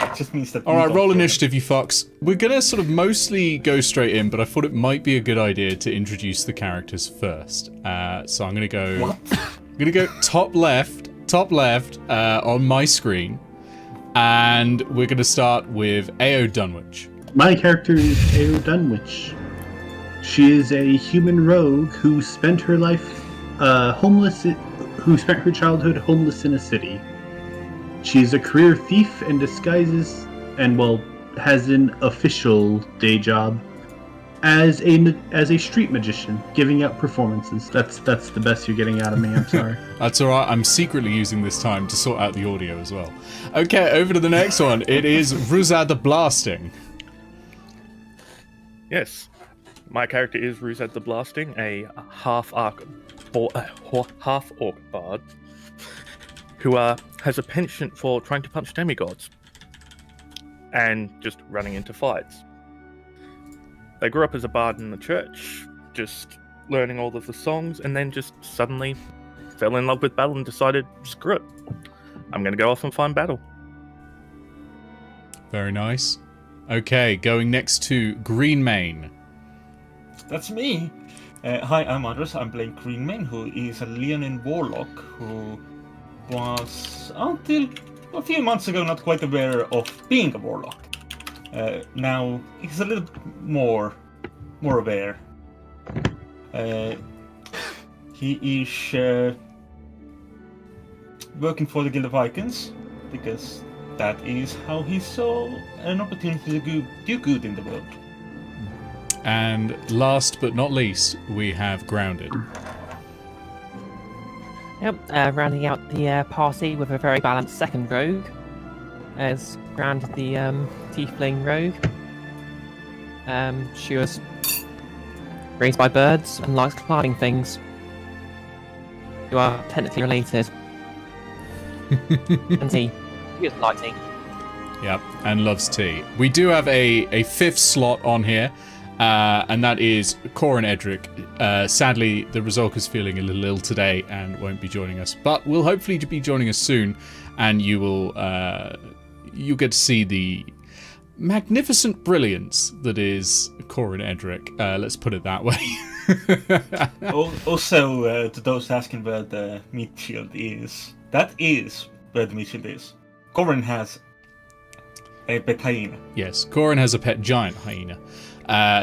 It just means that. All right, roll initiative, you fucks. We're gonna sort of mostly go straight in, but I thought it might be a good idea to introduce the characters first. So I'm gonna go. What? I'm gonna go top left on my screen, and we're gonna start with Ayo Dunwich. My character is Ayo Dunwich. She is a human rogue who spent her life homeless. Who spent her childhood homeless in a city. She's a career thief and disguises, and has an official day job as a street magician, giving out performances. That's the best you're getting out of me. I'm sorry. That's all right. I'm secretly using this time to sort out the audio as well. Okay, over to the next one. It is Ruzad the Blasting. Yes, my character is Ruzad the Blasting, a half-orc bard who has a penchant for trying to punch demigods and just running into fights. They grew up as a bard in the church, just learning all of the songs, and then just suddenly fell in love with battle and decided, screw it, I'm going to go off and find battle. Very nice. Okay, going next to Greenmane. That's me. Hi, I'm Andres. I'm playing Greenmane, who is a Leonin warlock who was, until a few months ago, not quite aware of being a warlock. Now he's a little more aware. He is working for the Guild of Icons because that is how he saw an opportunity to do good in the world. And last but not least, we have Grounded. Yep, rounding out the party with a very balanced second rogue, as Grounded the Tiefling rogue. She was raised by birds and likes climbing things. You are technically related. And tea. You just like tea. Yep, and loves tea. We do have a fifth slot on here. And that is Corin Edric. Sadly, the Rizolka's feeling a little ill today and won't be joining us, but will hopefully be joining us soon, and you'll get to see the magnificent brilliance that is Corin Edric. Let's put it that way. Also, to those asking where the meat shield is, that is where the meat shield is. Corin has a pet hyena. Yes, Corin has a pet giant hyena.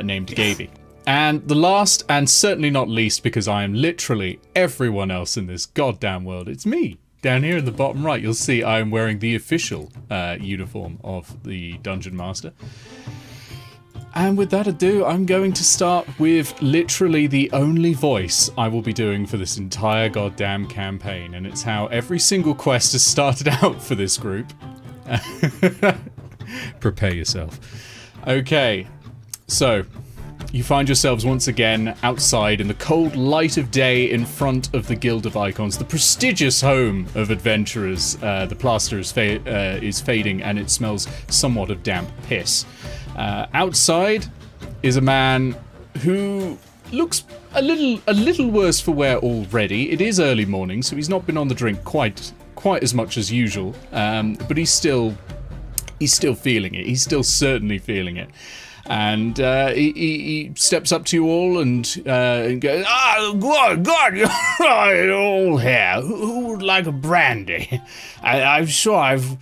Named Gaby. And the last, and certainly not least, because I am literally everyone else in this goddamn world, it's me. Down here in the bottom right, you'll see I am wearing the official uniform of the Dungeon Master. And with that ado, I'm going to start with literally the only voice I will be doing for this entire goddamn campaign, and it's how every single quest has started out for this group. Prepare yourself. Okay. So, you find yourselves once again outside in the cold light of day in front of the Guild of Icons, the prestigious home of adventurers. The plaster is fading and it smells somewhat of damp piss. Outside is a man who looks a little worse for wear already. It is early morning, so he's not been on the drink quite as much as usual, but he's still feeling it. He's still certainly feeling it. And he steps up to you all and goes, God, you're all here. Who would like a brandy? I'm sure I've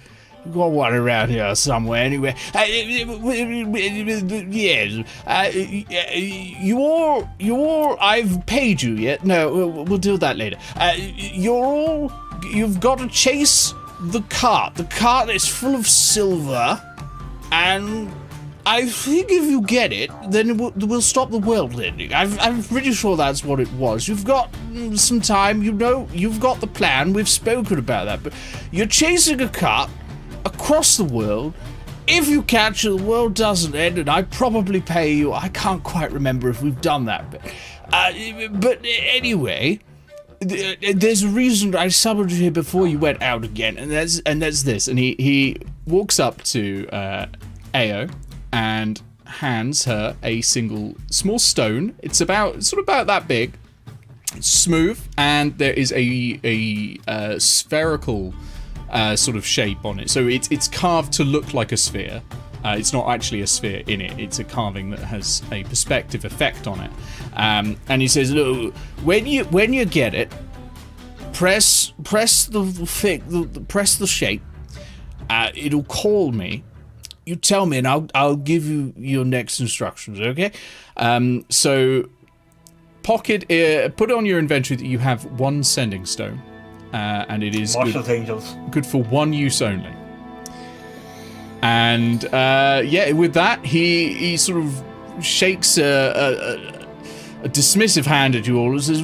got one around here somewhere anyway. Yes. You all, I've paid you yet? No, we'll do that later. You've got to chase the cart. The cart is full of silver, and I think if you get it, then we'll stop the world ending. I'm pretty sure that's what it was. You've got some time, you've got the plan, we've spoken about that, but you're chasing a cart across the world. If you catch it, the world doesn't end, and I probably pay you. I can't quite remember if we've done that, but anyway, there's a reason I summoned you here before you went out again, and that's this. And he walks up to Ayo and hands her a single small stone. It's about that big. It's smooth, and there is a spherical sort of shape on it. So it's carved to look like a sphere. It's not actually a sphere in it. It's a carving that has a perspective effect on it. And he says, "Look, when you get it, press the shape. It'll call me. You tell me, and I'll give you your next instructions. Okay? So pocket, put on your inventory that you have 1 sending stone, and it is Marshal's Angels. good for 1 use only." And yeah, with that, he sort of shakes a dismissive hand at you all and says,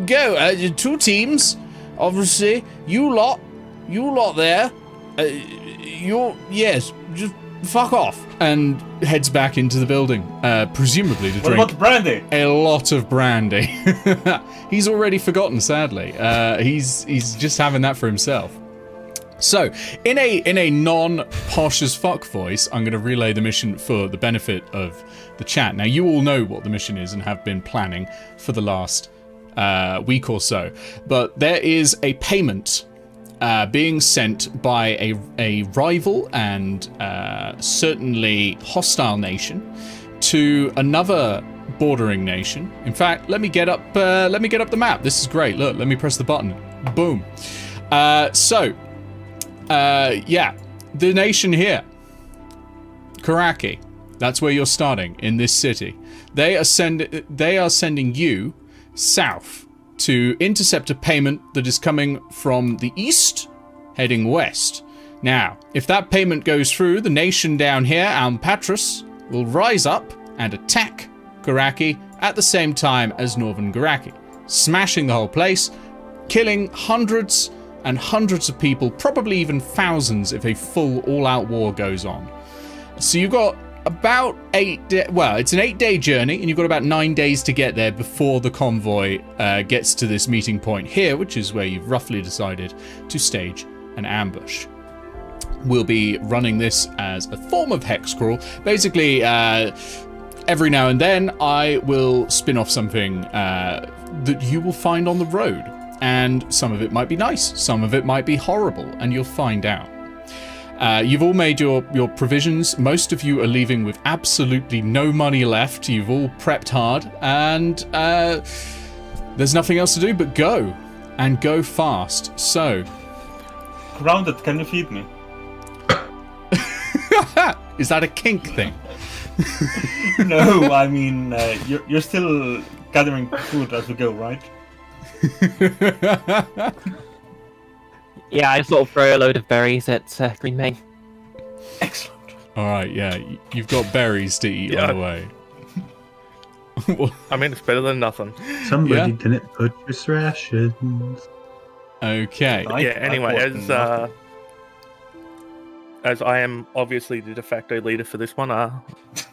"Go, 2 teams, obviously. You lot there. Yes, just fuck off." And heads back into the building, presumably to drink. What about brandy? A lot of brandy. He's already forgotten, sadly. He's just having that for himself. So, in a non-posh as fuck voice, I'm going to relay the mission for the benefit of the chat. Now, you all know what the mission is and have been planning for the last week or so. But there is a payment being sent by a rival and certainly hostile nation to another bordering nation. In fact, let me get up the map. This is great. Look, let me press the button. Boom. Yeah, the nation here, Karaki. That's where you're starting, in this city. They are sending you south to intercept a payment that is coming from the east, heading west. Now, if that payment goes through, the nation down here, Patras, will rise up and attack Karaki at the same time as Northern Karaki, smashing the whole place, killing hundreds and hundreds of people, probably even thousands if a full all-out war goes on. So you've got about 8 days, well, it's an 8-day journey, and you've got about 9 days to get there before the convoy gets to this meeting point here, which is where you've roughly decided to stage an ambush. We'll be running this as a form of hex crawl. Basically, every now and then, I will spin off something that you will find on the road. And some of it might be nice, some of it might be horrible, and you'll find out. You've all made your provisions. Most of you are leaving with absolutely no money left. You've all prepped hard, and there's nothing else to do but go, and go fast. So, Grounded, can you feed me? is that a kink thing? No, I mean, you're still gathering food as we go, right? Yeah, I sort of throw a load of berries at Green May. Excellent. Alright, yeah, you've got berries to eat on the way. I mean, it's better than nothing. Somebody Yeah. didn't purchase rations. Okay. I- Yeah, I anyway, bought nothing. as I am obviously the de facto leader for this one,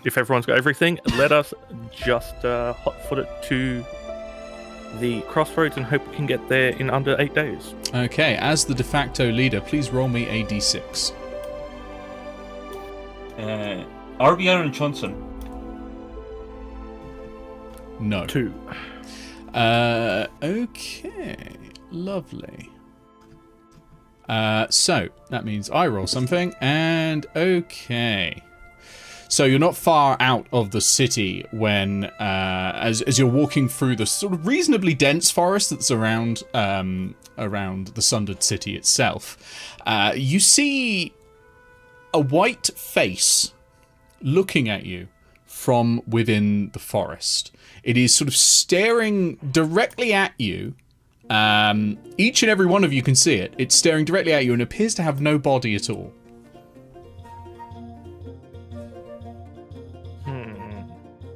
if everyone's got everything, let us just hot-foot it to the crossroads and hope we can get there in under 8 days. Okay, as the de facto leader, please roll me a d6. R.B. Aaron Johnson. No. 2. Okay. Lovely. So, that means I roll something, and okay. So you're not far out of the city when, as you're walking through the sort of reasonably dense forest that's around the Sundered City itself, you see a white face looking at you from within the forest. It is sort of staring directly at you. Each and every one of you can see it. It's staring directly at you and appears to have no body at all.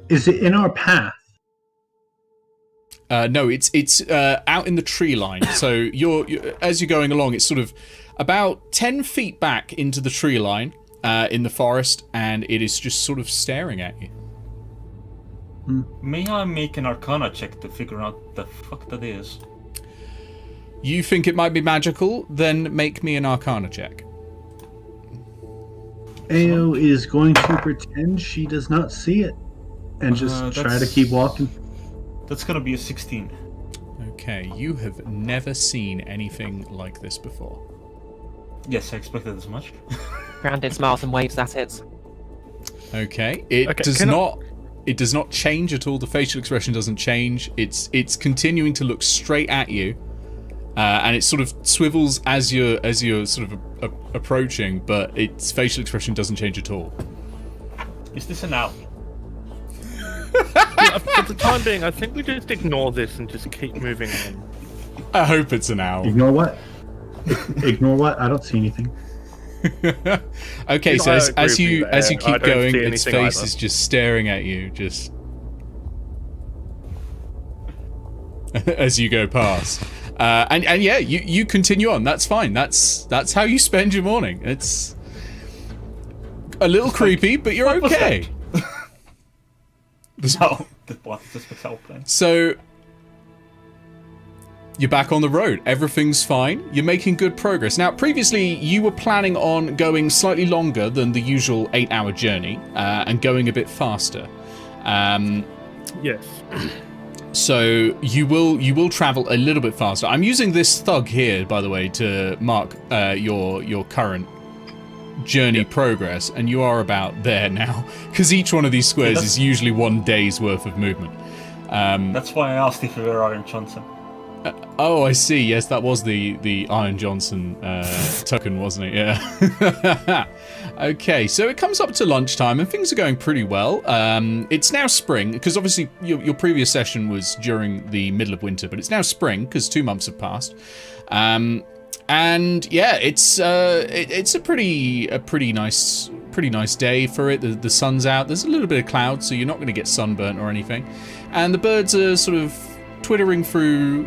Is it in our path? No, it's out in the tree line. So you're as you're going along, it's sort of about 10 feet back into the tree line in the forest, and it is just sort of staring at you. May I make an Arcana check to figure out the fuck that is? You think it might be magical? Then make me an Arcana check. Ayo is going to pretend she does not see it and just try to that's- keep walking. That's gonna be a 16. Okay, you have never seen anything like this before. Yes, I expected as much. Grounded smiles and waves at it. Okay. It does not change at all. The facial expression doesn't change. It's continuing to look straight at you, and it sort of swivels as you're sort of approaching, but its facial expression doesn't change at all. Is this an owl? Yeah, for the time being, I think we just ignore this and just keep moving on. I hope it's an owl. Ignore what? Ignore what? I don't see anything. Okay, so as you keep going, its face either. is just staring at you, just as you go past. And yeah, you continue on. That's fine. That's how you spend your morning. It's a little creepy, but you're okay. No, what is this owl playing? So you're back on the road. Everything's fine. You're making good progress. Now, previously, you were planning on going slightly longer than the usual 8-hour journey and going a bit faster. Yes. So you will travel a little bit faster. I'm using this thug here, by the way, to mark your current journey progress, and you are about there now, because each one of these squares is usually 1 day's worth of movement. That's why I asked if you were Iron Johnson. Oh, I see. Yes, that was the Iron Johnson token, wasn't it? Yeah. Okay, so it comes up to lunchtime, and things are going pretty well. It's now spring, because obviously your previous session was during the middle of winter, but it's now spring, because 2 months have passed. And yeah, it's a pretty nice day for it. The sun's out. There's a little bit of cloud, so you're not going to get sunburnt or anything. And the birds are sort of twittering through,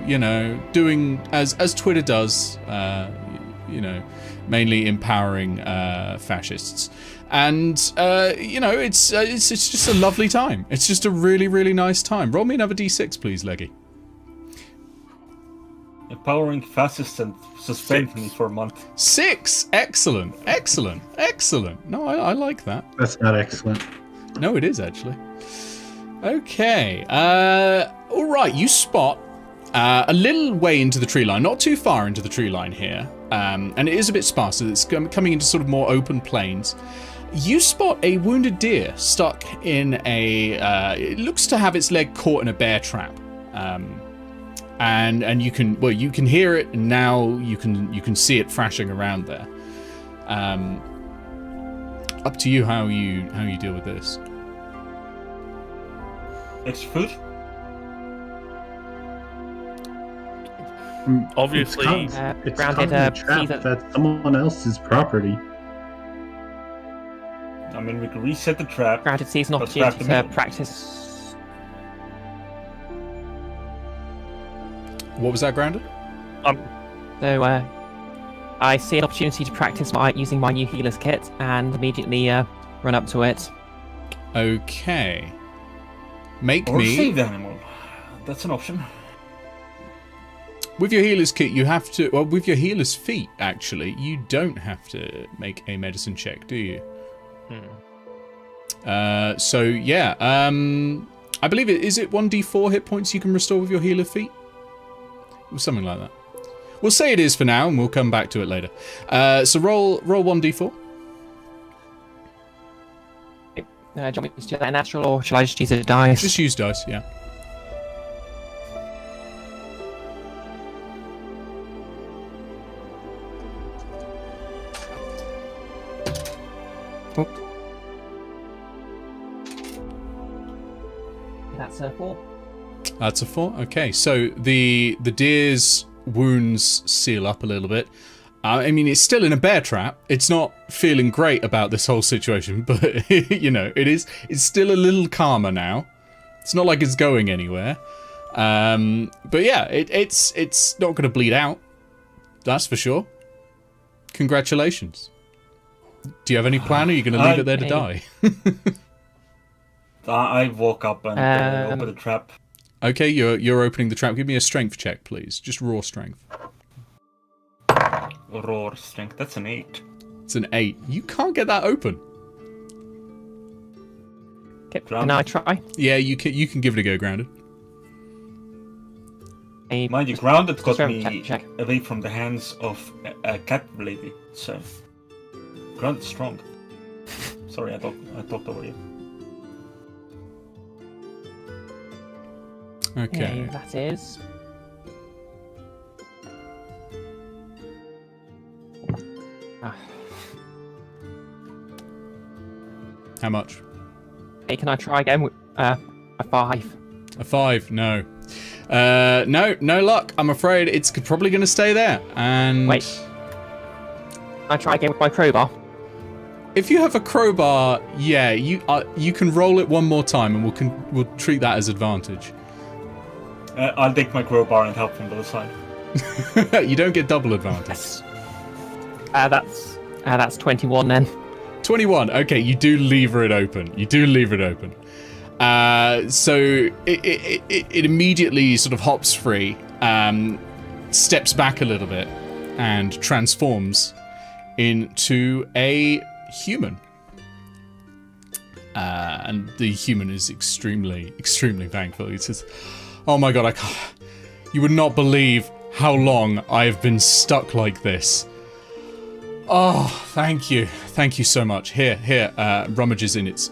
doing as Twitter does, mainly empowering fascists. And it's just a lovely time. It's just a really, really nice time. Roll me another d6, please, Leggy. Empowering fascists and suspend me for a month. 6! Excellent. No, I like that. That's not excellent. No, it is actually. Okay. All right. You spot a little way into the tree line, not too far into the tree line here, and it is a bit sparse. So it's coming into sort of more open plains. You spot a wounded deer stuck in it looks to have its leg caught in a bear trap. And you can hear it, and now you can see it thrashing around there. Up to you how you deal with this. Extra food? Obviously, it's grounded, a trap Caesar. that's someone else's property. I mean, we could reset the trap. Grounded sees an but trap opportunity the to middle. practice. What was that, Grounded? So I see an opportunity to practice using my new healer's kit, and immediately run up to it. Okay. Make Or me... save the animal. That's an option. With your healer's kit, you have to... Well, with your healer's feet, actually, you don't have to make a medicine check, do you? So, yeah. I believe is it 1d4 hit points you can restore with your healer feet? Or something like that. We'll say it is for now, and we'll come back to it later. So roll 1d4. Do you want me to do that natural, or shall I just use a dice? Just use dice, yeah. That's a 4. That's a 4. Okay, so the deer's wounds seal up a little bit. I mean, it's still in a bear trap. It's not feeling great about this whole situation, but it's still a little calmer now. It's not like it's going anywhere. But yeah, it's not going to bleed out. That's for sure. Congratulations. Do you have any plan, or are you going to leave it there to die? I walk up and open the trap. Okay, you're opening the trap. Give me a strength check, please. Just raw strength. Raw strength. That's an 8. It's an 8. You can't get that open. Okay, can I try? Yeah, you can give it a go, Grounded. A Mind you, grounded got strength me check. away from the hands of a cat lady, so grounded strong. Sorry, I talked over you. Okay. That is. How much? Hey, can I try again with a 5? A 5? No. No luck. I'm afraid it's probably going to stay there. And Wait. Can I try again with my crowbar? if you have a crowbar, yeah, you can roll it one more time, and we'll treat that as advantage. I'll take my crowbar and help from the other side. You don't get double advantage. That's 21 then. 21. Okay, you do lever it open. So it immediately sort of hops free, steps back a little bit, and transforms into a human. And the human is extremely, extremely thankful. He says, "Oh my god, you would not believe how long I have been stuck like this. Oh, thank you so much. Here, rummages in its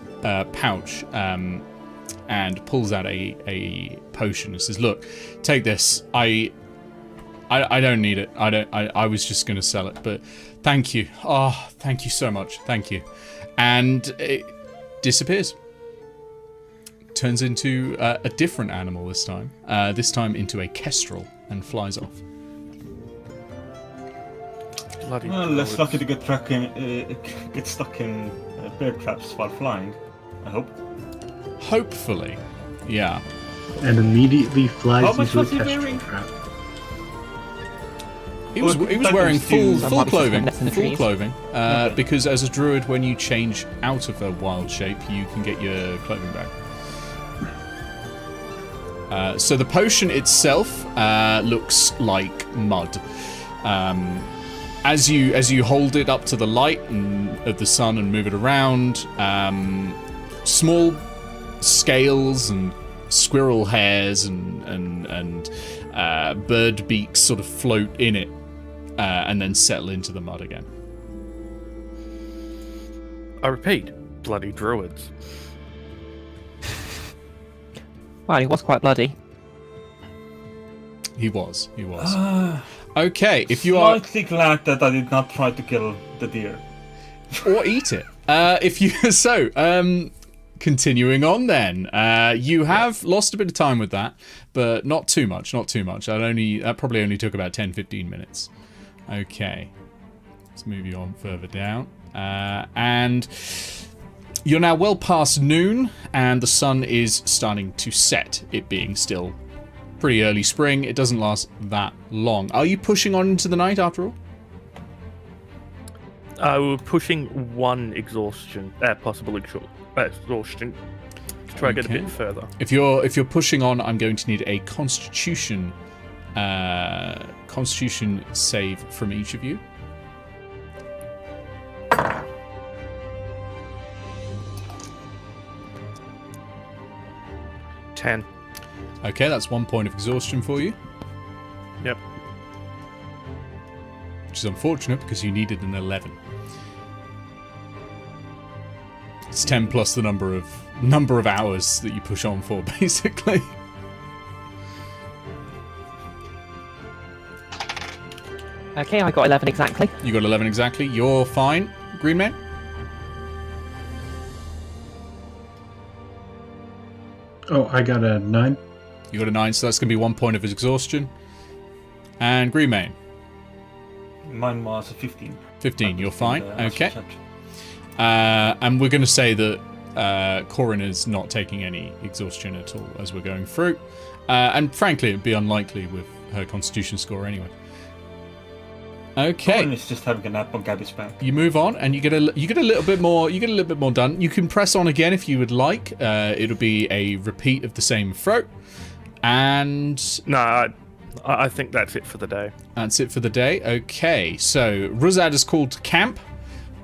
pouch, and pulls out a potion and says, "Look, take this. I don't need it. I was just gonna sell it, but thank you. Oh, thank you so much. Thank you." And it disappears. Turns into a different animal this time. This time into a kestrel, and flies off. Well, less lucky to get stuck in bear traps while flying, I hope. Hopefully, yeah. And immediately flies How much into a was he kestrel wearing? trap. He was that wearing was too- full clothing, Less in the trees. Okay. because as a druid, when you change out of a wild shape, you can get your clothing back. So the potion itself looks like mud. As you hold it up to the light of the sun and move it around, small scales and squirrel hairs and bird beaks sort of float in it, and then settle into the mud again. I repeat, bloody druids. Well, he was quite bloody. He was. Okay, if you are... Slightly glad that I did not try to kill the deer. Or eat it. Continuing on then. You have lost a bit of time with that, but not too much. That probably only took about 10-15 minutes. Okay. Let's move you on further down. And you're now well past noon, and the sun is starting to set, it being still pretty early spring. It doesn't last that long. Are you pushing on into the night after all? We're pushing one possible exhaustion to try to get a bit further. If you're pushing on, I'm going to need a Constitution save from each of you. Ten. Okay, that's 1 point of exhaustion for you. Yep. Which is unfortunate because you needed an 11. It's 10 plus the number of hours that you push on for, basically. Okay, I got 11 exactly. You got 11 exactly. You're fine, Green Man. Oh, I got a 9. You got a 9, so that's going to be 1 point of exhaustion. And Green Man. Mine was a 15. 15, you're fine. Okay. Chapter. And we're going to say that Coroner's not taking any exhaustion at all as we're going through. And frankly, it'd be unlikely with her Constitution score anyway. Okay. It's just having a nap on Gabby's back. You move on, and you get a little bit more. You get a little bit more done. You can press on again if you would like. It'll be a repeat of the same throat. And No, I think that's it for the day. that's it for the day. Okay, so Ruzad is called to camp,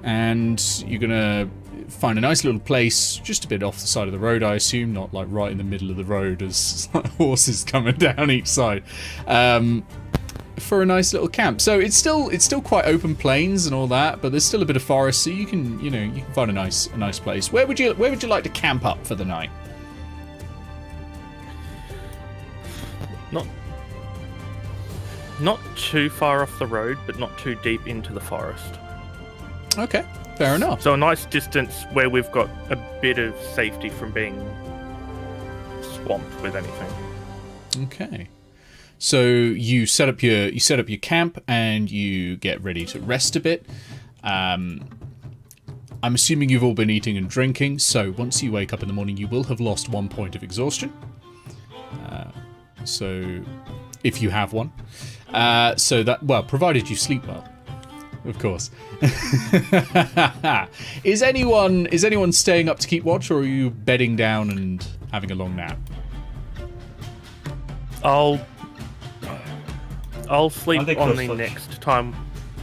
and you're gonna find a nice little place, just a bit off the side of the road, I assume, not like right in the middle of the road as horses coming down each side, for a nice little camp. So it's still quite open plains and all that, but there's still a bit of forest, so you can find a nice place. Where would you like to camp up for the night? Not too far off the road, but not too deep into the forest. Okay, fair enough. So a nice distance where we've got a bit of safety from being swamped with anything. Okay. So you set up your camp and you get ready to rest a bit. I'm assuming you've all been eating and drinking, so once you wake up in the morning you will have lost 1 point of exhaustion. So if you have one. So that, well, provided you sleep well, of course. Is anyone staying up to keep watch, or are you bedding down and having a long nap? I'll sleep on the watch. next time.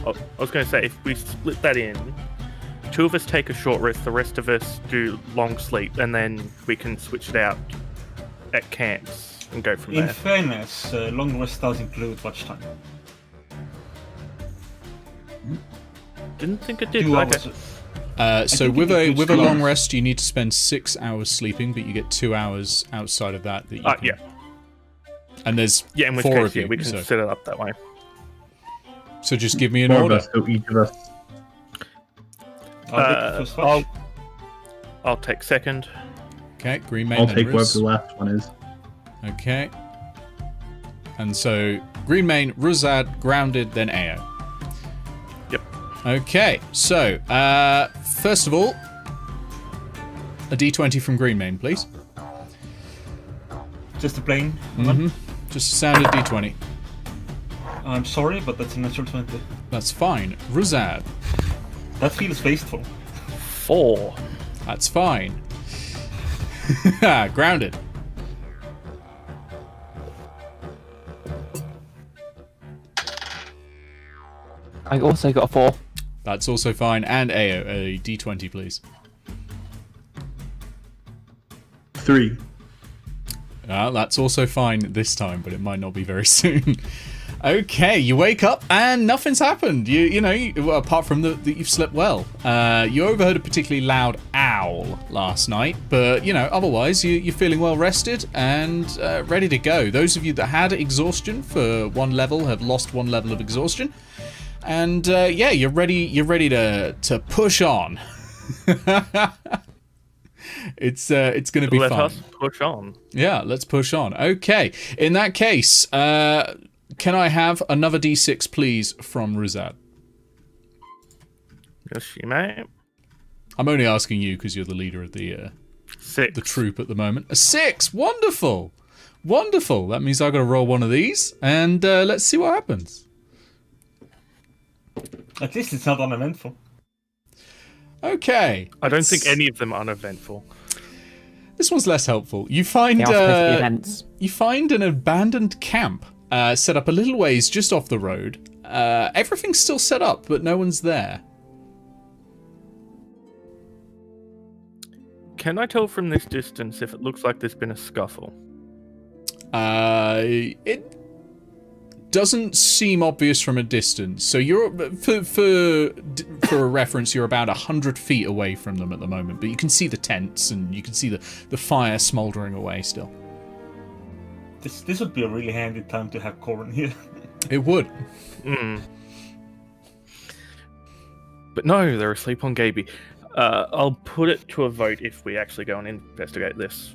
I was going to say, if we split that in, 2 of us take a short rest, the rest of us do long sleep, and then we can switch it out at camps and go from In there. fairness, long rest does include watch time. Didn't think it did. 2 Okay. hours. So think with it a includes with a 2 long hours. rest, you need to spend 6 hours sleeping, but you get 2 hours outside of that you can. Yeah. And there's Yeah, in which 4 case, of you. yeah, we can so, set it up that way. so just give me an 4 of order. us, so each of us. I'll take the first watch. I'll take second. Okay, Green Mane. I'll then take whatever Ruz. the last one is. Okay. And so Green Mane, Ruzad, Grounded, then Ayo. Yep. Okay, so first of all, a d20 from Green Mane, please. Just a plain Mm-hmm. one. Just a standard d20. I'm sorry, but that's a natural 20. That's fine. Ruzad, That feels wasteful. 4. that's fine. Grounded. I also got a 4. That's also fine. And Ayo, a d20, please. 3. That's also fine this time, but it might not be very soon. Okay, you wake up and nothing's happened. Well, apart from that you've slept well. You overheard a particularly loud owl last night, but otherwise you're feeling well rested and ready to go. Those of you that had exhaustion for 1 level have lost 1 level of exhaustion, and you're ready. You're ready to push on. It's going to be Let fun. us push on. Yeah, let's push on. Okay, in that case, can I have another d6, please, from Ruzad? Yes, you may. I'm only asking you because you're the leader of the 6. troop at the moment. A 6! Wonderful! Wonderful! That means I've got to roll one of these, and let's see what happens. At least it's not uneventful. Okay. I don't think any of them are uneventful. This one's less helpful. You find They are supposed to be events. you find an abandoned camp set up a little ways just off the road. Everything's still set up, but no one's there. Can I tell from this distance if it looks like there's been a scuffle? It doesn't seem obvious from a distance. So you're for a reference, you're about 100 feet away from them at the moment, but you can see the tents and you can see the fire smouldering away still. This would be a really handy time to have Corin here. It would. But no, they're asleep on Gaby. I'll put it to a vote if we actually go and investigate this.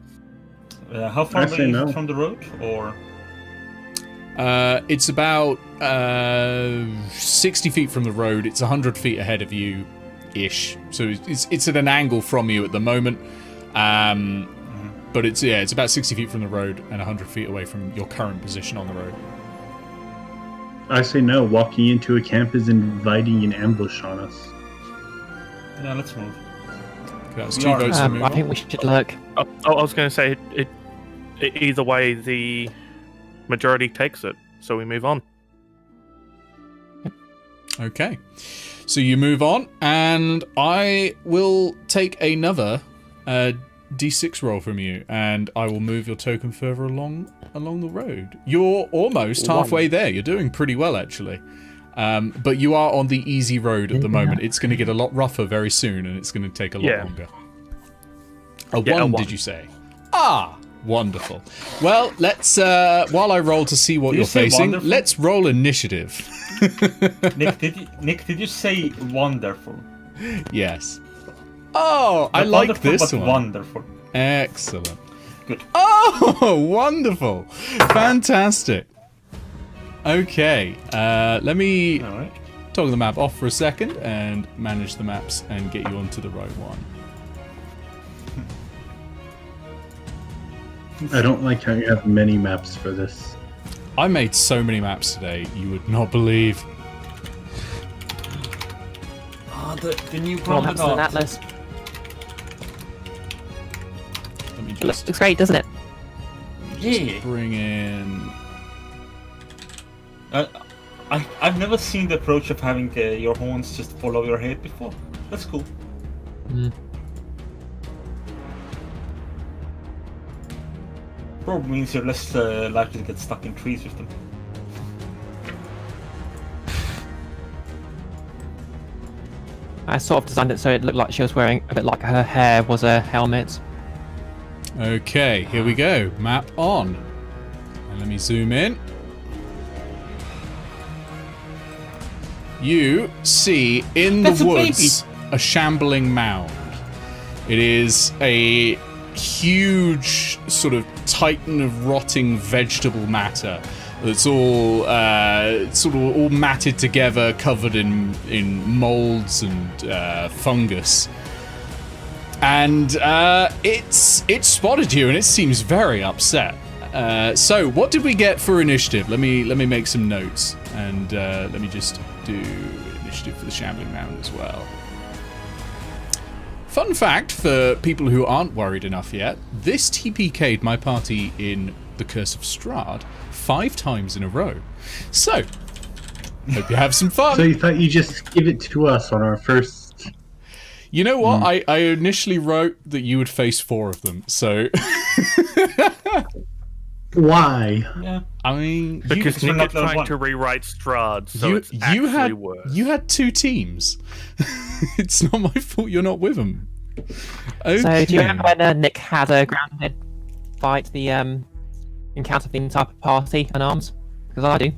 How far I away say is no. it from the road? Or It's about 60 feet from the road. It's 100 feet ahead of you, ish. So it's at an angle from you at the moment. But it's about 60 feet from the road and 100 feet away from your current position on the road. I say no. Walking into a camp is inviting an ambush on us. yeah, let's move. Okay, that's We 2 are- votes to move I on. think we should look. I was going to say, either way, the majority takes it, so we move on. Okay. So you move on, and I will take another D6 roll from you, and I will move your token further along the road. You're almost halfway there. You're doing pretty well, actually. But you are on the easy road at the moment. It's going to get a lot rougher very soon, and it's going to take a lot longer. A one, did you say? Ah, wonderful. Well, let's, while I roll to see what you're facing, let's roll initiative. Nick, did you say wonderful? Yes. Oh, I like this one. Wonderful. Excellent. Good. Oh, wonderful. Fantastic. Okay, let me toggle the map off for a second and manage the maps and get you onto the right one. I don't like how you have many maps for this. I made so many maps today, you would not believe. The new More maps than Atlas. Let me just Looks great, doesn't it? Yeah. bring in... I've never seen the approach of having your horns just follow your head before. That's cool. Probably means you're less likely to get stuck in trees with them. I sort of designed it so it looked like she was wearing a bit like her hair was a helmet. Okay, here we go. Map on. And let me zoom in. You see in the woods a shambling mound. It is a huge sort of titan of rotting vegetable matter that's all sort of all matted together, covered in molds and fungus. And it's spotted you, and it seems very upset. So what did we get for initiative? Let me make some notes, and let me just do initiative for the shambling mound as well. Fun fact for people who aren't worried enough yet, this TPK'd my party in the Curse of Strahd 5 times in a row. So, hope you have some fun. So you thought you'd just give it to us on our first... You know what? I initially wrote that you would face 4 of them, so... Why? Yeah. I mean... Because Nick is trying to rewrite Strahd, so it's actually worse. You had 2 teams. It's not my fault you're not with them. Okay. So do you remember when Nick had a grounded fight, the encounter theme type of party and arms? Because I do.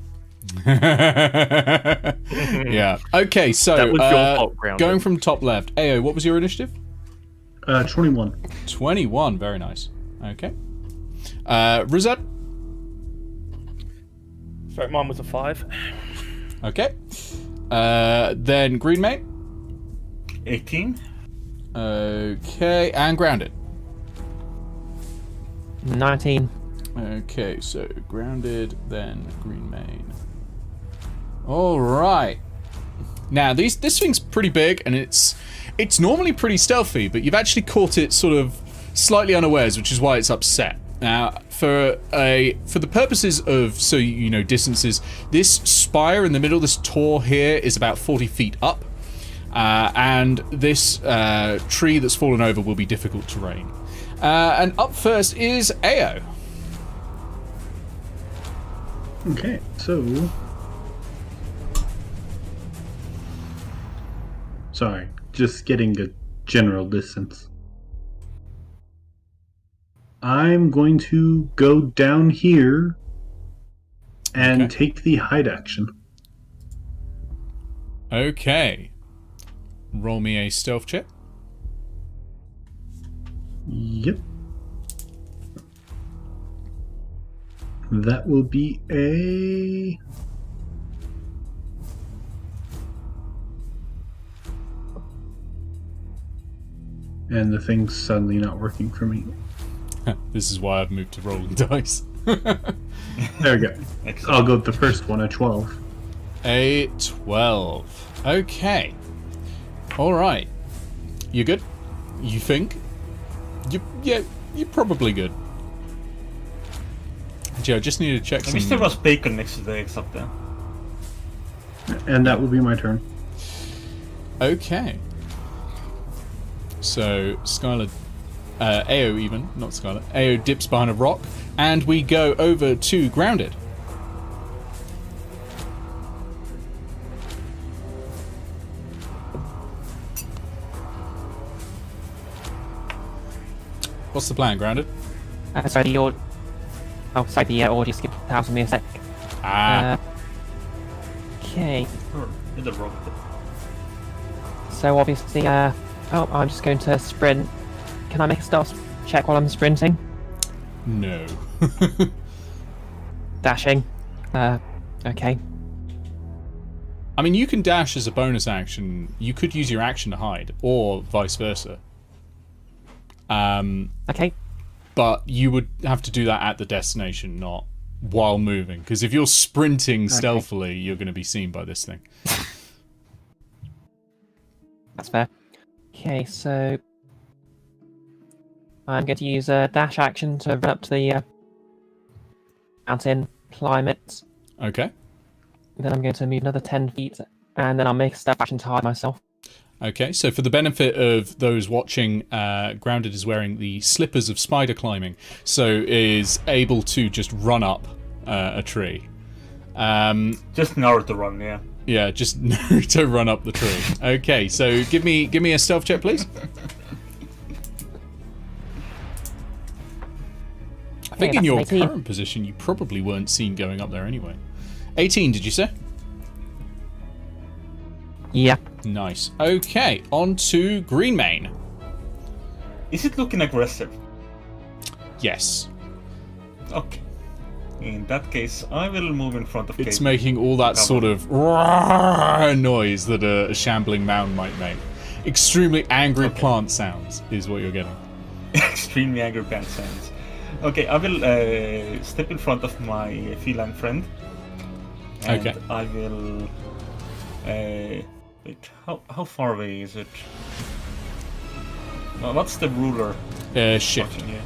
Yeah. Okay, so That was your fault, Grounded. going from top left. Ayo, what was your initiative? 21. 21, very nice. Okay. Rizad? So mine was a 5. Okay. Then Green Mate? 18. Okay, and Grounded. 19. Okay, so Grounded, then Green Mane. Alright. Now, this thing's pretty big, and it's normally pretty stealthy, but you've actually caught it sort of slightly unawares, which is why it's upset. Now, for the purposes of, so you know, distances, this spire in the middle, this tor here, is about 40 feet up. And this tree that's fallen over will be difficult terrain. And up first is Ayo. Okay, so... Sorry, just getting a general distance. I'm going to go down here and take the hide action. Okay. Roll me a stealth check. Yep. That will be a... And the thing's suddenly not working for me. This is why I've moved to rolling dice. There we go. I'll go with the first one, a 12. A 12. Okay. Alright. You good? You think? Yeah, you're probably good. Joe, I just need to check I wish there was bacon next to the eggs up there. And that will be my turn. Okay. So, Skylar... Ayo even, not Skylar. Ayo dips behind a rock, and we go over to Grounded. What's the plan, Grounded? Sorry, the audio... Oh, sorry, the audio skipped out on me a sec. Okay. In the rock. So obviously, I'm just going to sprint. Can I make a stealth check while I'm sprinting? No. Dashing. Okay. I mean, you can dash as a bonus action. You could use your action to hide, or vice versa. Okay. But you would have to do that at the destination, not while moving. Because if you're sprinting stealthily, you're going to be seen by this thing. That's fair. Okay, so I'm going to use a dash action to run up to the mountain, climb it. Okay. Then I'm going to move another 10 feet, and then I'll make a step action to hide myself. Okay, so for the benefit of those watching, Grounded is wearing the slippers of spider climbing, so is able to just run up a tree. Just Naruto to run, yeah. Yeah, just to run up the tree. Okay, so give me a stealth check, please. I think in your current position, you probably weren't seen going up there anyway. 18, did you say? Yeah. Nice. Okay, on to Greenmane. Is it looking aggressive? Yes. Okay. In that case, I will move in front of It's Kate. making all that sort of noise that a shambling mound might make. Extremely angry plant sounds is what you're getting. Extremely angry plant sounds. Okay, I will step in front of my feline friend. And Okay. I will... wait, how far away is it? What's the ruler? Shift. Watching here?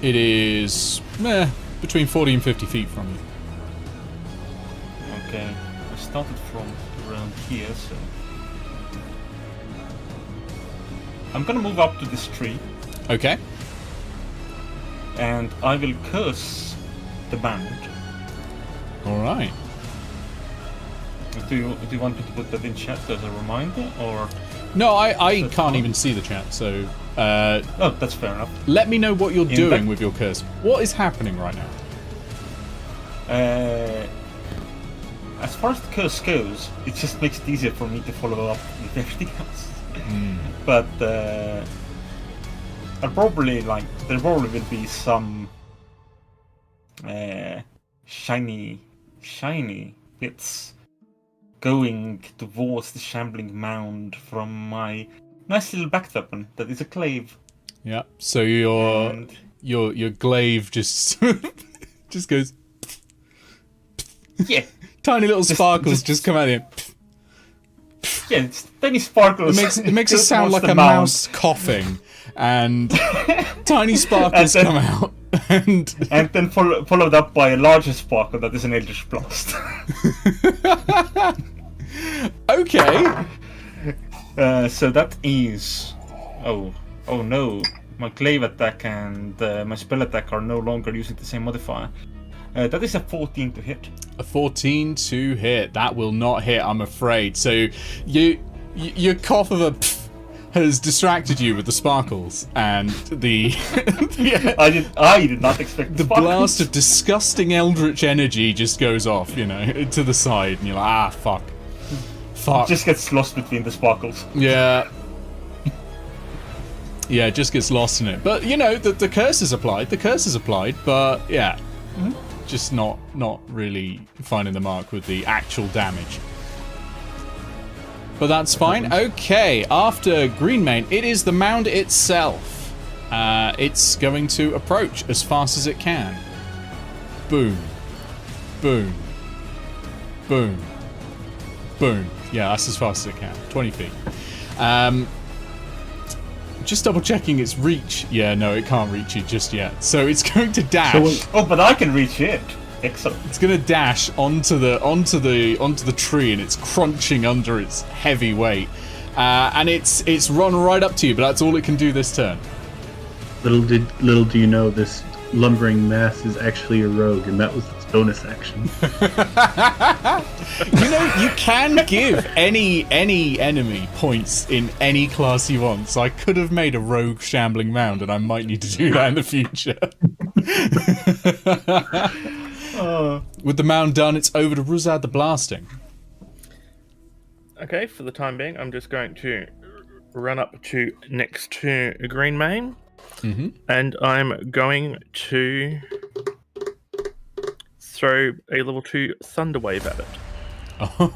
It is between 40 and 50 feet from you. Okay, I started from around here, so... I'm gonna move up to this tree, Okay. and I will curse the band. Alright. Do you want me to put that in chat as a reminder, or...? No, I That's can't fine. even see the chat, so Oh, that's fair enough. let me know what you're doing that- with your curse. What is happening right now? As far as the curse goes, it just makes it easier for me to follow up with everything else. But there probably will be some shiny bits going towards the shambling mound from my nice little back weapon that is a glaive. Yeah. So your And your glaive just just goes. yeah, Tiny little sparkles just come out of it. yeah, it's tiny sparkles. It makes it go sound towards like the a mound. mouse coughing, and tiny sparkles And come then- out. And And then followed up by a larger sparkle that is an Eldritch Blast. okay. So that is... Oh no. My glaive attack and my spell attack are no longer using the same modifier. That is a 14 to hit. A 14 to hit. That will not hit, I'm afraid. So your cough of a pff has distracted you with the sparkles and the I did not expect the sparkles. blast of disgusting eldritch energy just goes off, you know, to the side, and you're like, fuck. Just gets lost between the sparkles. Yeah. Yeah, it just gets lost in it. But, you know, the curse is applied. The curse is applied, but, yeah. Just not really finding the mark with the actual damage. But that's fine. Okay, after Greenmane, it is the mound itself. It's going to approach as fast as it can. Boom. Boom. Boom. Boom. Yeah, that's as fast as it can. 20 feet. Just double checking its reach. Yeah, no, it can't reach you just yet. So it's going to dash. Oh, but I can reach it. Excellent. It's gonna dash onto the tree, and it's crunching under its heavy weight. And it's run right up to you, but that's all it can do this turn. Little do you know, this lumbering mass is actually a rogue, and that was its bonus action. You know, you can give any enemy points in any class you want, so I could have made a rogue shambling mound, and I might need to do that in the future. With the mound done, it's over to Ruzad the Blasting. Okay, for the time being, I'm just going to run up to next to Green Mane, and I'm going to throw a level 2 Thunderwave at it.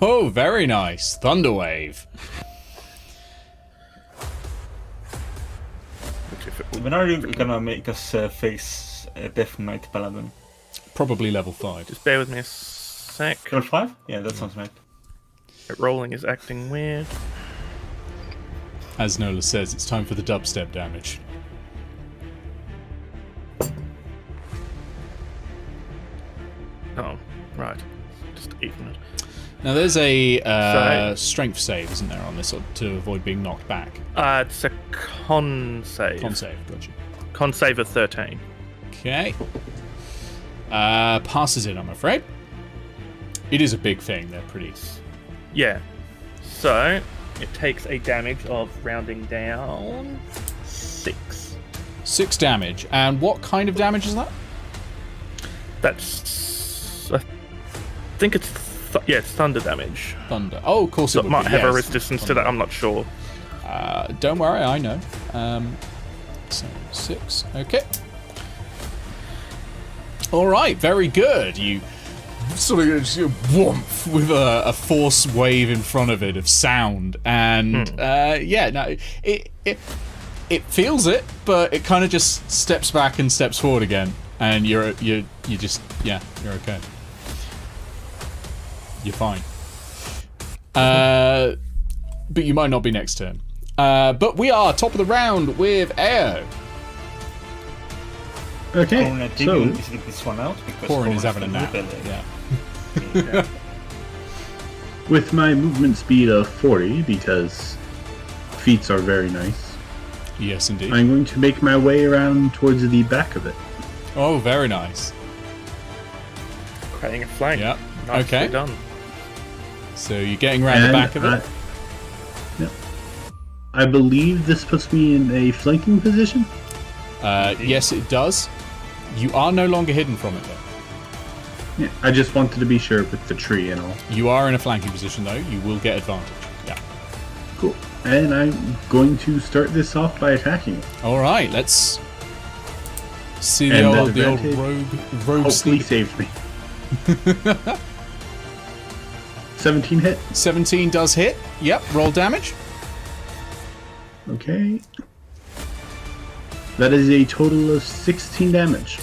Oh, very nice. Thunderwave. When are you gonna make us face a Death Knight Paladin? Probably level 5. Just bear with me a sec. Level 5? Yeah, that sounds right. Rolling is acting weird. As Nola says, it's time for the dubstep damage. Oh, right. Just even it. Now there's a strength save, isn't there, on this to avoid being knocked back? It's a con save. Con save, gotcha. Con save of 13. Okay. Passes it, I'm afraid. It is a big thing, they're pretty... Yeah. So, it takes a damage of, rounding down, 6. 6 damage. And what kind of damage is that? That's... I think it's... it's thunder damage. Thunder. Oh, of course So it it would might be, have a yes. resistance to that, I'm not sure. Don't worry, I know. So 6. Okay. Alright, very good. You sort of just whoomph with a force wave in front of it of sound, and it feels it, but it kind of just steps back and steps forward again, and you're okay. You're fine. But you might not be next turn. But we are top of the round with Ayo. Okay, so Is this one out? Because Corin is Corin's having a the nap. rebel. Yeah. with my movement speed of 40, because feats are very nice, Yes, indeed. I'm going to make my way around towards the back of it. Oh, very nice. Creating a flank. Yeah. Nicely Okay. done. So you're getting around the back of it. I believe this puts me in a flanking position. Yes, it does. You are no longer hidden from it, though. Yeah, I just wanted to be sure with the tree and all. You are in a flanking position, though. You will get advantage. Yeah. Cool. And I'm going to start this off by attacking it. All right. Let's see And the that old advantage rogue Hopefully sneak. saved me. 17 hit. 17 does hit. Yep. Roll damage. Okay. That is a total of 16 damage.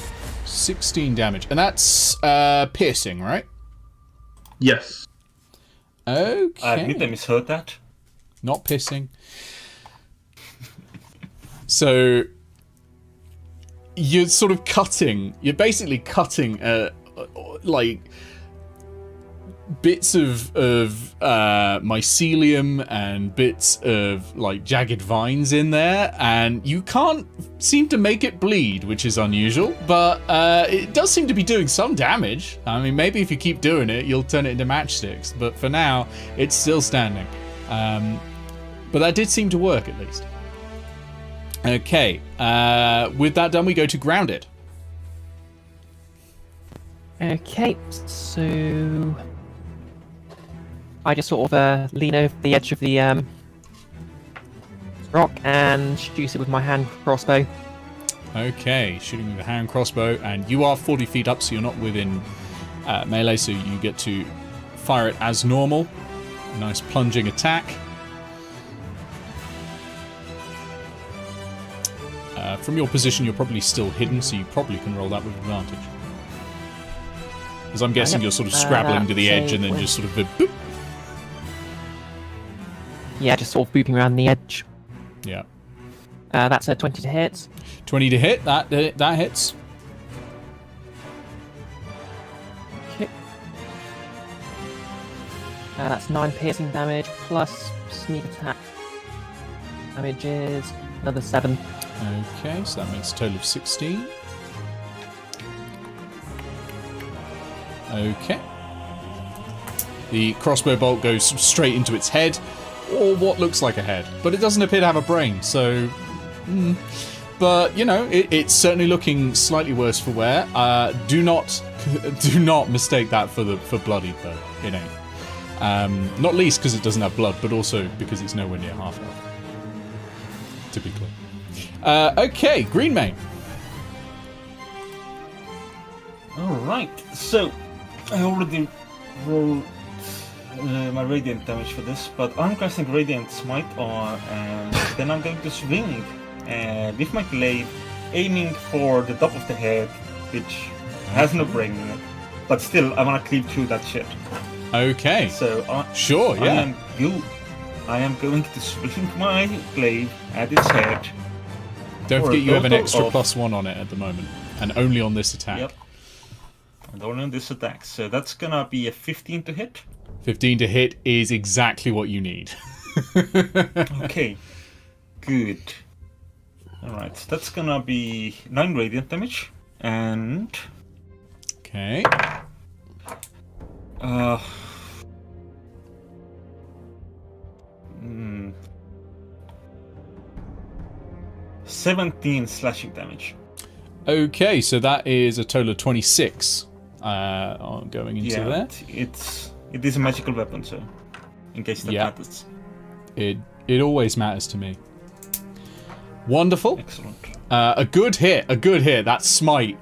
16 damage, and that's piercing, right? Yes. I admit I Okay. misheard that. Not pissing. So you're sort of cutting. You're basically cutting, like bits of mycelium and bits of like jagged vines in there, and you can't seem to make it bleed, which is unusual, but it does seem to be doing some damage. I mean, maybe if you keep doing it, you'll turn it into matchsticks, but for now, it's still standing. But that did seem to work, at least. Okay, with that done, we go to Grounded. Okay, so I just sort of lean over the edge of the rock and shoot it with my hand crossbow. Okay, shooting with a hand crossbow, and you are 40 feet up, so you're not within melee, so you get to fire it as normal. Nice plunging attack. From your position, you're probably still hidden, so you probably can roll that with advantage. As I'm guessing Yep. you're sort of scrabbling to the edge that's and then a just sort of boop. Yeah, just sort of booping around the edge. Yeah. That's a 20 to hit. 20 to hit, that hits. That's 9 piercing damage plus sneak attack damage is another 7. Okay, so that makes a total of 16. Okay. The crossbow bolt goes straight into its head, or what looks like a head, but it doesn't appear to have a brain, so... But, you know, it's certainly looking slightly worse for wear. Do not mistake that for bloodied, though. It ain't. Not least because it doesn't have blood, but also because it's nowhere near half health. Typically. Okay, Green Mane. Alright, so I already rolled my radiant damage for this, but I'm casting Radiant Smite on, and then I'm going to swing with my blade, aiming for the top of the head, which has no brain in it. But still, I want to cleave through that shit. Okay. So, sure, yeah. I am going to swing my blade at its head. Don't forget you have an extra of... +1 on it at the moment, and only on this attack. Yep. And only on this attack. So that's gonna be a 15 to hit. 15 to hit is exactly what you need. Okay. Good. Alright, that's gonna be 9 radiant damage. And... Okay. 17 slashing damage. Okay, so that is a total of 26 going into there. It is a magical weapon, so in case that matters. It always matters to me. Wonderful. Excellent. A good hit. That smite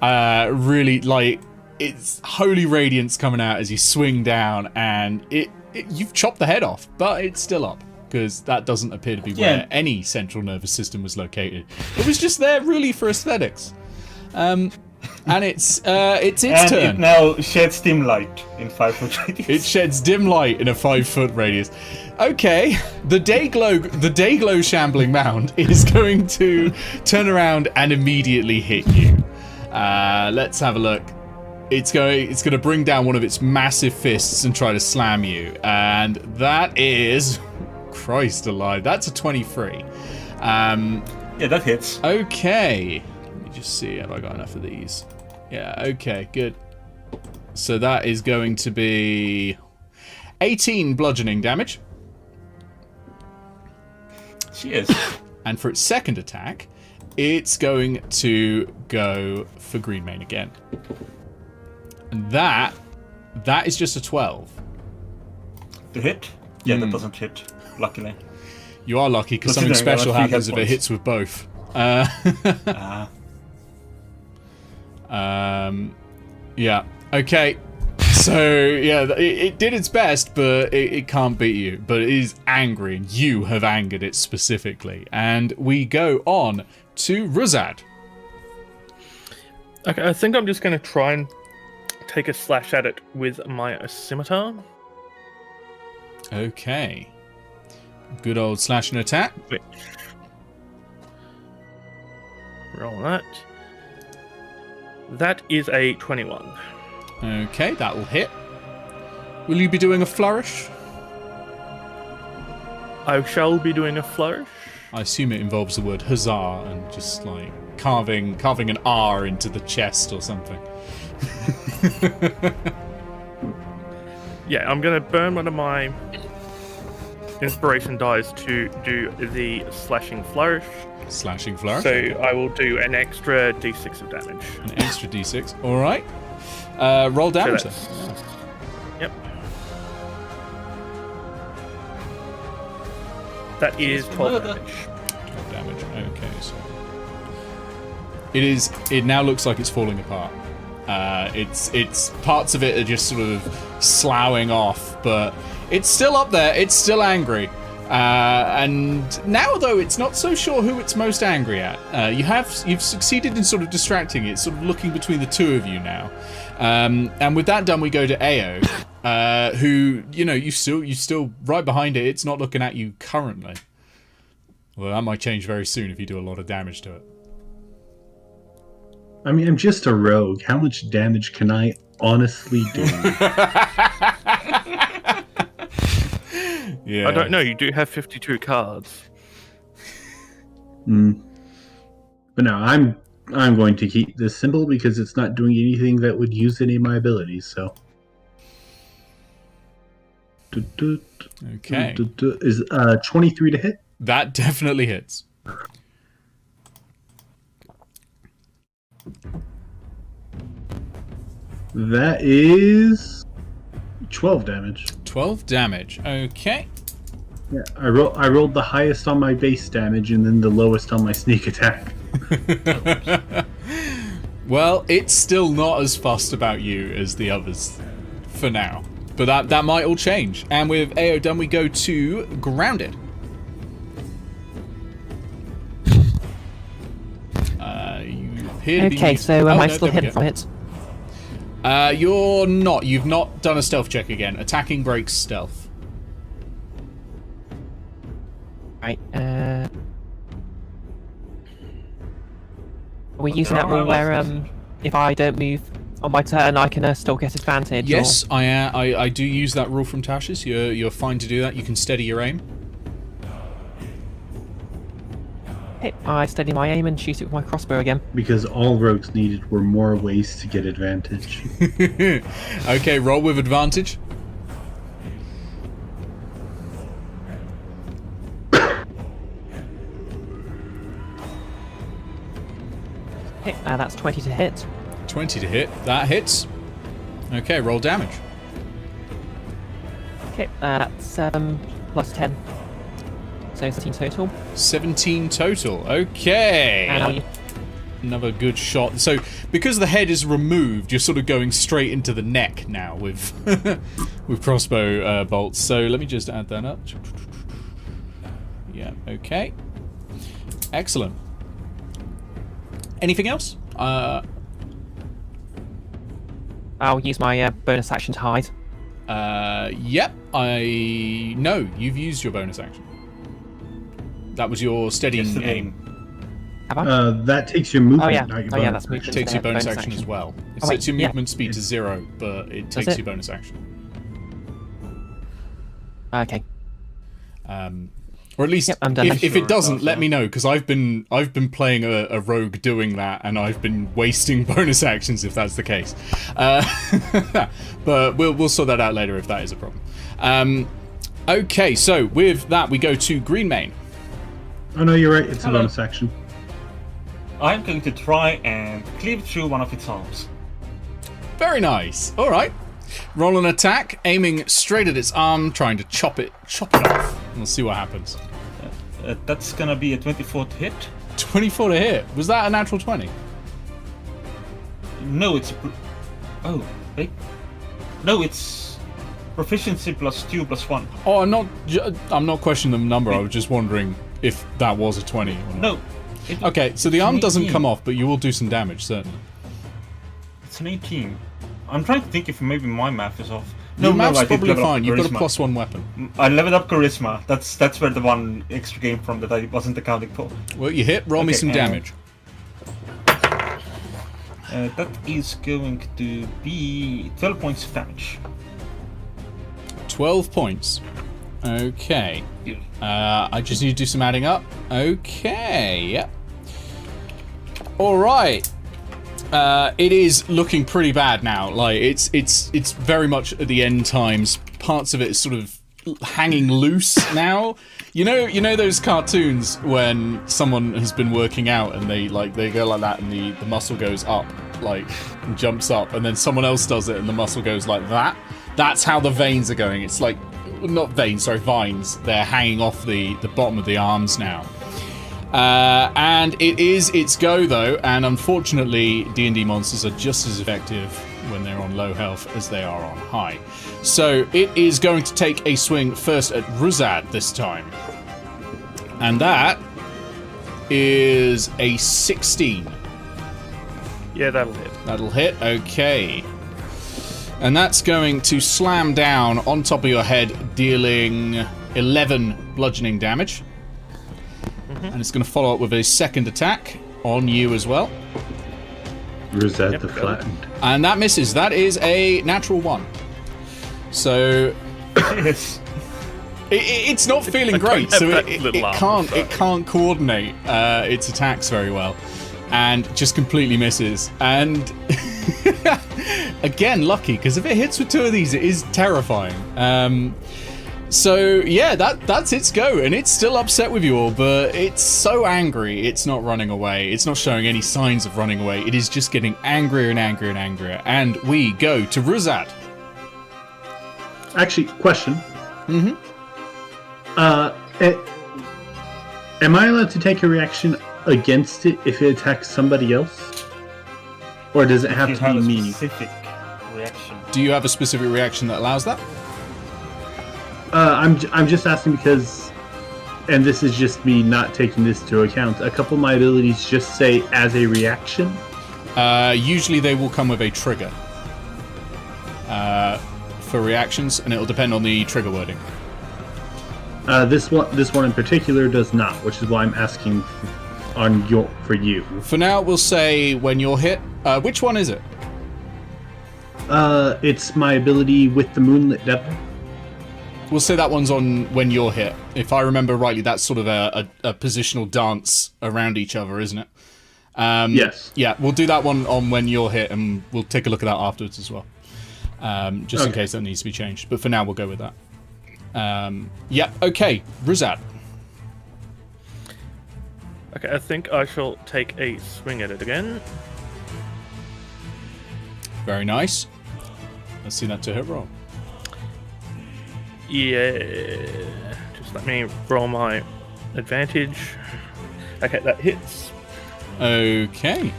really, like, it's holy radiance coming out as you swing down, and you've chopped the head off, but it's still up. Because that doesn't appear to be where any central nervous system was located. It was just there really for aesthetics. And it's its and turn. It now sheds dim light in 5 foot radius. It sheds dim light in a 5 foot radius. Okay, the Dayglow shambling mound is going to turn around and immediately hit you. Let's have a look. It's going to bring down one of its massive fists and try to slam you, and that is. Christ alive, that's a 23. Yeah, that hits. Okay. Let me just see, have I got enough of these? Yeah, okay, good. So that is going to be 18 bludgeoning damage. Cheers. And for its second attack, it's going to go for Green Mane again. And that is just a 12. To hit? Yeah, that doesn't hit. Luckily. You are lucky, because something special happens if it hits with both. Yeah. Okay. So, yeah, it did its best, but it can't beat you. But it is angry, and you have angered it specifically. And we go on to Ruzad. Okay, I think I'm just going to try and take a slash at it with my scimitar. Okay. Good old slash and attack. Which... roll that. That is a 21. Okay, that will hit. Will you be doing a flourish? I shall be doing a flourish. I assume it involves the word huzzah and just like carving an R into the chest or something. Yeah, I'm going to burn one of my inspiration dies to do the slashing flourish. Slashing flourish. So okay. I will do an extra d6 of damage. An extra d6. All right. Roll damage. So yep. That is 12 damage. 12 damage. Okay. So it now looks like it's falling apart. It's parts of it are just sort of sloughing off, but it's still up there. It's still angry. And now, though, it's not so sure who it's most angry at. You've succeeded in sort of distracting it, sort of looking between the two of you now. And with that done, we go to Ayo, who, you know, you're still right behind it. It's not looking at you currently. Well, that might change very soon if you do a lot of damage to it. I mean, I'm just a rogue. How much damage can I honestly do? Yeah. I don't know. You do have 52 cards. But no, I'm going to keep this simple because it's not doing anything that would use any of my abilities. So. Okay. Is 23 to hit? That definitely hits. That is 12 damage. 12 damage. Okay. Yeah, I rolled the highest on my base damage and then the lowest on my sneak attack. Well, it's still not as fussed about you as the others for now. But that might all change. And with Ayo done, we go to Grounded. You appear to be... Okay, so am I no, still there we hidden go. from it? You're not. You've not done a stealth check again. Attacking breaks stealth. Right, are we using that rule where, if I don't move on my turn, I can still get advantage? Yes, I do use that rule from Tasha's. You're fine to do that. You can steady your aim. Okay, I steady my aim and shoot it with my crossbow again. Because all rogues needed were more ways to get advantage. Okay, roll with advantage. Okay, that's 20 to hit. 20 to hit. That hits. Okay, roll damage. Okay, that's plus 10. So 17 total. 17 total. Okay. And Another good shot. So, because the head is removed, you're sort of going straight into the neck now with with crossbow bolts. So let me just add that up. Yeah. Okay. Excellent. Anything else? I'll use my bonus action to hide. Yep. No, you've used your bonus action. That was your steadying Just the aim. name. Have I? That takes your movement. Oh yeah, not your oh yeah, bonus that's movement. It takes your bonus action as well. It sets your yeah. movement speed to 0, but it Does takes it? your bonus action. Okay. Or at least, Yep, I'm done. if Sure it it doesn't, does, let yeah. me know, because I've been playing a rogue doing that, and I've been wasting bonus actions if that's the case. But we'll sort that out later if that is a problem. Okay, so with that we go to Greenmane. Oh no, you're right. It's Hello. a bonus action. I'm going to try and cleave through one of its arms. Very nice. All right. Roll an attack, aiming straight at its arm, trying to chop it off. We'll see what happens. That's gonna be a 24 to hit. 24 to hit. Was that a natural 20? No, it's... Oh, wait. No, it's... Proficiency plus 2 plus 1. Oh, I'm not questioning the number. I was just wondering if that was a 20 or not. No. Okay, so the arm doesn't 18. come off, but you will do some damage, certainly. It's an 18. I'm trying to think if maybe my math is off. Your math's I did probably level up fine. You've got a charisma. +1 weapon. I leveled up charisma. That's where the one extra came from that I wasn't accounting for. Well, you hit. Roll me Okay, some damage. That is going to be 12 points of damage. 12 points. Okay. Yeah. I just need to do some adding up. Okay, yep. Alright. It is looking pretty bad now. Like, it's very much at the end times. Parts of it is sort of hanging loose now. You know those cartoons when someone has been working out and they go like that and the muscle goes up, like, and jumps up, and then someone else does it and the muscle goes like that? That's how the veins are going. It's like, not veins, sorry, vines. They're hanging off the bottom of the arms now. And it is its go, though, and unfortunately, D&D monsters are just as effective when they're on low health as they are on high. So it is going to take a swing first at Ruzad this time. And that is a 16. Yeah, that'll hit. That'll hit, okay. And that's going to slam down on top of your head, dealing 11 bludgeoning damage. And it's going to follow up with a second attack on you as well. Rosette Yep, the got it. flattened. And that misses. That is a natural 1. So Yes. It's not feeling I don't great, have so that it little arm, can't so- it can't coordinate its attacks very well, and just completely misses. And again, lucky, because if it hits with 2 of these, it is terrifying. So yeah, that's its go, and it's still upset with you all, but it's so angry, it's not running away. It's not showing any signs of running away. It is just getting angrier and angrier and angrier. And we go to Ruzad. Actually, question. Mm-hmm. Am I allowed to take a reaction against it if it attacks somebody else? Or does it have You to have be a me? specific reaction. Do you have a specific reaction that allows that? I'm just asking because, and this is just me not taking this into account, a couple of my abilities just say as a reaction. Usually they will come with a trigger for reactions, and it will depend on the trigger wording. This one in particular does not, which is why I'm asking for you. For now, we'll say when you're hit. Which one is it? It's my ability with the Moonlit Devil. We'll say that one's on when you're hit. If I remember rightly, that's sort of a positional dance around each other, isn't it? Yes. Yeah, we'll do that one on when you're hit, and we'll take a look at that afterwards as well. Just in case that needs to be changed. But for now, we'll go with that. Yeah, okay. Ruzad. Okay, I think I shall take a swing at it again. Very nice. Let's see that to hit roll. Yeah, just let me roll my advantage. Okay, that hits. Okay.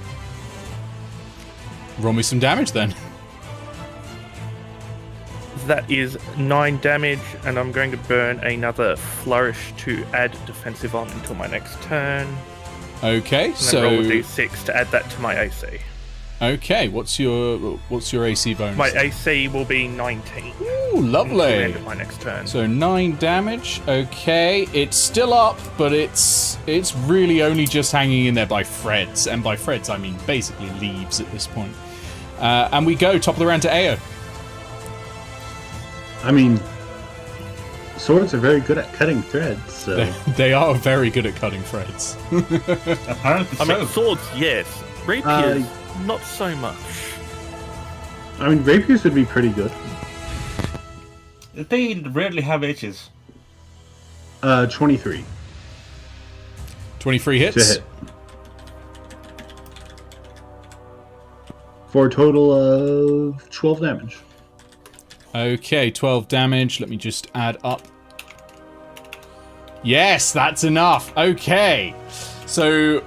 Roll me some damage then. That is 9 damage, and I'm going to burn another flourish to add defensive on until my next turn. Okay, And then so roll a d6 to add that to my AC. okay, what's your AC bonus? My AC will be 19. Ooh, Until the lovely. end of my next turn. So 9 damage. Okay, it's still up, but it's really only just hanging in there by threads, and by threads I mean basically leaves at this point. And we go top of the round to Ayo. I mean, swords are very good at cutting threads, so... They are very good at cutting threads. Apparently I mean, so. swords, yes. Rapiers, not so much. I mean, rapiers would be pretty good. They rarely have edges. 23 23 hits. to hit. For a total of 12 damage. Okay, 12 damage. Let me just add up. Yes, that's enough. Okay. So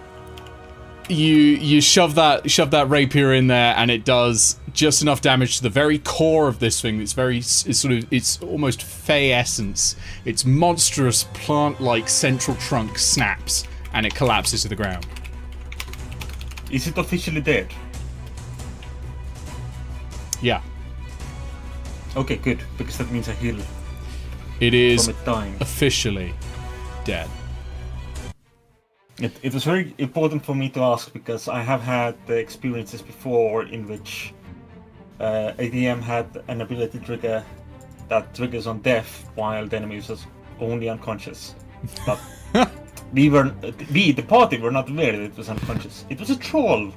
you shove that rapier in there, and it does just enough damage to the very core of this thing. It's almost fey essence. Its monstrous plant-like central trunk snaps, and it collapses to the ground. Is it officially dead? Yeah. Okay, good, because that means I heal It is from it dying. officially dead. It was very important for me to ask because I have had the experiences before in which ADM had an ability trigger that triggers on death while the enemy was only unconscious. But the party were not aware that it was unconscious. It was a troll.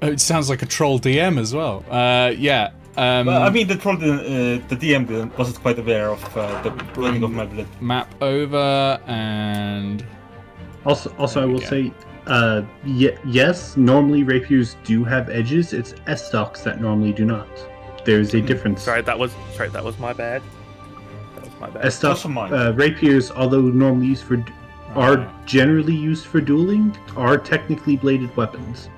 Oh, it sounds like a troll DM as well. Yeah. Well, I mean, the DM wasn't quite aware of the running of my ability. Map over and Also, I will Yeah. say, yes, normally rapiers do have edges. It's S-stocks that normally do not. There's a difference. Sorry, that was my bad. That was my bad. S-stock Also mine. rapiers, although normally used for, are generally used for dueling, are technically bladed weapons.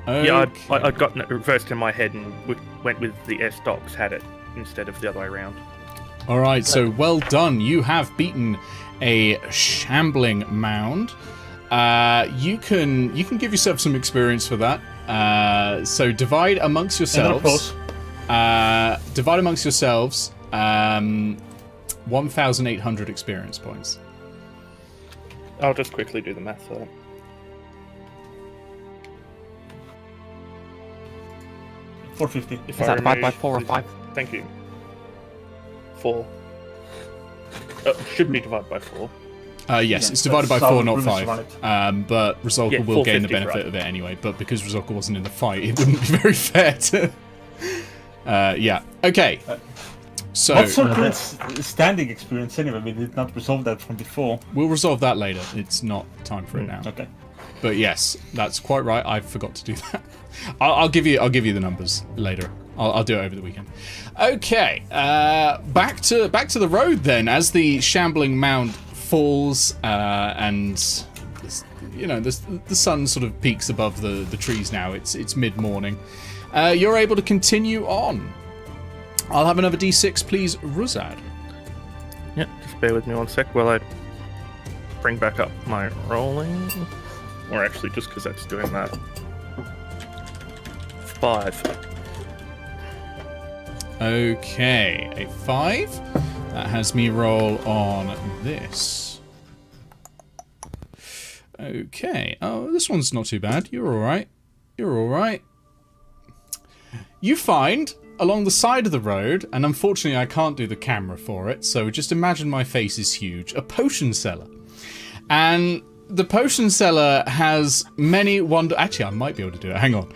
Yeah, okay. I'd gotten it reversed in my head and went with the S-Docs had it instead of the other way around. All right, so well done. You have beaten a shambling mound. You can give yourself some experience for that. So divide amongst yourselves. Divide amongst yourselves. 1,800 experience points. I'll just quickly do the math for that. $450. If Is I that divided by remove 4 or this- 5? Thank you. 4. should be divided by 4. Yes, Yeah, it's divided by that's 4, how not Bruce 5. run it. But Rizalka Yeah, will gain the 450, benefit right. of it anyway. But because Rizalka wasn't in the fight, it wouldn't be very fair to... yeah, okay. So, What's our current standing experience anyway? We did not resolve that from before. we'll resolve that later. It's not time for it now. Okay. But yes, that's quite right. I forgot to do that. I'll give you the numbers later. I'll do it over the weekend. Okay, back to the road then. As the shambling mound falls, and the sun sort of peaks above the trees now. It's mid morning. You're able to continue on. I'll have another D6, please, Ruzad. Yeah, just bear with me 1 sec while I bring back up my rolling. Or actually, just because that's doing that. 5. Okay, a 5. That has me roll on this. Okay. Oh, this one's not too bad. You're alright. You're alright. You find, along the side of the road, and unfortunately I can't do the camera for it, so just imagine my face is huge, a potion cellar. And the potion cellar has many Actually, I might be able to do it. Hang on.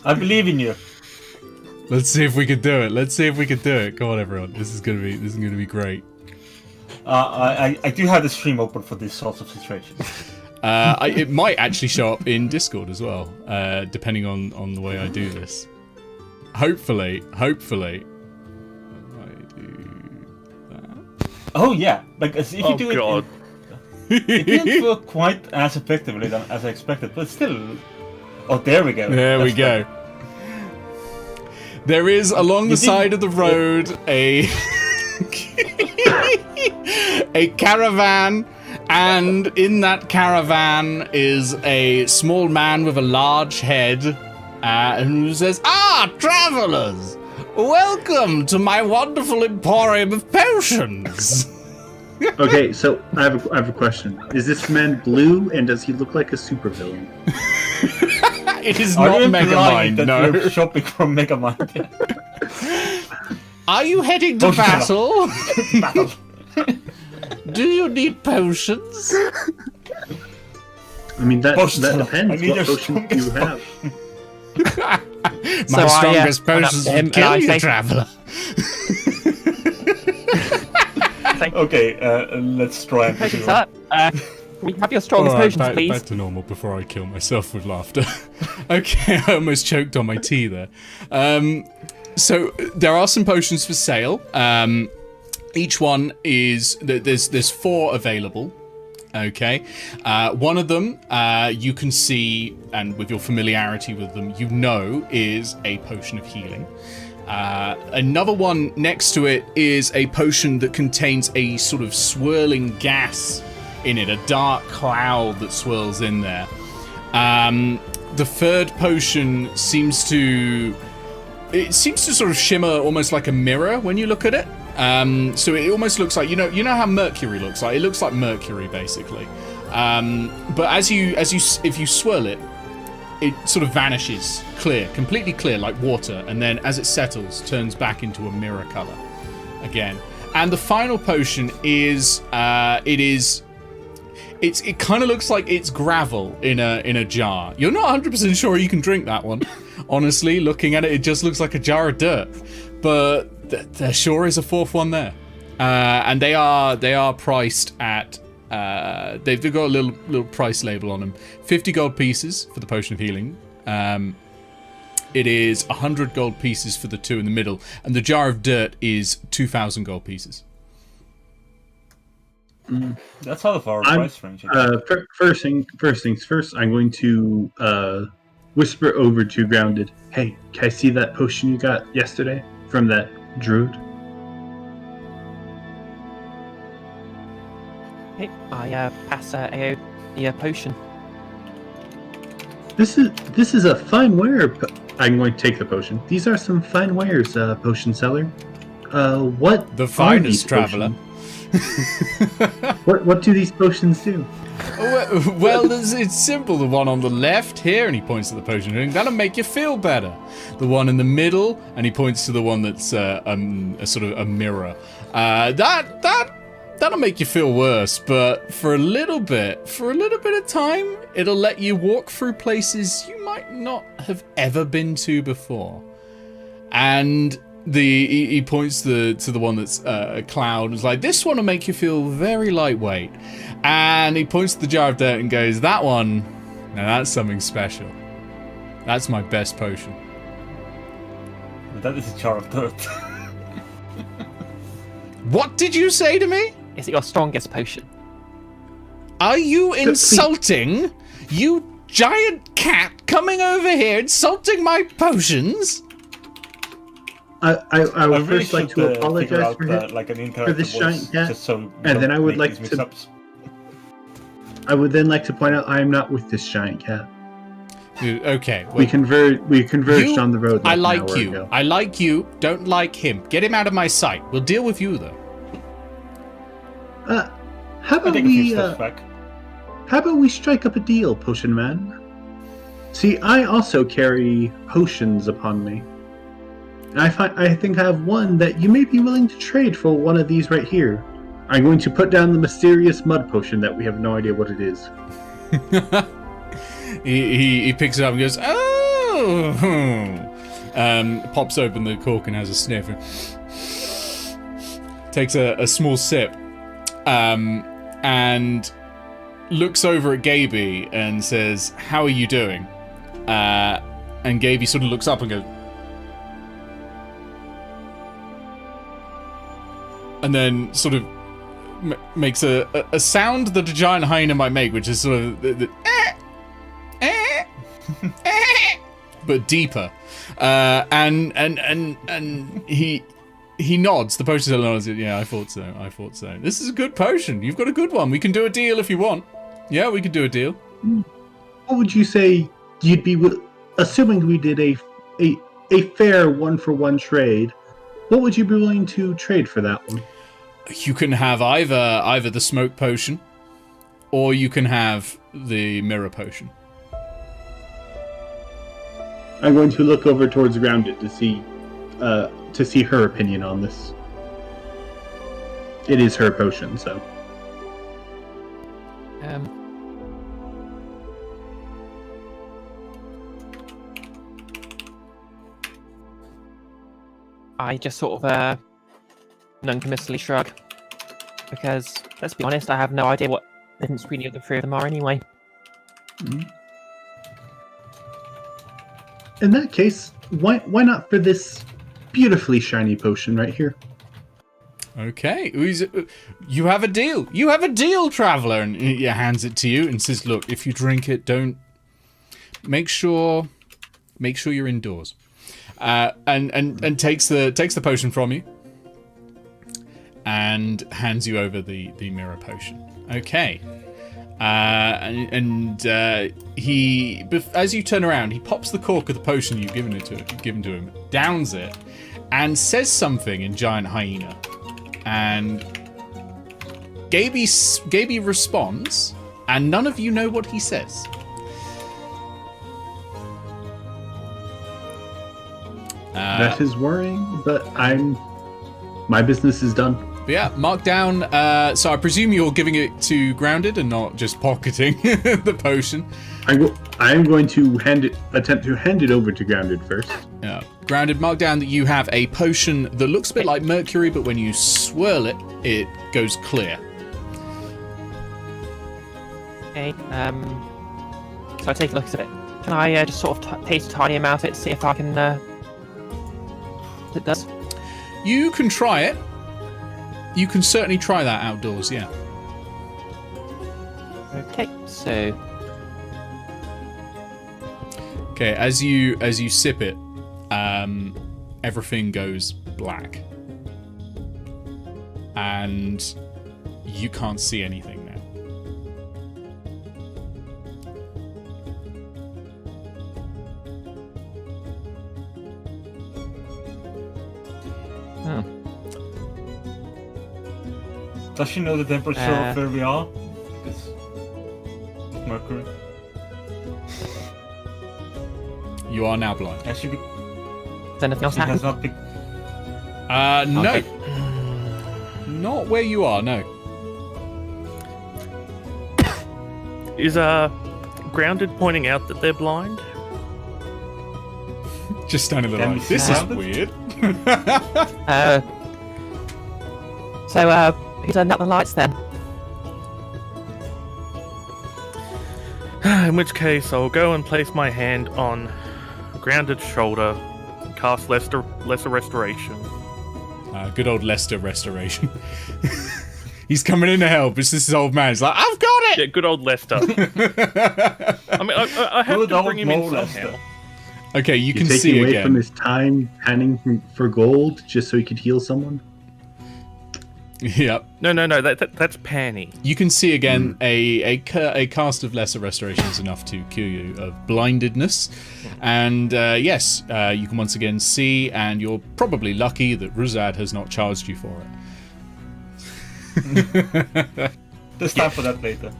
I believe in you. Let's see if we can do it. Let's see if we can do it. Come on, everyone. This is gonna be great. I do have the stream open for this sort of situation. It might actually show up in Discord as well, depending on the way I do this. Hopefully. I do that. Oh yeah, like if you do God. it didn't work quite as effectively as I expected, but still. Oh, there we go. There we go. There is along the side of the road a a caravan, and in that caravan is a small man with a large head, who says, "Ah, travelers! Welcome to my wonderful emporium of potions." Okay, so I have a question. Is this man blue, and does he look like a supervillain? It is Are not you Megamind, implying that no. you're shopping from Megamind? Are you heading to Oh, shut battle? Battle. Do you need potions? I mean, that Potions. I depends need what your potions you strongest have. My So strongest went up potions to him would and kill I you, say- traveller. Okay, let's try and Potions continue. up. We have your strongest potions, please. back to normal before I kill myself with laughter. Okay, I almost choked on my tea there. So there are some potions for sale. Each one is there's 4 available. Okay, one of them you can see, and with your familiarity with them, you know is a potion of healing. Another one next to it is a potion that contains a sort of swirling gas in it, a dark cloud that swirls in there. The third potion seems to sort of shimmer almost like a mirror when you look at it. So it almost looks like, you know how Mercury looks like. It looks like Mercury basically. But if you swirl it, it sort of vanishes clear, completely clear like water, and then as it settles, turns back into a mirror color again. And the final potion is it kind of looks like it's gravel in a jar. You're not 100% sure you can drink that one. Honestly, looking at it, it just looks like a jar of dirt. But there sure is a 4th one there. And they are priced at they've got a little price label on them. 50 gold pieces for the potion of healing. It is 100 gold pieces for the 2 in the middle, and the jar of dirt is 2,000 gold pieces. That's out of our price range. First things first, I'm going to whisper over to Grounded. Hey, can I see that potion you got yesterday from that druid? Okay, I pass Ayo the potion. This is a fine ware. I'm going to take the potion. These are some fine wares, potion seller. What? The are finest these traveller. potions? What do these potions do? Well, it's simple. The one on the left here, and he points to the potion ring, that'll make you feel better. The one in the middle, and he points to the one that's a sort of a mirror. That'll make you feel worse, but for a little bit of time, it'll let you walk through places you might not have ever been to before. And he points to the one that's a cloud and is like, this one will make you feel very lightweight. And he points to the jar of dirt and goes, that one, now that's something special. That's my best potion. That is a jar of dirt. What did you say to me? Is it your strongest potion? Are you insulting? You giant cat coming over here insulting my potions? I would really first like should, to figure apologize out, for him. like an for incorrect this voice, giant cat, just so we and then don't I would make like these to- mix-ups. I would then like to point out I am not with this giant cat. Dude, okay. We converged You- on the road. I an like hour you. ago. I like you. Don't like him. Get him out of my sight. We'll deal with you though. How I about take a few we? steps back. How about we strike up a deal, Potion Man? See, I also carry potions upon me. And I think I have one that you may be willing to trade for one of these right here. I'm going to put down the mysterious mud potion that we have no idea what it is. he picks it up and goes, oh. Pops open the cork and has a sniff. Takes a small sip. And looks over at Gaby and says, how are you doing? And Gaby sort of looks up and goes, and then sort of makes a sound that a giant hyena might make, which is sort of but deeper. And he nods. The potion seller nods. Yeah, I thought so. This is a good potion. You've got a good one. We can do a deal if you want. Yeah, we could do a deal. What would you say you'd be assuming we did a fair 1-for-1 trade? What would you be willing to trade for that one? You can have either the smoke potion, or you can have the mirror potion. I'm going to look over towards Grounded to see her opinion on this. It is her potion, so. I just sort of non-committally shrug, because let's be honest, I have no idea what the difference between the three of them are anyway. In that case, why not for this beautifully shiny potion right here? Okay, you have a deal. You have a deal, traveler. And he hands it to you and says, "Look, if you drink it, don't make sure you're indoors." And takes the potion from you and hands you over the mirror potion. Okay. He, as you turn around, he pops the cork of the potion you've given to him, downs it, and says something in giant hyena. And Gaby responds, and none of you know what he says. That is worrying, but my business is done. But yeah, mark down. So I presume you're giving it to Grounded and not just pocketing the potion. I am going to attempt to hand it over to Grounded first. Yeah, Grounded, mark down that you have a potion that looks a bit like mercury, but when you swirl it, it goes clear. Okay. So I take a look at it. Can I just sort of taste a tiny amount of it, see if I can? It does. You can try it. You can certainly try that outdoors, yeah. Okay, so Okay, as you sip it, everything goes black. And you can't see anything now. Does she know the temperature of where we are? Because mercury. You are now blind. Has she does anything else she happen? has not picked. No. Okay. Not where you are, no. Is Grounded pointing out that they're blind? Just standing there Can like, we this see is Grounded? weird. Who turned out the lights then? In which case, I'll go and place my hand on Grounded's shoulder, cast lesser restoration. Good old Lester restoration. He's coming in to help. It's this old man. He's like, I've got it! Yeah, good old Lester. I mean, I have Good to old bring him in Mo somehow. Lester. Okay, you You're can taking see away again. from his time panning for gold just so he could heal someone? Yep. No, that's Panny. You can see again a cast of lesser restoration is enough to cure you of blindedness. And yes, you can once again see, and you're probably lucky that Ruzad has not charged you for it. There's time for that later.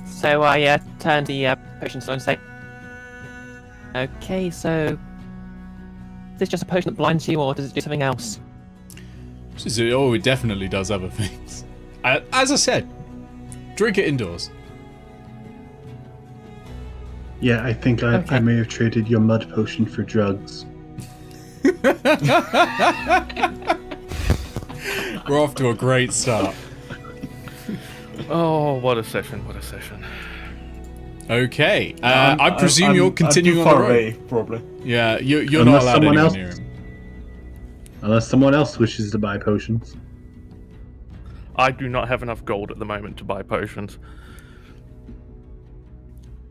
So I turn the potion stone and say, okay, so is this just a potion that blinds you, or does it do something else? Oh, it definitely does other things. As I said, drink it indoors. Yeah, I think Okay. I may have traded your mud potion for drugs. We're off to a great start. Oh, what a session, what a session. Okay, I presume you're continuing I'm on too the far road. away, probably. Yeah, you're Unless not allowed someone anyone else- near him. Unless someone else wishes to buy potions. I do not have enough gold at the moment to buy potions.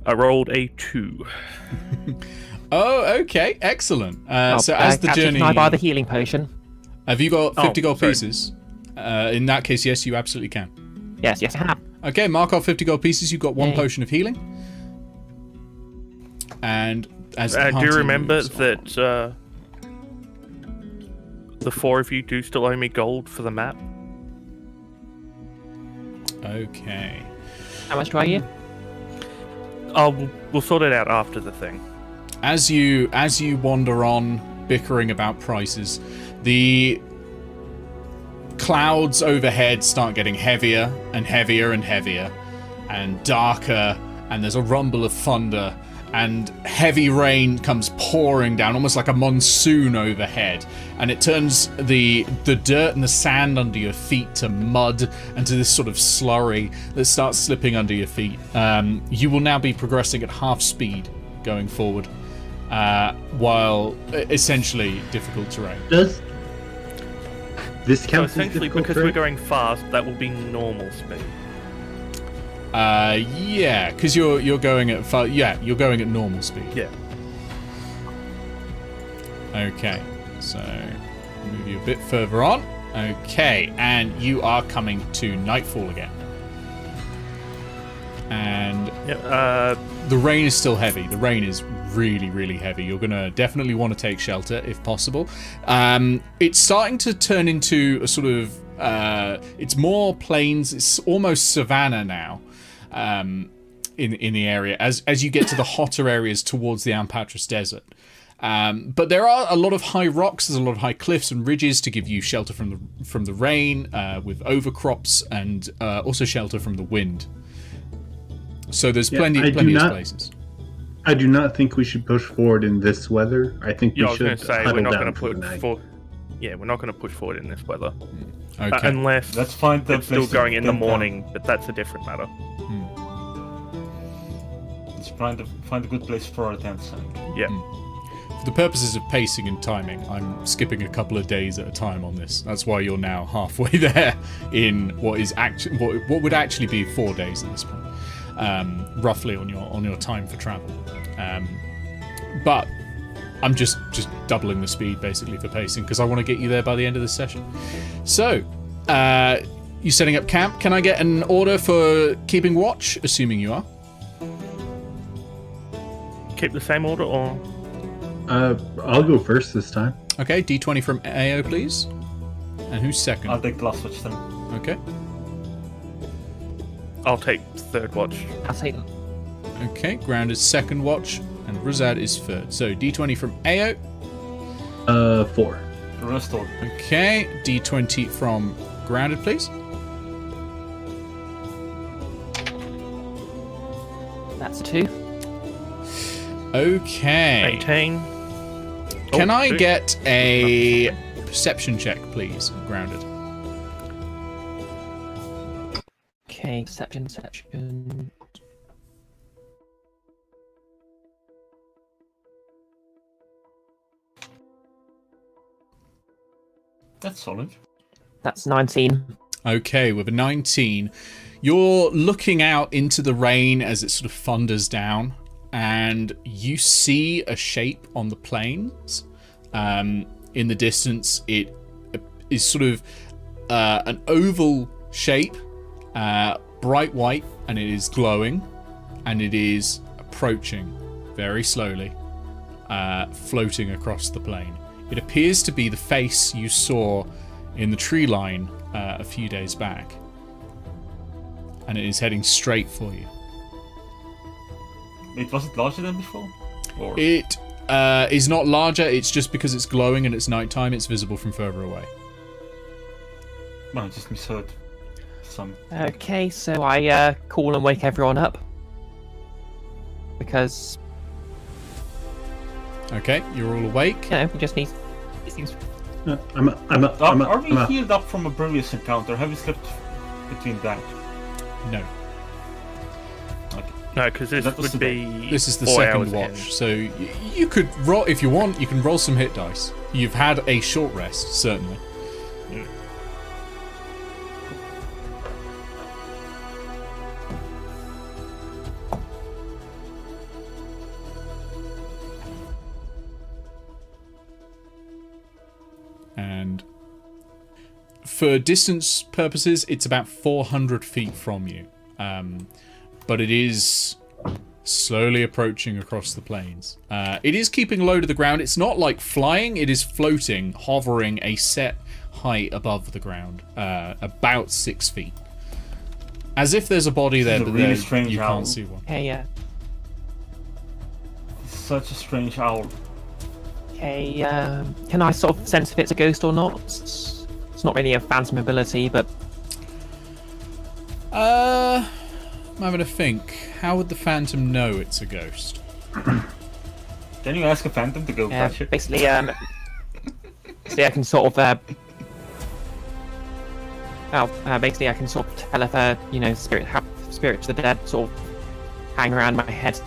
I rolled a 2. Oh, okay, excellent. So as the Captain, journey, can I buy the healing potion? have you got 50 gold sorry. pieces? In that case, yes, you absolutely can. Yes, I have. Okay, mark off 50 gold pieces. You've got one Yay. potion of healing. And as the Do you party remember moves on- that the 4 of you do still owe me gold for the map? Okay. How much do I owe you? We'll sort it out after the thing. As you wander on, bickering about prices, the clouds overhead start getting heavier and heavier and heavier, and darker, and there's a rumble of thunder, and heavy rain comes pouring down, almost like a monsoon overhead, and it turns the dirt and the sand under your feet to mud and to this sort of slurry that starts slipping under your feet. You will now be progressing at half speed going forward, while essentially difficult terrain. Does this So count as essentially, difficult because terrain? we're going fast, that will be normal speed. Yeah, because you're going at you're going at normal speed. Yeah. Okay, so move you a bit further on. Okay, and you are coming to Nightfall again. And Yeah. the rain is still heavy. The rain is really, really heavy. You're going to definitely want to take shelter if possible. It's starting to turn into a sort of... it's more plains. It's almost savanna now in the area as you get to the hotter areas towards the Ampatris Desert. But there are a lot of high rocks. There's a lot of high cliffs and ridges to give you shelter from the rain, with overcrops, and also shelter from the wind. So there's plenty of places. I do not think we should push forward in this weather. I think Yeah, I we was going should to say we're huddle not down going to for the put night. for. Yeah, we're not going to push forward in this weather, Okay. unless Let's find the it's still place to going in the tent down. morning. But that's a different matter. Let's find a good place for our tents. Yeah. For the purposes of pacing and timing, I'm skipping a couple of days at a time on this. That's why you're now halfway there in what is what would actually be 4 days at this point, roughly on your time for travel. But I'm just doubling the speed basically for pacing because I want to get you there by the end of this session. So, you setting up camp? Can I get an order for keeping watch? Assuming you are. Keep the same order, or I'll go first this time. Okay, D20 from Ayo, please. And who's second? I'll take the last watch then. Okay. I'll take third watch. I'll say Okay, Ground is second watch, and Ruzad is third. So D20 from Ayo, 4. Restored. Okay, D20 from grounded, please. That's 2. Okay. 18. Can Oh, I two. get a perception check, please, grounded? Okay, perception. That's solid. That's 19. Okay, with a 19, you're looking out into the rain as it sort of thunders down, and you see a shape on the plains. In the distance, it is sort of an oval shape, bright white, and it is glowing, and it is approaching very slowly, floating across the plain. It appears to be the face you saw in the tree line a few days back, and it is heading straight for you. It wasn't larger than before? Or... It is not larger, it's just because it's glowing and it's nighttime, it's visible from further away. Well, I just misheard some. Okay, so I call and wake everyone up. Because, Okay, you're all awake. you know, we just need... It seems... Are we healed up from a previous encounter? Have we slept between that? No. Okay. No, because this That was would be. This is the 4 second hours watch, in. so you could roll, if you want, you can roll some hit dice. You've had a short rest, certainly. And for distance purposes, it's about 400 feet from you. But it is slowly approaching across the plains. It is keeping low to the ground. It's not like flying, it is floating, hovering a set height above the ground, about 6 feet. As if there's a body there, This is a but really there strange you owl. can't see one. Okay, yeah. Such a strange owl. Okay, can I sort of sense if it's a ghost or not? It's not really a phantom ability, but... I'm having a think. How would the Phantom know it's a ghost? Can you ask a phantom to go fetch it? basically, basically I can sort of, basically I can sort of tell if, you know, spirits of the dead sort of hang around my head.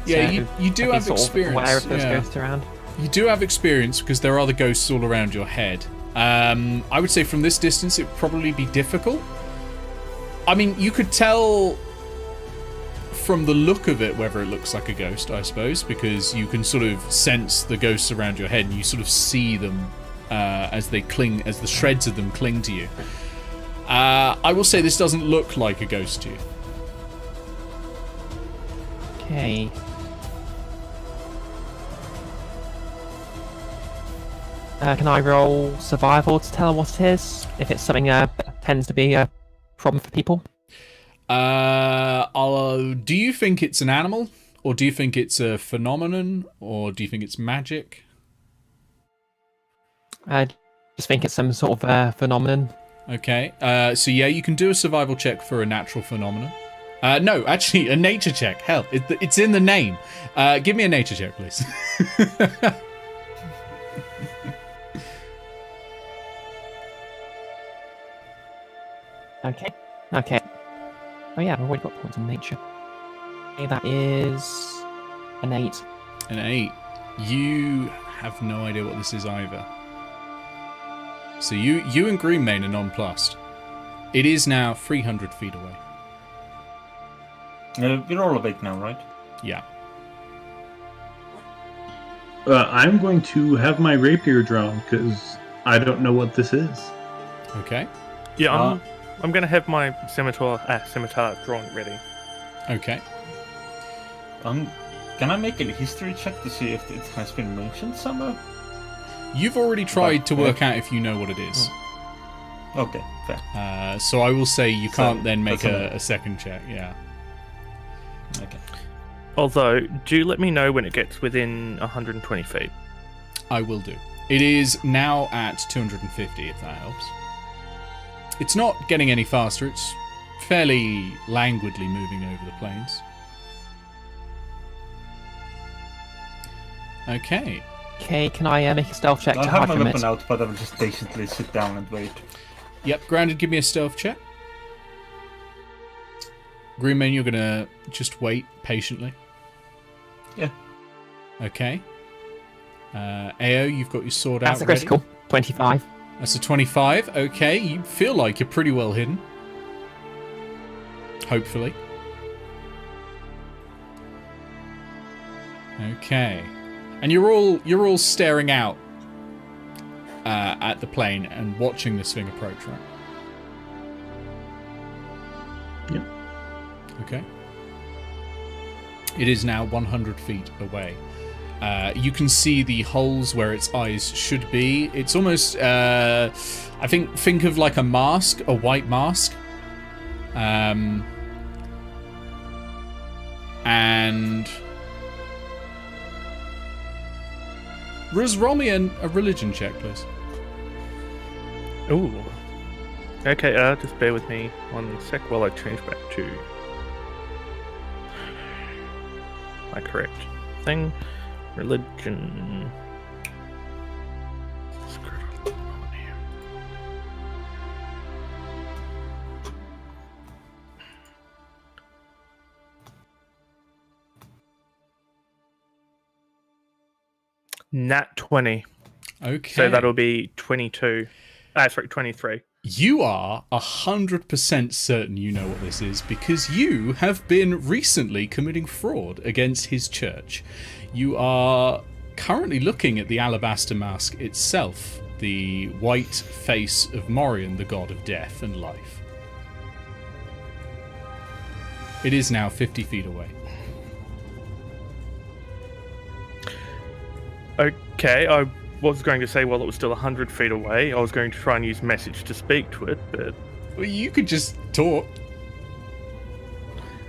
Yeah, So you do I have can sort of experience. aware if there's Yeah. ghosts around. You do have experience because there are other ghosts all around your head. I would say from this distance it would probably be difficult. I mean, you could tell from the look of it whether it looks like a ghost, I suppose, because you can sort of sense the ghosts around your head and you sort of see them as they cling, as the shreds of them cling to you. I will say this doesn't look like a ghost to you. Okay. Can I roll survival to tell what it is? If it's something tends to be a problem for people? Do you think it's an animal? Or do you think it's a phenomenon? Or do you think it's magic? I just think it's some sort of phenomenon. Okay, so yeah, you can do a survival check for a natural phenomenon. No, actually, a nature check. Hell, it's in the name. Give me a nature check, please. Okay. Oh yeah, I've already got points in nature. Okay, that is an 8. An 8. You have no idea what this is either. So you and Greenmane are nonplussed. It is now 300 feet away. We're all awake now, right? Yeah. I'm going to have my rapier drawn because I don't know what this is. Okay. Yeah, I'm going to have my scimitar drawn ready. Okay. Can I make a history check to see if it has been mentioned somewhere? You've already tried to work out if you know what it is. Okay, fair. So I will say you can't then make that's a second check. Yeah. Okay. Although, do let me know when it gets within 120 feet. I will do. It is now at 250, if that helps. It's not getting any faster. It's fairly languidly moving over the plains. Okay. Okay, can I make a stealth check I'll to have hide my from weapon it? out, but I will just patiently sit down and wait. Yep, Grounded, give me a stealth check. Greenman, you're gonna just wait patiently. Yeah. Okay. Ayo, you've got your sword That's out a critical. ready. 25. That's a 25. Okay, you feel like you're pretty well hidden. Hopefully. Okay. And you're all staring out at the plane and watching this thing approach, right? Yep. Okay. It is now 100 feet away. You can see the holes where its eyes should be. It's almost, I think of like a mask, a white mask. And roll me a religion check, please. Ooh. Okay, just bear with me 1 sec while I change back to my correct thing. Religion. Screw it up on here. Nat 20. Okay. So that'll be 22. Sorry, 23. You are 100% certain you know what this is because you have been recently committing fraud against his church. You are currently looking at the alabaster mask itself, the white face of Morion, the god of death and life. It is now 50 feet away. Okay, I was going to say while it was still 100 feet away, I was going to try and use message to speak to it, but Well, you could just talk.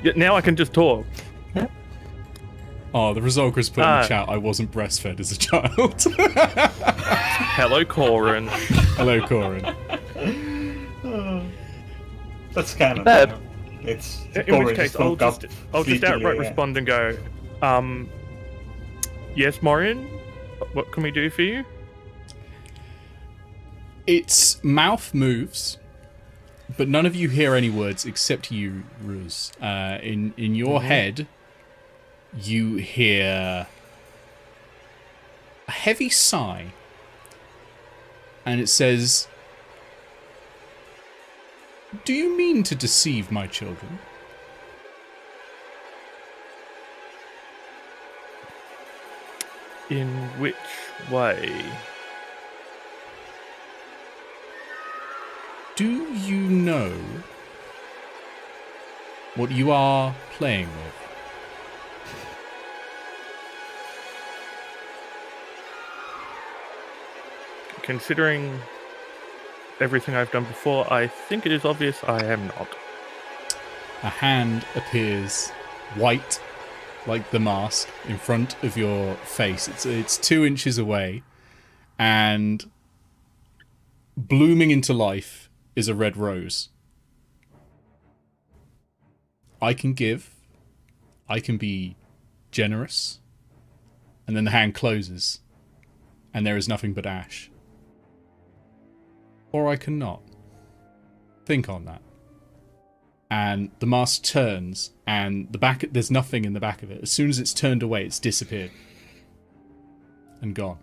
yeah, now I can just talk. Oh, the Resolver's put in the chat, I wasn't breastfed as a child. Hello, Corin. Hello, Corin. That's canon. But- you know. It's In which case, I'll just outright respond and go, yes, Morion? What can we do for you? Its mouth moves, but none of you hear any words except you, Ruz. In your head, you hear a heavy sigh, and it says, "Do you mean to deceive my children?" In which way? Do you know what you are playing with? Considering everything I've done before, I think it is obvious I am not. A hand appears white, like the mask, in front of your face. It's 2 inches away, and blooming into life is a red rose. I can give. I can be generous. And then the hand closes, and there is nothing but ash. Or I cannot. Think on that. And the mask turns, and there's nothing in the back of it. As soon as it's turned away, it's disappeared. And gone.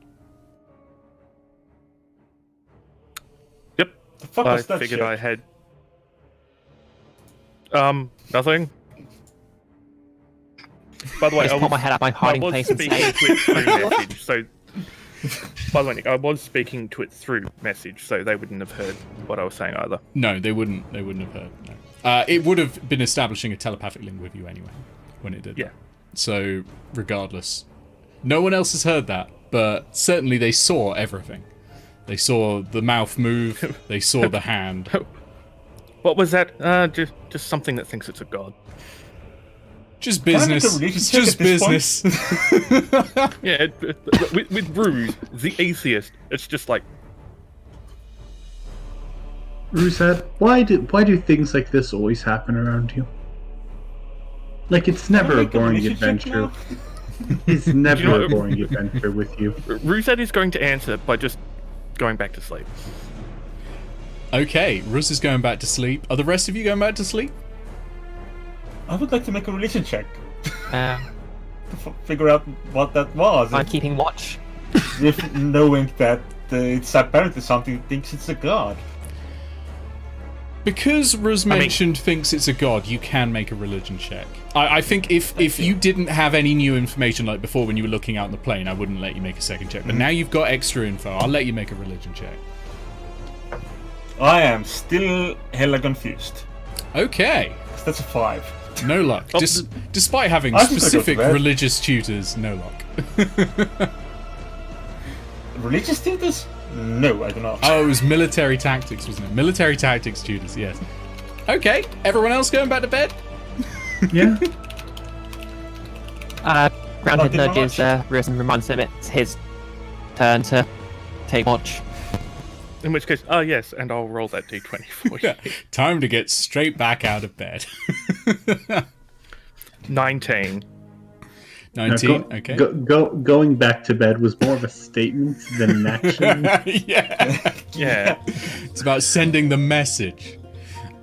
Yep. The fuck I was that figured shit? I had. Nothing. By the way, I just put my head out my hiding was place and speaking say, to it through message, so. By the way, Nick, I was speaking to it through message, so they wouldn't have heard what I was saying either. No, they wouldn't have heard. No. It would have been establishing a telepathic link with you anyway, when it did Yeah. that. So, regardless. No one else has heard that, but certainly they saw everything. They saw the mouth move, they saw the hand. What was that? Just something that thinks it's a god. Just Can I make a business. religion It's check just at this business. Yeah, with Ruse, the atheist, it's just like, Rusad, why do things like this always happen around you? Like, it's never a make a boring religion check adventure. now? It's You never know a what? boring adventure with you. Rusad is going to answer by just going back to sleep. Okay, Rus is going back to sleep. Are the rest of you going back to sleep? I would like to make a religion check Uh, to figure out what that was. I'm keeping watch. If knowing that it's apparently something that thinks it's a god. Because Rus mentioned thinks it's a god, you can make a religion check. I think if you didn't have any new information like before when you were looking out in the plane, I wouldn't let you make a second check. But now you've got extra info, I'll let you make a religion check. I am still hella confused. Okay. That's a 5. No luck. Oh, Despite having I think I got specific that. religious tutors, no luck. Religious tutors? No, I do not. Oh, it was military tactics, wasn't it? Military tactics tutors, yes. Okay, everyone else going back to bed? Yeah. Grounded Not too nudges much. Ruse and reminds him it's his turn to take watch. In which case, oh yes, and I'll roll that d20 for you. Time to get straight back out of bed. 19. 19, okay. Going back to bed was more of a statement than an action. Yeah. Yeah. It's about sending the message.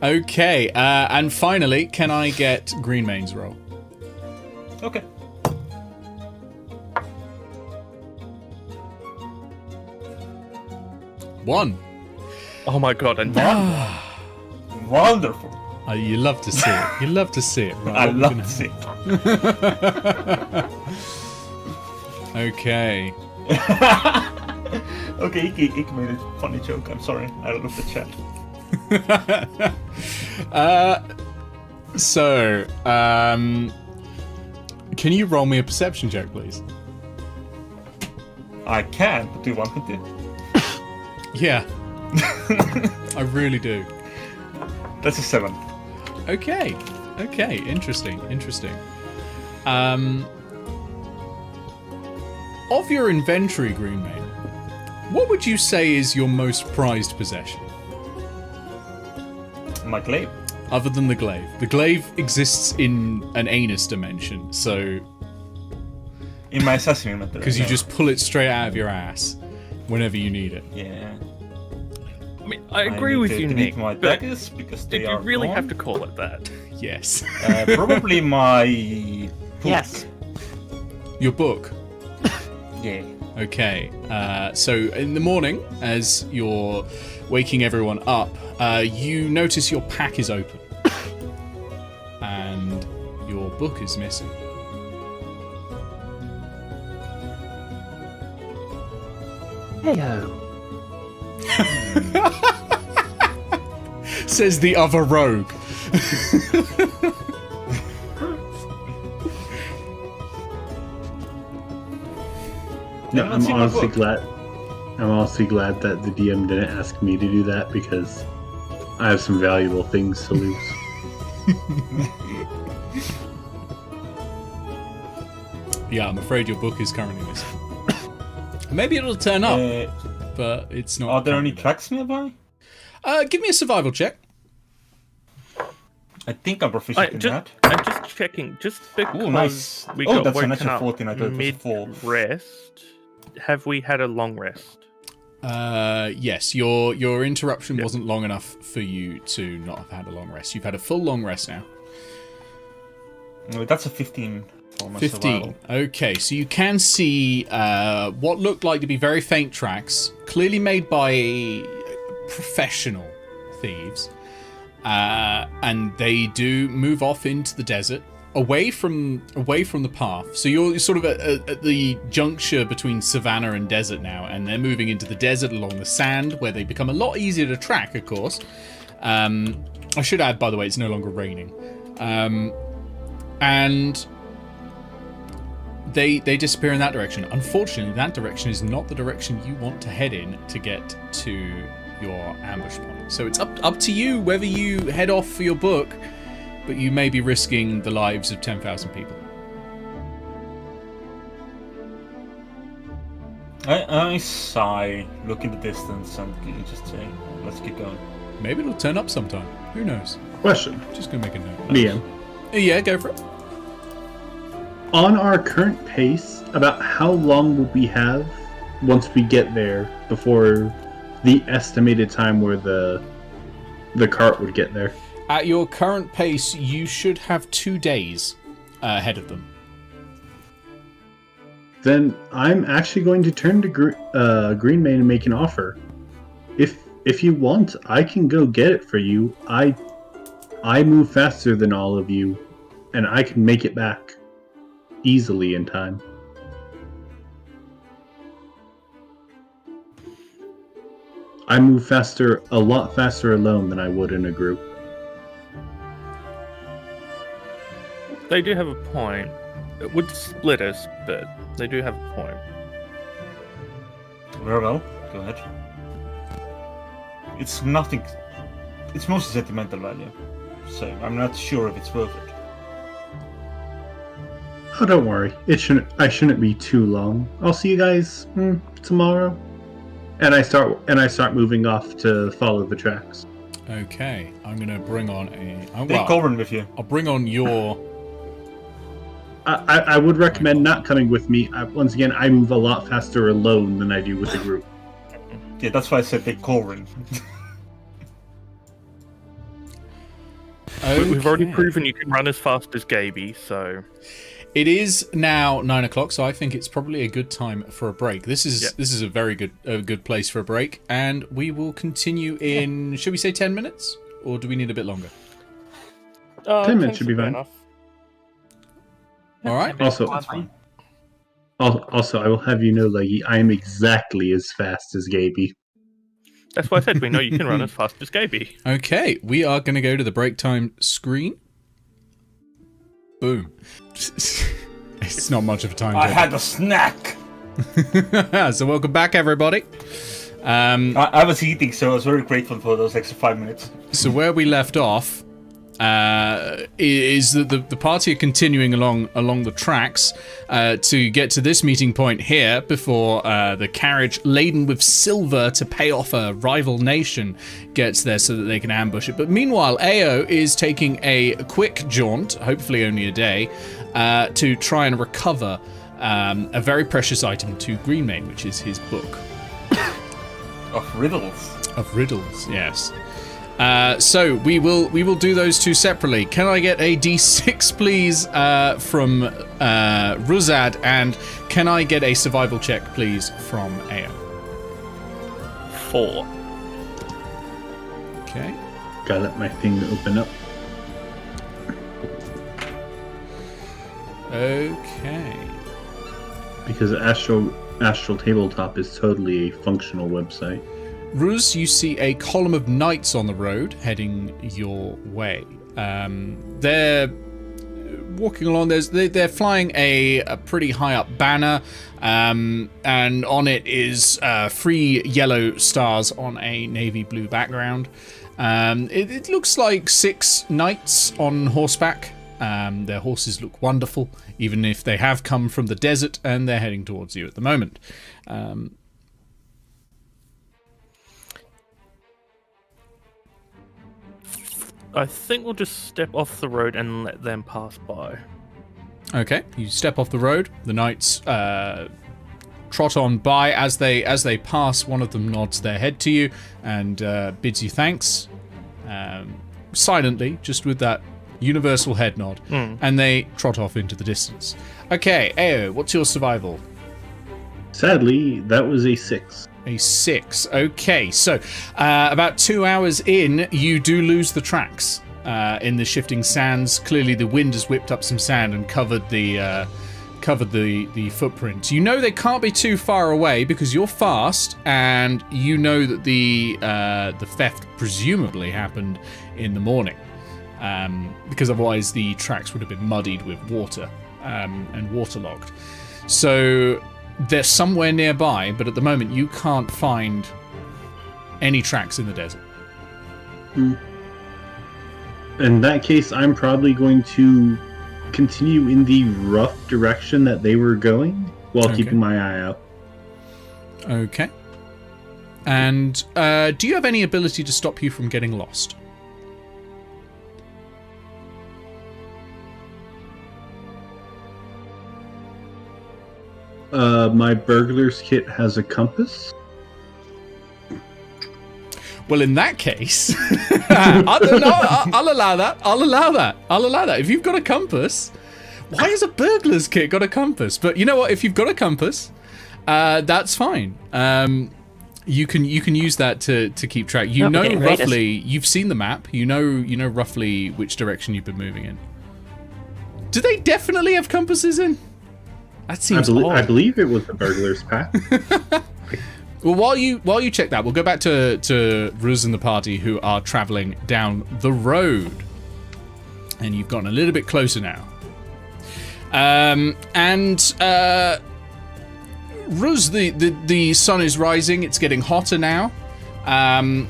Okay, and finally, can I get Greenmane's roll? Okay. One. Oh my god, and Wonderful. Oh, you love to see it. You love to see it. Right, I what we love gonna- to see it. Okay. Okay, Ik made a funny joke. I'm sorry. I don't look at chat. Can you roll me a perception check, please? I can, but do you want me to? Yeah. I really do. That's a 7. Okay. Okay. Interesting. Of your inventory, Greenmane, what would you say is your most prized possession? My glaive. Other than the glaive. The glaive exists in an anus dimension, so... In my assassin inventory. Because you no. just pull it straight out of your ass whenever you need it. Yeah. I mean, I agree need with to you, delete Nick, my but daggers because did they you are really gone. have to call it that? Yes. Probably my... book. Yes. Your book. Yeah. Okay, so in the morning, as you're waking everyone up, you notice your pack is open. And your book is missing. Heyo. Says the other rogue. No, Let's I'm see my honestly book. glad. I'm honestly glad that the DM didn't ask me to do that because I have some valuable things to lose. Yeah, I'm afraid your book is currently missing. Maybe it'll turn up, but it's not. Are there any currently. tracks nearby? Give me a survival check. I think I'm proficient in that. I'm just checking, just because Ooh, nice. we Oh, got that's a woken natural up 14, I thought it was a 4. mid-rest, have we had a long rest? Yes, your interruption wasn't long enough for you to not have had a long rest. You've had a full long rest now. That's a 15 for my 15. survival. Okay, so you can see what looked like to be very faint tracks, clearly made by professional thieves. And they do move off into the desert, away from the path. So you're sort of at the juncture between savannah and desert now, and they're moving into the desert along the sand, where they become a lot easier to track, of course. I should add, by the way, it's no longer raining. And they disappear in that direction. Unfortunately, that direction is not the direction you want to head in to get to your ambush point. So it's up to you whether you head off for your book but you may be risking the lives of 10,000 people. I sigh, look in the distance, and just say, let's keep going. Maybe it'll turn up sometime. Who knows? Question. Just gonna make a note. Liam. Yeah, go for it. On our current pace, about how long will we have once we get there before the estimated time where the cart would get there? At your current pace, you should have 2 days ahead of them. Then I'm actually going to turn to Greenmane and make an offer. If you want, I can go get it for you. I move faster than all of you, and I can make it back easily in time. I move faster, a lot faster alone than I would in a group. They do have a point. It would split us, but they do have a point. Very well, go ahead. It's nothing. It's mostly sentimental value, so I'm not sure if it's worth it. Oh, don't worry. I shouldn't be too long. I'll see you guys tomorrow. And I start moving off to follow the tracks. Okay, I'm gonna bring on Take Corbin with you. I'll bring on your. I would recommend not coming with me. Once again, I move a lot faster alone than I do with a group. Yeah, that's why I said take Corbin. Okay. We've already proven you can run as fast as Gaby, so... It is now 9 o'clock, so I think it's probably a good time for a break. This is a very good place for a break, and we will continue in, should we say 10 minutes? Or do we need a bit longer? 10 minutes should be fine. enough. All right. Also, I will have you know, Leggy, I am exactly as fast as Gaby. That's why I said we know you can run as fast as Gaby. Okay, we are going to go to the break time screen. Boom. It's not much of a time. I had a snack! So welcome back, everybody. I was eating, so I was very grateful for those extra 5 minutes. So where we left off is that the party are continuing along the tracks to get to this meeting point here before the carriage laden with silver to pay off a rival nation gets there so that they can ambush it. But meanwhile, Ayo is taking a quick jaunt, hopefully only a day, to try and recover a very precious item to Greenmane, which is his book. Of riddles. Of riddles, yes. So we will do those two separately. Can I get a D6, please, from Ruzad, and can I get a survival check, please, from Ayo? 4. Okay. Gotta let my thing open up. Okay. Because Astral Tabletop is totally a functional website. Ruz, you see a column of knights on the road heading your way. They're walking along. They're flying a pretty high up banner, and on it is 3 yellow stars on a navy blue background. It looks like 6 knights on horseback. Their horses look wonderful, even if they have come from the desert and they're heading towards you at the moment. I think we'll just step off the road and let them pass by. Okay, you step off the road. The knights trot on by. As they pass, one of them nods their head to you and bids you thanks, silently, just with that universal head nod, and they trot off into the distance. Okay, Ayo, what's your survival? Sadly, that was a 6. A 6. Okay, so about 2 hours in, you do lose the tracks in the shifting sands. Clearly, the wind has whipped up some sand and covered the footprint. You know they can't be too far away because you're fast, and you know that the theft presumably happened in the morning, because otherwise the tracks would have been muddied with water and waterlogged. So they're somewhere nearby, but at the moment you can't find any tracks in the desert. In that case, I'm probably going to continue in the rough direction that they were going while keeping my eye out. Okay. And do you have any ability to stop you from getting lost? My burglar's kit has a compass. Well, in that case, I'll allow that. I'll allow that. If you've got a compass, why has a burglar's kit got a compass? But you know what? If you've got a compass, that's fine. You can use that to keep track. You know roughly. You've seen the map. You know roughly which direction you've been moving in. Do they definitely have compasses in? That seems odd. I believe it was the burglar's pack. Well, while you check that, we'll go back to Ruz and the party who are traveling down the road, and you've gotten a little bit closer now. Ruz, the sun is rising. It's getting hotter now, the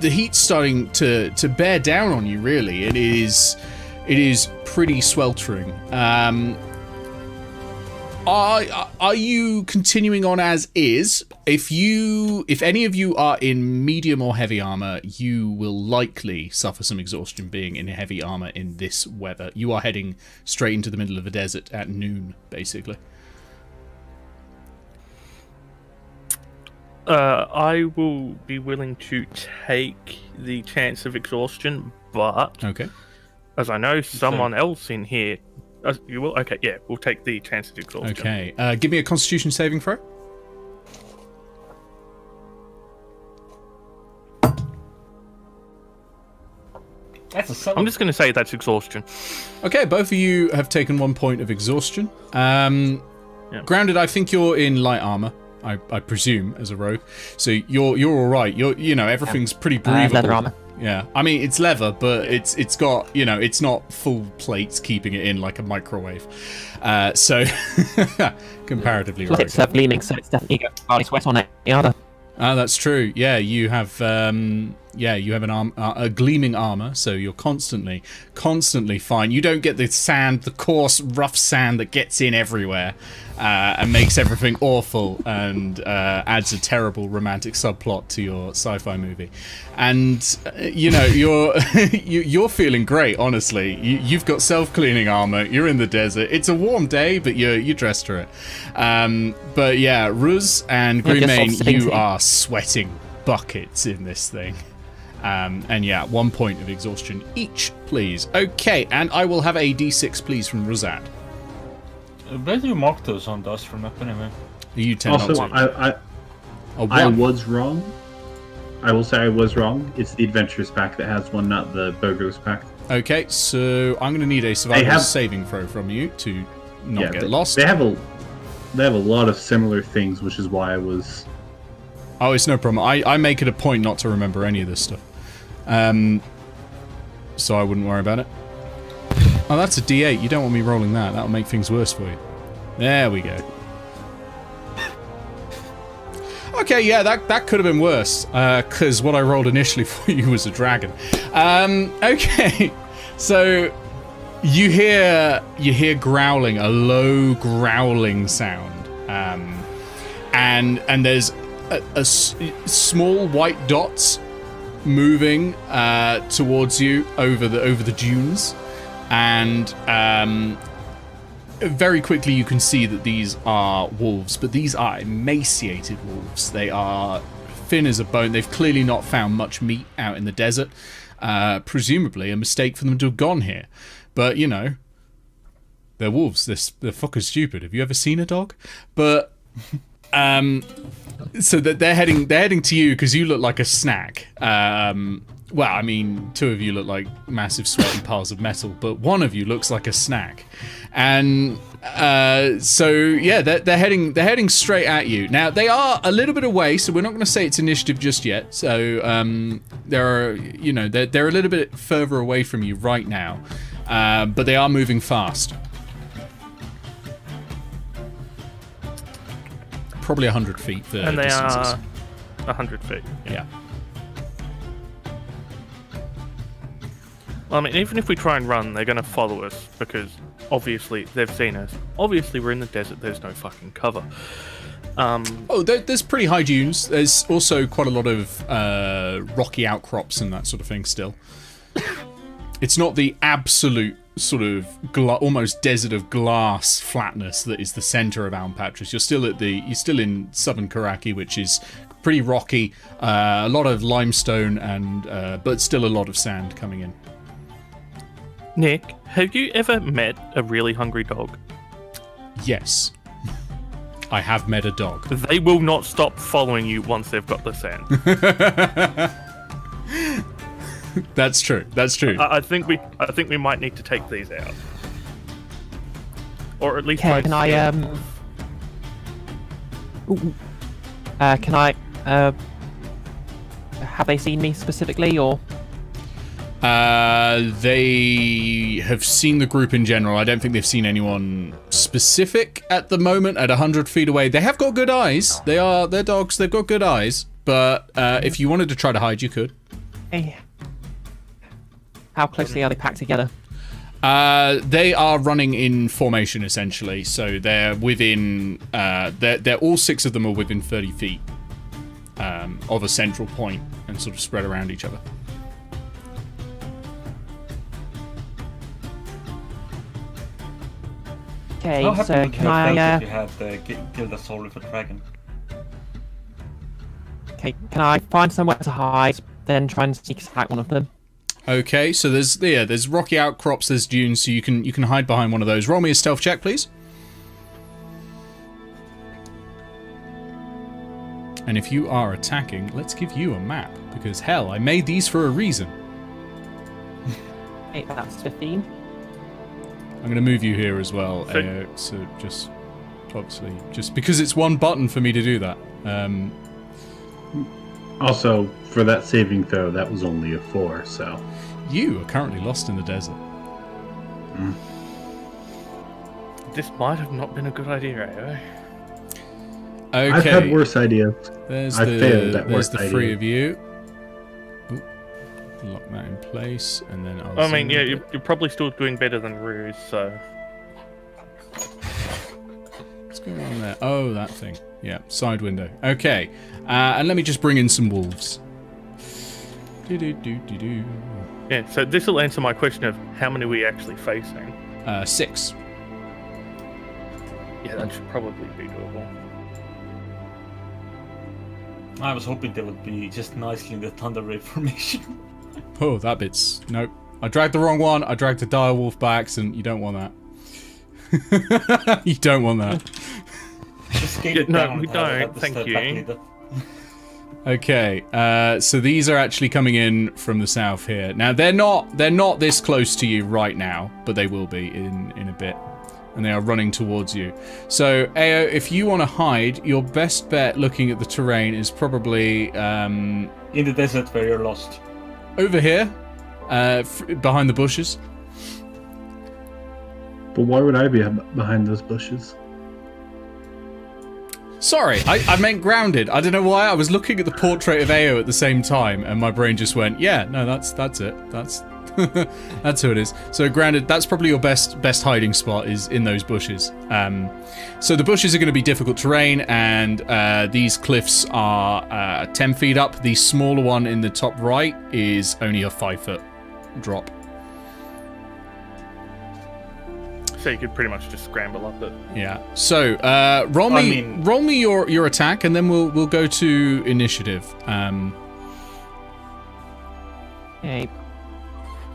heat's starting to bear down on you. Really, it is pretty sweltering. Are you continuing on as is? If any of you are in medium or heavy armor, you will likely suffer some exhaustion being in heavy armor in this weather. You are heading straight into the middle of a desert at noon, basically. I will be willing to take the chance of exhaustion, but okay, as I know someone else in here. You will? Okay, yeah, we'll take the chance of exhaustion. Okay, give me a Constitution saving throw. That's a 7. I'm just going to say that's exhaustion. Okay, both of you have taken 1 point of exhaustion. Grounded, I think you're in light armor. I presume as a rogue, so you're all right. Everything's pretty breathable. Leather armor. Yeah, I mean it's leather, but it's got it's not full plates keeping it in like a microwave. So comparatively right. It's gleaming, so it's definitely got barley sweat on it. Yeah. That's true. Yeah, you have a gleaming armor, so you're constantly fine. You don't get the coarse, rough sand that gets in everywhere and makes everything awful and adds a terrible romantic subplot to your sci-fi movie. And you're feeling great, honestly. You've got self-cleaning armor. You're in the desert. It's a warm day, but you're dressed for it. But yeah, Ruz and Greenmane, you are sweating buckets in this thing. And yeah, 1 point of exhaustion each, please. Okay, and I will have a d6, please, from Ruzad. Where do you mark those on dust from up anyway? You tend Also, not to. I was wrong. I will say I was wrong. It's the Adventurers pack that has one, not the Burgers pack. Okay, so I'm going to need a survival saving throw from you to not get lost. They have a lot of similar things, which is why I was... Oh, it's no problem. I make it a point not to remember any of this stuff. So I wouldn't worry about it. Oh, that's a D8. You don't want me rolling that. That'll make things worse for you. There we go. Okay, yeah, that could have been worse. Because what I rolled initially for you was a dragon. Okay. So you hear growling, a low growling sound. And there's a small white dots moving towards you over the dunes, and very quickly you can see that these are wolves, but these are emaciated wolves. They are thin as a bone. They've clearly not found much meat out in the desert. Presumably a mistake for them to have gone here, but they're wolves. They're fucking stupid. Have you ever seen a dog? But so that they're heading to you because you look like a snack. Well, I mean, two of you look like massive sweaty piles of metal, but one of you looks like a snack. And so yeah, they're heading straight at you. Now they are a little bit away, so we're not going to say it's initiative just yet. So they're a little bit further away from you right now, but they are moving fast. Probably 100 feet. And they are 100 feet. Yeah. I mean, even if we try and run, they're going to follow us because obviously they've seen us. Obviously, we're in the desert. There's no fucking cover. There's pretty high dunes. There's also quite a lot of rocky outcrops and that sort of thing still. It's not the absolute sort of almost desert of glass flatness that is the center of Almpatris. You're still in southern Karaki, which is pretty rocky, a lot of limestone and but still a lot of sand coming in. Nick, have you ever met a really hungry dog? Yes. I have met a dog. They will not stop following you once they've got the sand. That's true. That's true. I think we might need to take these out, or at least. Okay, can I have they seen me specifically, or? They have seen the group in general. I don't think they've seen anyone specific at the moment. At 100 feet away, they have got good eyes. They're dogs. They've got good eyes. But if you wanted to try to hide, you could. Hey. How closely are they packed together? They are running in formation essentially. So they're within. They're all 6 of them are within 30 feet of a central point and sort of spread around each other. Okay, How happy so would you can have I? felt if you had killed a soul with a dragon? Okay, can I find somewhere to hide, then try and sneak attack one of them? Okay, so there's rocky outcrops, there's dunes, so you can hide behind one of those. Roll me a stealth check, please. And if you are attacking, let's give you a map, because hell, I made these for a reason. Okay, that's 15. I'm going to move you here as well, Ayo, so just obviously just because it's one button for me to do that. Also, for that saving throw, that was only a 4, so... You are currently lost in the desert. This might have not been a good idea, Ayo. Okay. I've had worse ideas. There's I've failed at there's worse the 3 of you. Ooh, lock that in place, and then I'll... I mean, yeah, you're probably still doing better than Ruse, so... What's going on there? Oh, that thing. Yeah, side window. Okay, and let me just bring in some wolves. Do-do-do-do-do. Yeah, so this will answer my question of how many are we actually facing. 6. Yeah, that should probably be doable. I was hoping they would be just nicely in the thunder ray formation. Oh, that bit's... Nope. I dragged the wrong one. I dragged the dire wolf by accident. You don't want that. You don't want that. No, we don't. Thank you. Okay, so these are actually coming in from the south here. Now they're not this close to you right now, but they will be in a bit, and they are running towards you. So Ayo, if you want to hide, your best bet, looking at the terrain, is probably in the desert where you're lost. Over here, behind the bushes. But why would I be behind those bushes? Sorry, I meant grounded. I don't know why. I was looking at the portrait of Ayo at the same time, and my brain just went, yeah, no, that's it. That's that's who it is. So grounded, that's probably your best hiding spot, is in those bushes. So the bushes are going to be difficult terrain, and these cliffs are 10 feet up. The smaller one in the top right is only a 5-foot drop. So you could pretty much just scramble up it. Yeah. So roll me your attack, and then we'll go to initiative. Okay.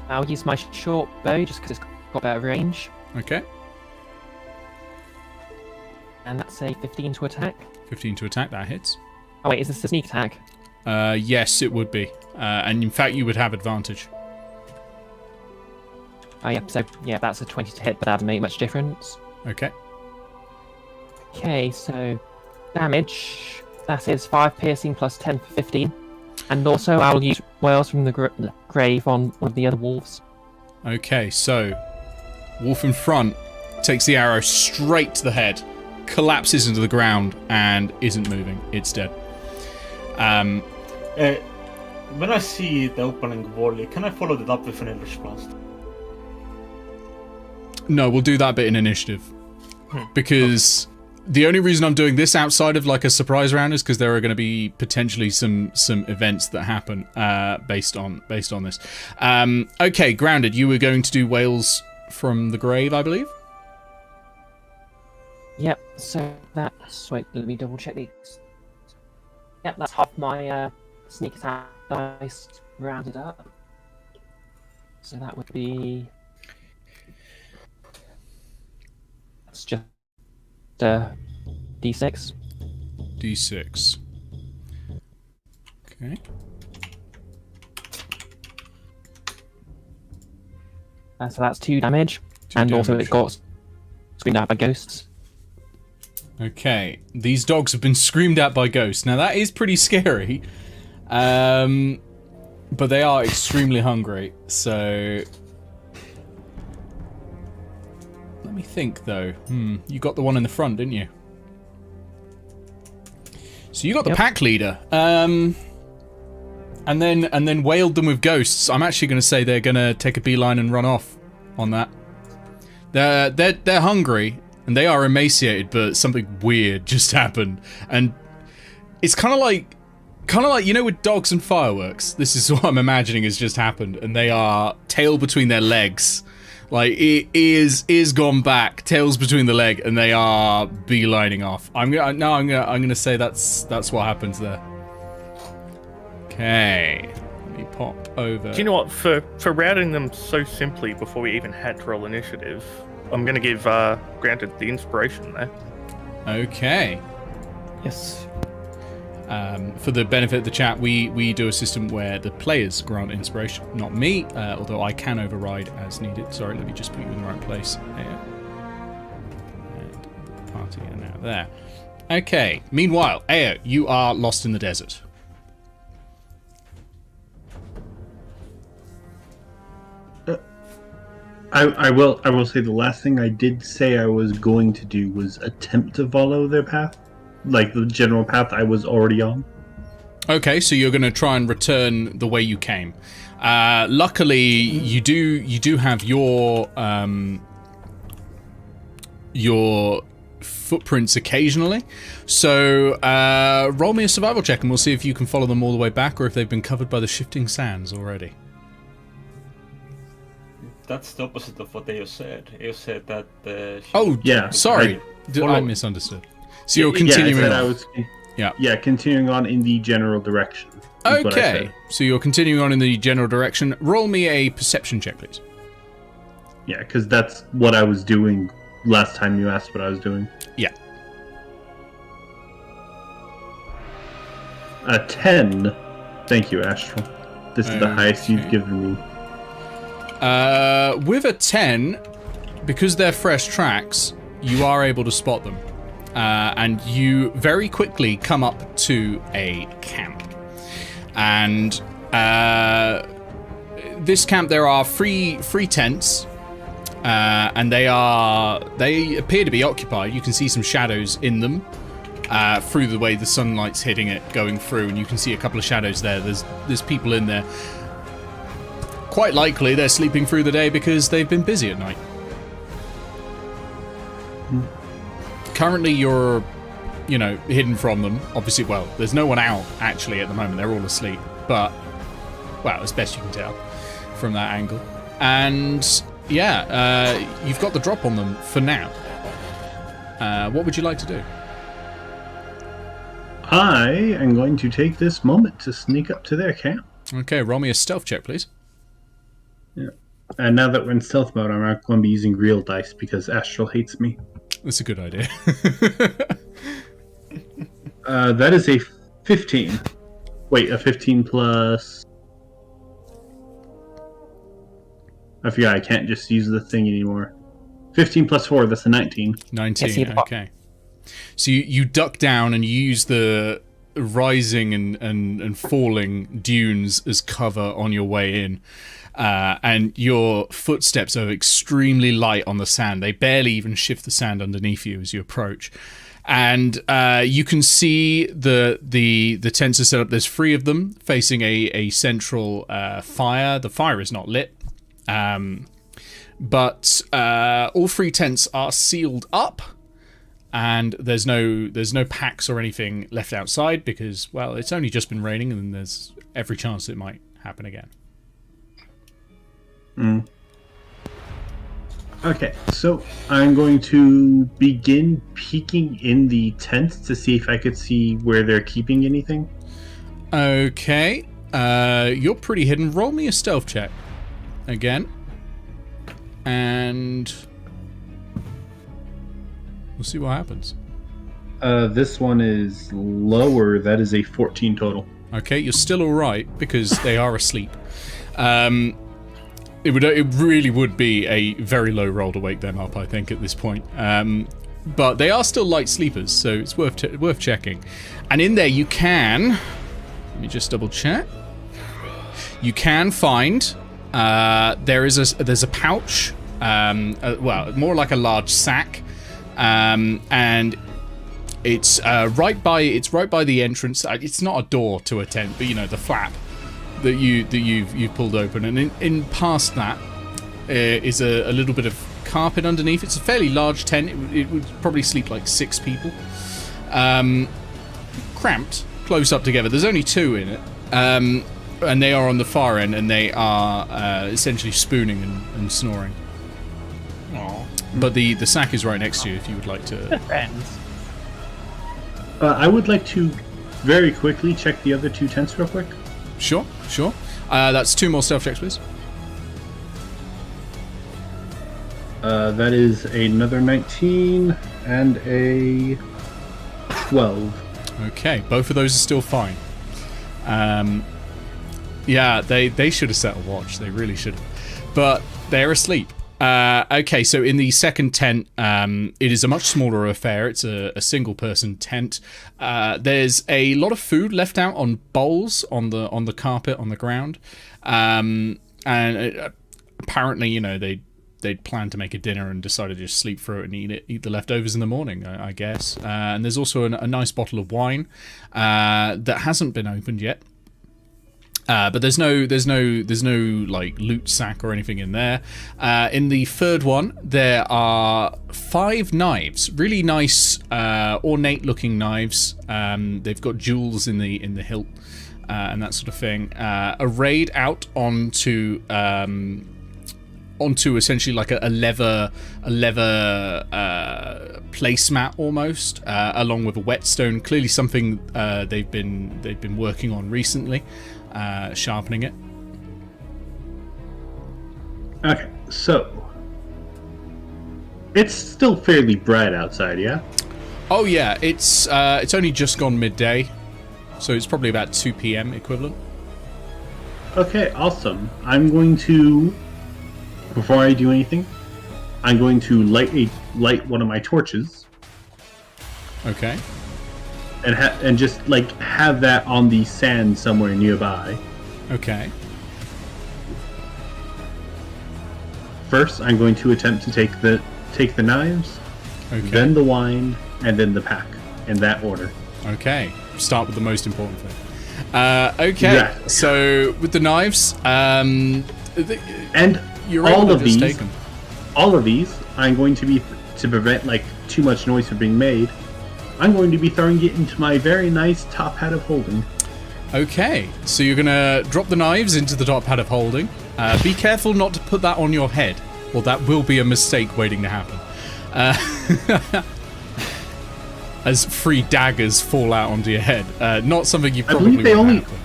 I'll use my short bow just because it's got better range. Okay. And that's a 15 to attack. 15 to attack, that hits. Oh wait, is this a sneak attack? Yes, it would be. And in fact, you would have advantage. Oh yeah, so yeah, that's a 20 to hit, but that doesn't make much difference. Okay. Okay, so damage. That is 5 piercing plus 10 for 15. And also I'll use Whales from the grave on one of the other wolves. Okay, so wolf in front takes the arrow straight to the head, collapses into the ground, and isn't moving. It's dead. when I see the opening volley, can I follow that up with an Eldritch Blast? No, we'll do that bit in initiative. Because the only reason I'm doing this outside of like a surprise round is because there are going to be potentially some events that happen based on this. Okay, Grounded, you were going to do Wails from the Grave, I believe? Yep, so that's... Wait, let me double check these. Yep, that's half my sneak attack dice rounded up. So that would be... That's just D6. D6. Okay. So that's 2 damage. And also it got screamed out by ghosts. Okay, these dogs have been screamed at by ghosts. Now that is pretty scary, but they are extremely hungry. So let me think, though. You got the one in the front, didn't you? So you got the pack leader, and then wailed them with ghosts. I'm actually going to say they're going to take a beeline and run off on that. They're hungry. And they are emaciated, but something weird just happened. And it's kind of like, you know, with dogs and fireworks, this is what I'm imagining has just happened. And they are tail between their legs. Like, ears gone back, tails between the leg, and they are beelining off. I'm gonna say that's what happens there. Okay. Let me pop over. Do you know what? For routing them so simply before we even had to roll initiative, I'm going to give Granted the inspiration there. Okay. Yes. For the benefit of the chat, we do a system where the players grant inspiration, not me, although I can override as needed. Sorry, let me just put you in the right place. There. And the party are now there. Okay. Meanwhile, Ayo, you are lost in the desert. I will say the last thing I did say I was going to do was attempt to follow their path, like the general path I was already on. Okay, so you're going to try and return the way you came. Luckily, you do have your footprints occasionally. So roll me a survival check, and we'll see if you can follow them all the way back, or if they've been covered by the shifting sands already. That's the opposite of what Ayo said. Ayo said that... Oh, yeah, sorry. I misunderstood. So you're continuing on. Yeah, continuing on in the general direction. Okay, so you're continuing on in the general direction. Roll me a perception check, please. Yeah, because that's what I was doing last time you asked what I was doing. Yeah. 10. Thank you, Astral. This is the highest you've given me. With a 10, because they're fresh tracks, you are able to spot them. And you very quickly come up to a camp. And this camp, there are three tents. And they appear to be occupied. You can see some shadows in them. Through the way the sunlight's hitting it, going through, and you can see a couple of shadows there. There's people in there. Quite likely they're sleeping through the day because they've been busy at night. Currently you're, hidden from them. Obviously, well, there's no one out actually at the moment. They're all asleep. But, well, as best you can tell from that angle. And, yeah, you've got the drop on them for now. What would you like to do? I am going to take this moment to sneak up to their camp. Okay, roll me a stealth check, please. Yeah. And now that we're in stealth mode, I'm not going to be using real dice because Astral hates me. That's a good idea. That is a 15. Wait, a 15 plus... I forgot, I can't just use the thing anymore. 15 plus 4, that's a 19. 19, okay. So you duck down and you use the rising and falling dunes as cover on your way in. And your footsteps are extremely light on the sand. They barely even shift the sand underneath you as you approach. And you can see the tents are set up. There's 3 of them facing a central fire. The fire is not lit. But all 3 tents are sealed up. And there's no packs or anything left outside because, well, it's only just been raining and there's every chance it might happen again. Okay, so I'm going to begin peeking in the tents to see if I could see where they're keeping anything. Okay, you're pretty hidden. Roll me a stealth check again. And we'll see what happens. This one is lower. That is a 14 total. Okay, you're still all right because they are asleep. It really would be a very low roll to wake them up, I think, at this point. But they are still light sleepers, so it's worth checking. And in there you can, let me just double check. You can find there's a pouch, well, more like a large sack. And it's right by the entrance. It's not a door to a tent, but you know, the flap that you've pulled open, and in past that is a little bit of carpet underneath. It's a fairly large tent. It would probably sleep like 6 people, cramped, close up together. There's only 2 in it, and they are on the far end, and they are essentially spooning and snoring. Aww. But the sack is right next to you if you would like to. Friends. I would like to very quickly check the other 2 tents real quick. Sure. That's 2 more stealth checks, please. That is another 19 and a 12. Okay, both of those are still fine. Yeah, they should have set a watch. They really should have. But they're asleep. Okay, so in the second tent, it is a much smaller affair. It's a single-person tent. There's a lot of food left out on bowls on the carpet on the ground, and apparently, you know, they'd planned to make a dinner and decided to just sleep through it and eat the leftovers in the morning, I guess. And there's also a nice bottle of wine that hasn't been opened yet. But there's no like loot sack or anything in there. In the third one, there are 5 knives, really nice, ornate-looking knives. They've got jewels in the hilt and that sort of thing, arrayed out onto essentially like a leather placemat almost, along with a whetstone. Clearly something they've been working on recently. Sharpening it. Okay, so it's still fairly bright outside, yeah? Oh yeah, it's only just gone midday, so it's probably about 2 p.m. equivalent. Okay, awesome. I'm going to, before I do anything, I'm going to light one of my torches. Okay. And just like have that on the sand somewhere nearby. Okay. First, I'm going to attempt to take the knives, Okay. then the wine, and then the pack, in that order. Okay. Start with the most important thing. Okay. Yeah. So with the knives, And you're able all to of just these, take them. I'm going to be to prevent like too much noise from being made. I'm going to be throwing it into my very nice top hat of holding. Okay, so you're gonna drop the knives into the top hat of holding. Be careful not to put that on your head, or that will be a mistake waiting to happen. As 3 daggers fall out onto your head. Not something you probably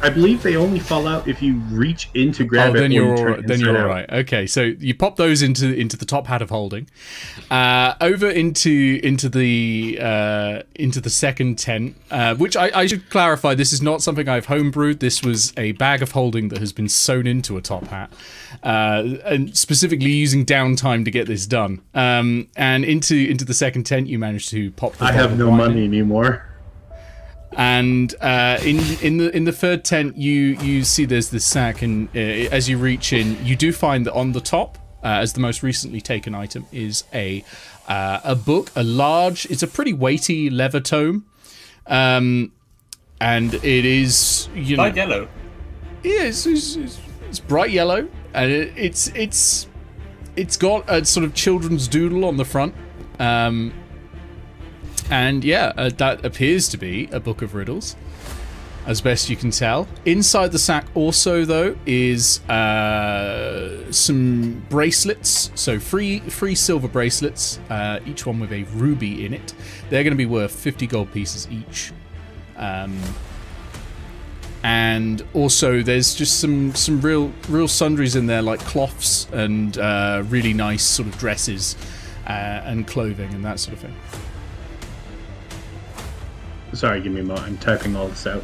I believe they only fall out if you reach in to grab it. Then you're all all right. Okay, so you pop those into the top hat of holding, over into the second tent, which I should clarify. This is not something I've homebrewed. This was a bag of holding that has been sewn into a top hat, and specifically using downtime to get this done. And into the second tent, you managed to pop. I have no money anymore. And in the third tent, you see there's this sack, and as you reach in, you do find that on the top as the most recently taken item, is a book, it's a pretty weighty leather tome. And it is, Light yellow. Yeah, it's bright yellow, and it's got a sort of children's doodle on the front. And yeah, that appears to be a book of riddles, as best you can tell. Inside the sack also, though, is some bracelets. So free silver bracelets, each one with a ruby in it. They're going to be worth 50 gold pieces each. And also there's just some real sundries in there, like cloths and really nice sort of dresses and clothing and that sort of thing. Sorry, give me a moment. I'm typing all this out.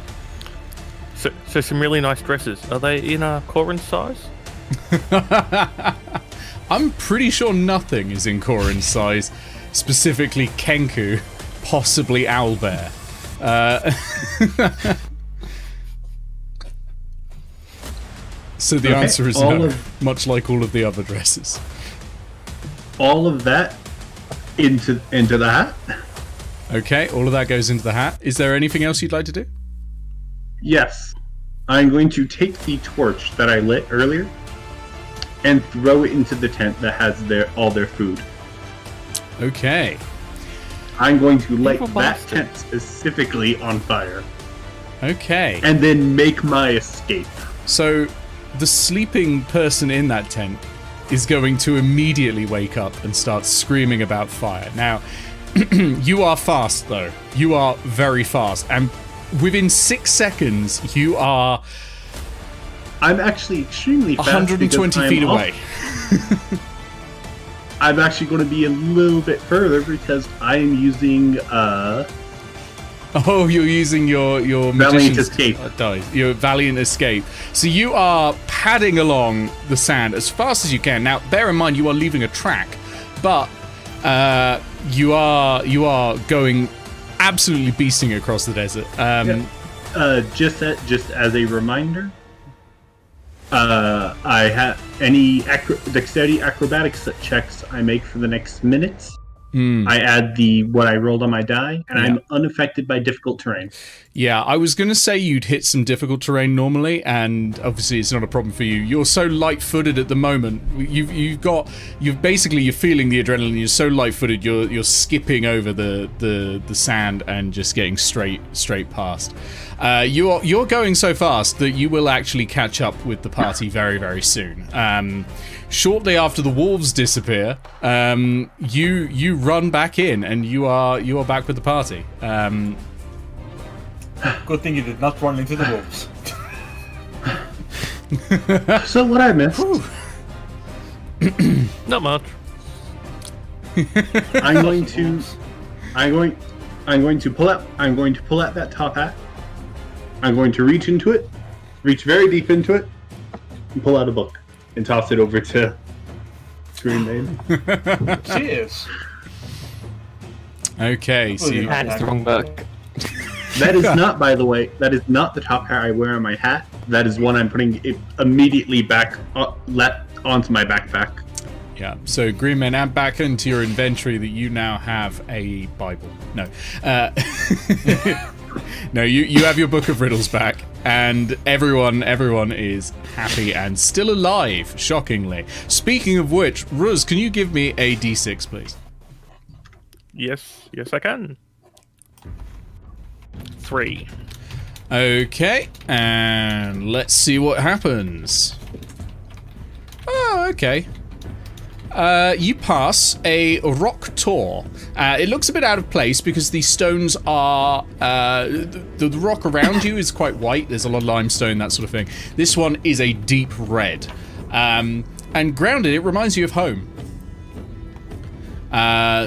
So some really nice dresses. Are they in Corin's size? I'm pretty sure nothing is in Corin's size, specifically Kenku, possibly Owlbear. So the answer is no, much like all of the other dresses. All of that into the hat? Okay, all of that goes into the hat. Is there anything else you'd like to do? Yes. I'm going to take the torch that I lit earlier and throw it into the tent that has all their food. Okay. I'm going to light that tent specifically on fire. Okay. And then make my escape. So the sleeping person in that tent is going to immediately wake up and start screaming about fire. Now, you are fast, though. You are very fast. And within 6 seconds, you are... I'm actually extremely fast. 120 feet away. I'm actually going to be a little bit further because I am using... Oh, you're using your Valiant Escape. Dice. Your Valiant Escape. So you are padding along the sand as fast as you can. Now, bear in mind, you are leaving a track, but you are going absolutely beasting across the desert. Just as a reminder, I have any dexterity acrobatics checks I make for the next minute. I add what I rolled on my die, and I'm unaffected by difficult terrain. Yeah, I was going to say you'd hit some difficult terrain normally, and obviously it's not a problem for you. You're so light-footed at the moment. You're feeling the adrenaline. You're so light-footed. You're skipping over the sand and just getting straight past. You're going so fast that you will actually catch up with the party very, very soon. Shortly after the wolves disappear, you run back in, and you are back with the party. Good thing you did not run into the wolves. So what I missed? Not much. I'm going to pull out that top hat. I'm going to reach very deep into it, and pull out a book and toss it over to Green Maiden. Cheers. Okay, so That's the wrong book. That is not, by the way, that is not the top hat I wear on my hat. That is one I'm putting it immediately back onto my backpack. Yeah, so Greenman, add back into your inventory that you now have a Bible. No. No, you have your Book of Riddles back, and everyone is happy and still alive, shockingly. Speaking of which, Ruz, can you give me a D6, please? Yes, I can. 3. Okay, and let's see what happens. Oh, okay. You pass a rock tor. It looks a bit out of place because the stones are... the rock around you is quite white. There's a lot of limestone, that sort of thing. This one is a deep red. And grounded, it reminds you of home.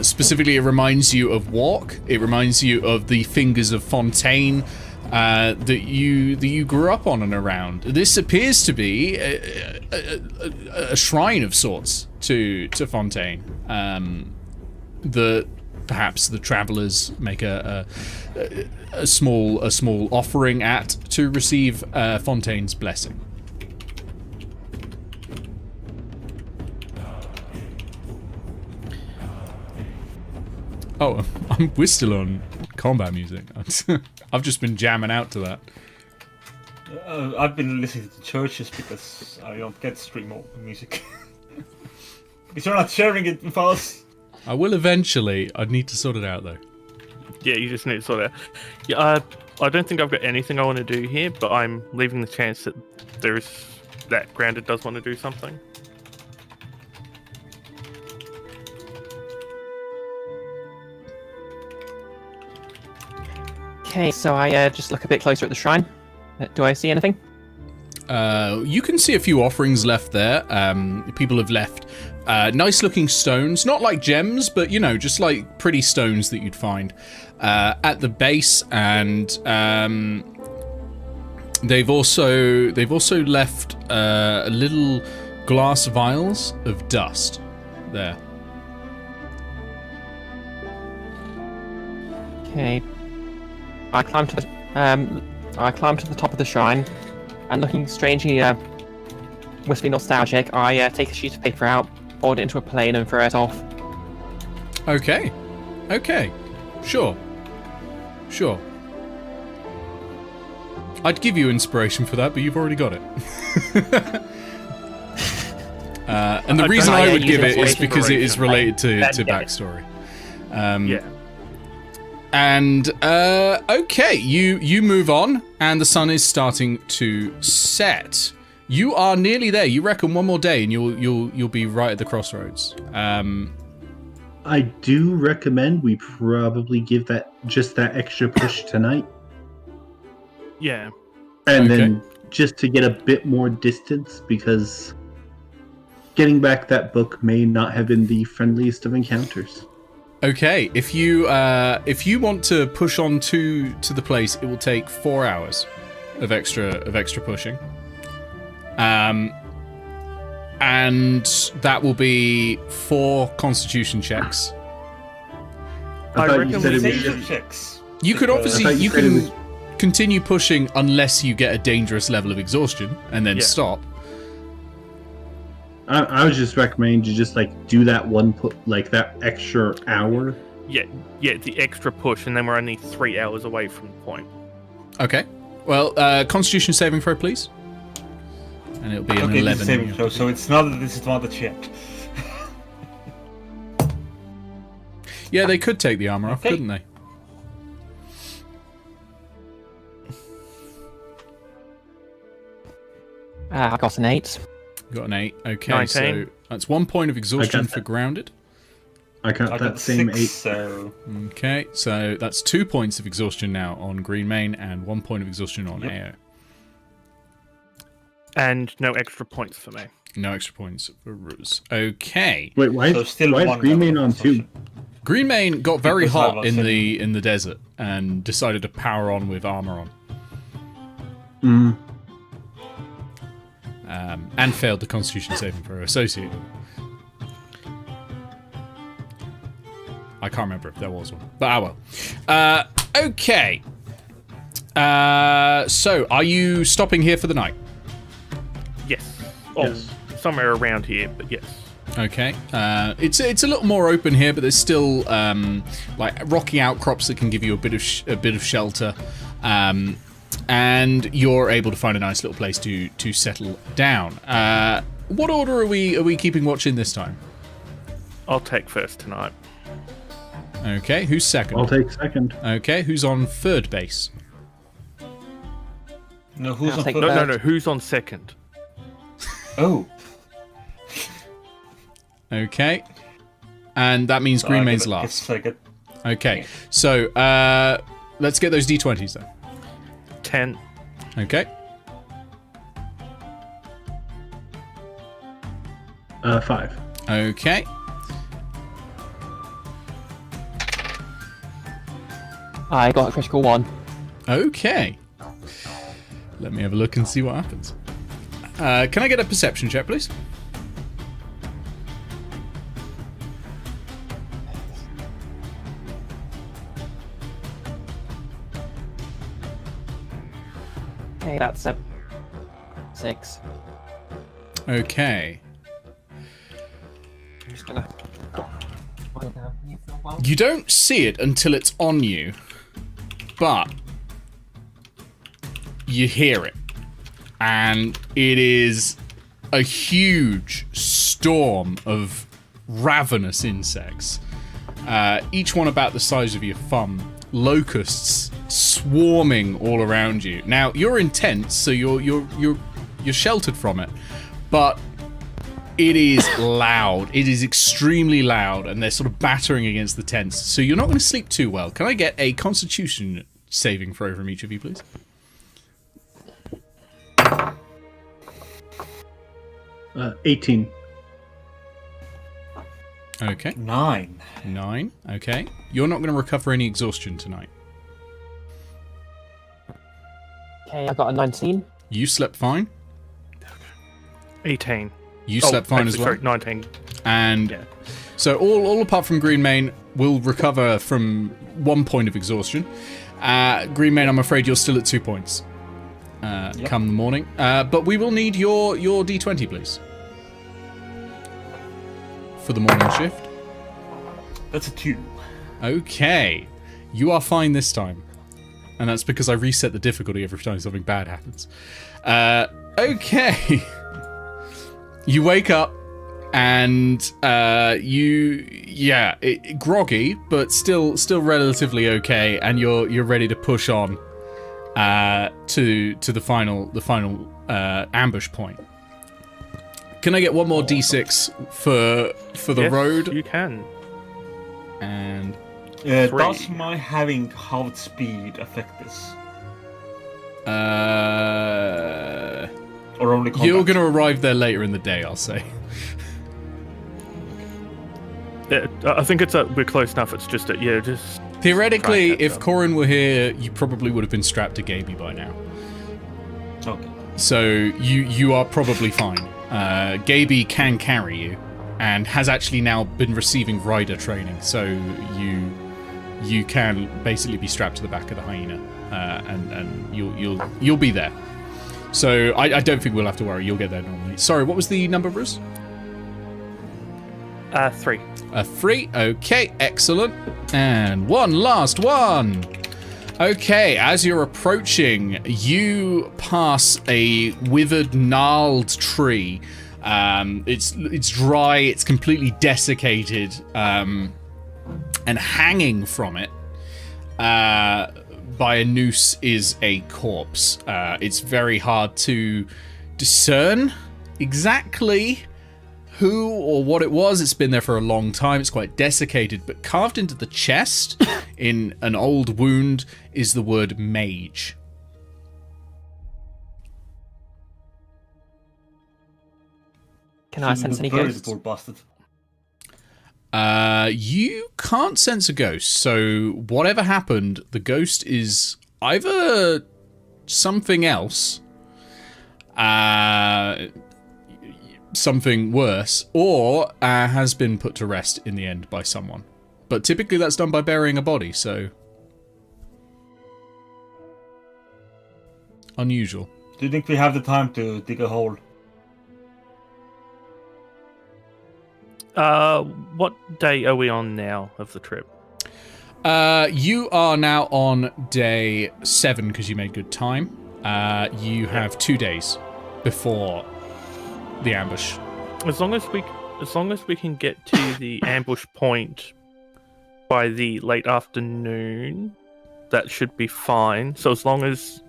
Specifically, it reminds you of Wark. It reminds you of the fingers of Fontaine that you grew up on and around. This appears to be a shrine of sorts to Fontaine. Perhaps the travelers make a small offering to receive Fontaine's blessing. Oh, we're still on combat music. I've just been jamming out to that. I've been listening to churches because I don't get stream music. Because you're not sharing it with us. I will eventually. I'd need to sort it out though. Yeah, you just need to sort it out. Yeah, I don't think I've got anything I want to do here, but I'm leaving the chance that that Grounded does want to do something. Okay, so I just look a bit closer at the shrine. Do I see anything? You can see a few offerings left there. People have left nice looking stones, not like gems, but you know, just like pretty stones that you'd find at the base, and they've also left little glass vials of dust there. Okay. I climb to the top of the shrine, and looking strangely, wistfully nostalgic, I take a sheet of paper out, fold it into a plane, and throw it off. Okay. Sure. I'd give you inspiration for that, but you've already got it. And the reason I would give it is because it is related to backstory. Yeah. And okay, you move on, and the sun is starting to set. You are nearly there. You reckon one more day, and you'll be right at the crossroads. I do recommend we probably give that extra push tonight, Yeah. and Okay. then just to get a bit more distance, because getting back that book may not have been the friendliest of encounters. Okay, if you want to push on to the place, it will take 4 hours of extra pushing. And that will be 4 constitution checks. I thought you reckon said we it was Save your just... checks. You could obviously I thought you said it can was- continue pushing unless you get a dangerous level of exhaustion and then Yeah. stop. I was just recommending to just do that that extra hour. Yeah, the extra push, and then we're only 3 hours away from the point. Okay. Well, Constitution saving throw, please. And it'll be an Okay, 11. this is saving throw, so it's not a disadvantage yet. Yeah, they could take the armor off, Okay. couldn't they? I got an 8. Got an 8. Okay, 19. so that's 1 point of exhaustion for that. grounded. I got I that got same 6, 8. so... Okay, so that's 2 points of exhaustion now on Greenmane and 1 point of exhaustion on Ayo. And no extra points for me. No extra points for Ruse. Okay. Wait, why So is still why is one Green level Mane on of 2? Greenmane got very Because I hot was in in- the desert and decided to power on with armor on. And failed the Constitution saving throw associated. I can't remember if there was one, but I will. Okay. So, are you stopping here for the night? Yes. Oh, Yes. somewhere around here, but yes. Okay. It's a little more open here, but there's still like rocky outcrops that can give you a bit of shelter. And you're able to find a nice little place to settle down. What order are we keeping watch in this time? I'll take first tonight. Okay, who's second? I'll take second. Okay, who's on third base? No, who's I'll on take foot? No. Who's on second? Oh. Okay. And that means Green Main's last. Second. Okay, so let's get those d20s then. 10. Okay. 5. Okay. I got a critical 1. Okay. Let me have a look and see what happens. Can I get a perception check, please? Okay, that's a 6. Okay. I'm just gonna You don't see it until it's on you, but you hear it. And it is a huge storm of ravenous insects. Each one about the size of your thumb. Locusts swarming all around you. Now, you're in tents, so you're sheltered from it, but it is loud. It is extremely loud, and they're sort of battering against the tents. So you're not going to sleep too well. Can I get a Constitution saving throw from each of you, please? 18. Okay. 9. 9. Okay. You're not going to recover any exhaustion tonight. Okay, I got a 19. You slept fine. 18. You slept fine as well. Sorry, 19. And Yeah. so all apart from Greenmane will recover from 1 point of exhaustion. Greenmane, I'm afraid you're still at 2 points. Come the morning. But we will need your D20, please. For the morning shift. That's a 2. Okay. You are fine this time. And that's because I reset the difficulty every time something bad happens. Okay. You wake up and groggy, but still relatively okay, and you're ready to push on to the final ambush point. Can I get one more D6 for the road? You can. And does my having halved speed affect this? Or only combat? You're going to arrive there later in the day, I'll say. Yeah, I think we're close enough. It's just that just Theoretically, try and catch if up. Corin were here, you probably would have been strapped to Gaby by now. Okay. So you are probably fine. Gaby can carry you, and has actually now been receiving rider training. So you can basically be strapped to the back of the hyena, and you'll be there. So I don't think we'll have to worry. You'll get there normally. Sorry, what was the number, Bruce? 3. 3. Okay, excellent. And one last one. Okay, as you're approaching, you pass a withered, gnarled tree. It's dry, it's completely desiccated, and hanging from it by a noose is a corpse. It's very hard to discern exactly who or what it was. It's been there for a long time. It's quite desiccated, but carved into the chest in an old wound is the word mage. Can I sense any Very ghosts? poor bastard. You can't sense a ghost, so whatever happened, the ghost is either something else, something worse, or has been put to rest in the end by someone. But typically that's done by burying a body, so unusual. Do you think we have the time to dig a hole? What day are we on now of the trip? You are now on day 7 because you made good time. You have 2 days before the ambush. As long as we can get to the ambush point by the late afternoon, that should be fine. So as long as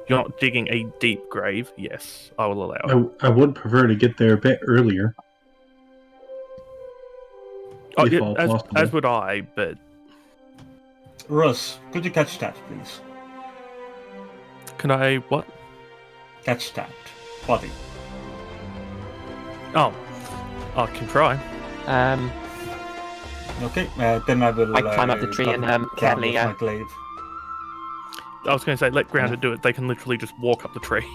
you're not digging a deep grave, yes, I will allow it. I would prefer to get there a bit earlier. Oh, if yeah, all as possible. would I, but Russ, could you catch that, please? can I what? Catch that. Body. Oh, I can try. Okay, then I will... I climb up the tree and, carefully, my glaive. I was going to say, let Grounded do it. They can literally just walk up the tree.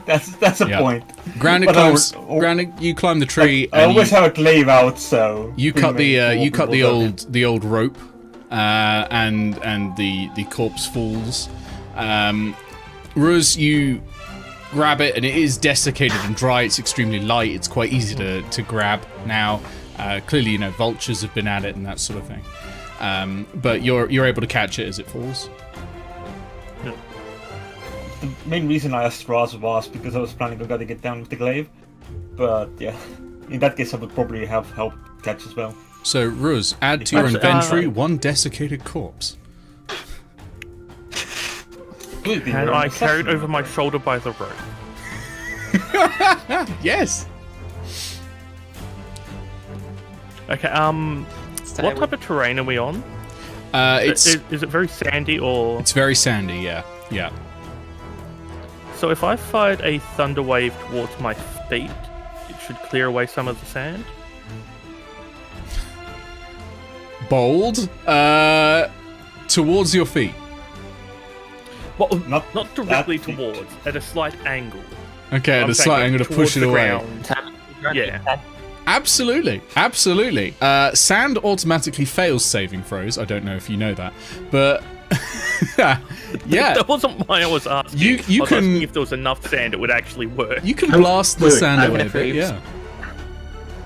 That's a Yeah. point. Grounded But climbs. Grounded, you climb the tree. I and always have a glaive out, so... You cut the old. the old rope, and the corpse falls. Ruz, you grab it, and it is desiccated and dry. It's extremely light. It's quite easy to grab now. Clearly, you know, vultures have been at it and that sort of thing. But you're able to catch it as it falls. The main reason I asked Raz was because I was planning on getting it down with the glaive. But yeah, in that case I would probably have help catch as well. So, Ruz, add to your inventory 1 desiccated corpse. And I carried over my shoulder by the rope. Yes. Okay, what type of terrain are we on? Is it very sandy or? It's very sandy, yeah. Yeah. So if I fired a thunder wave towards my feet, it should clear away some of the sand? Bold. Towards your feet. Well, not directly towards, at a slight angle. Okay, at a slight angle to push it away. Yeah. Absolutely, absolutely. Sand automatically fails saving throws. I don't know if you know that, but yeah, that wasn't why I was asking. You I was can asking if there was enough sand, it would actually work. You can blast the sand away. Yeah.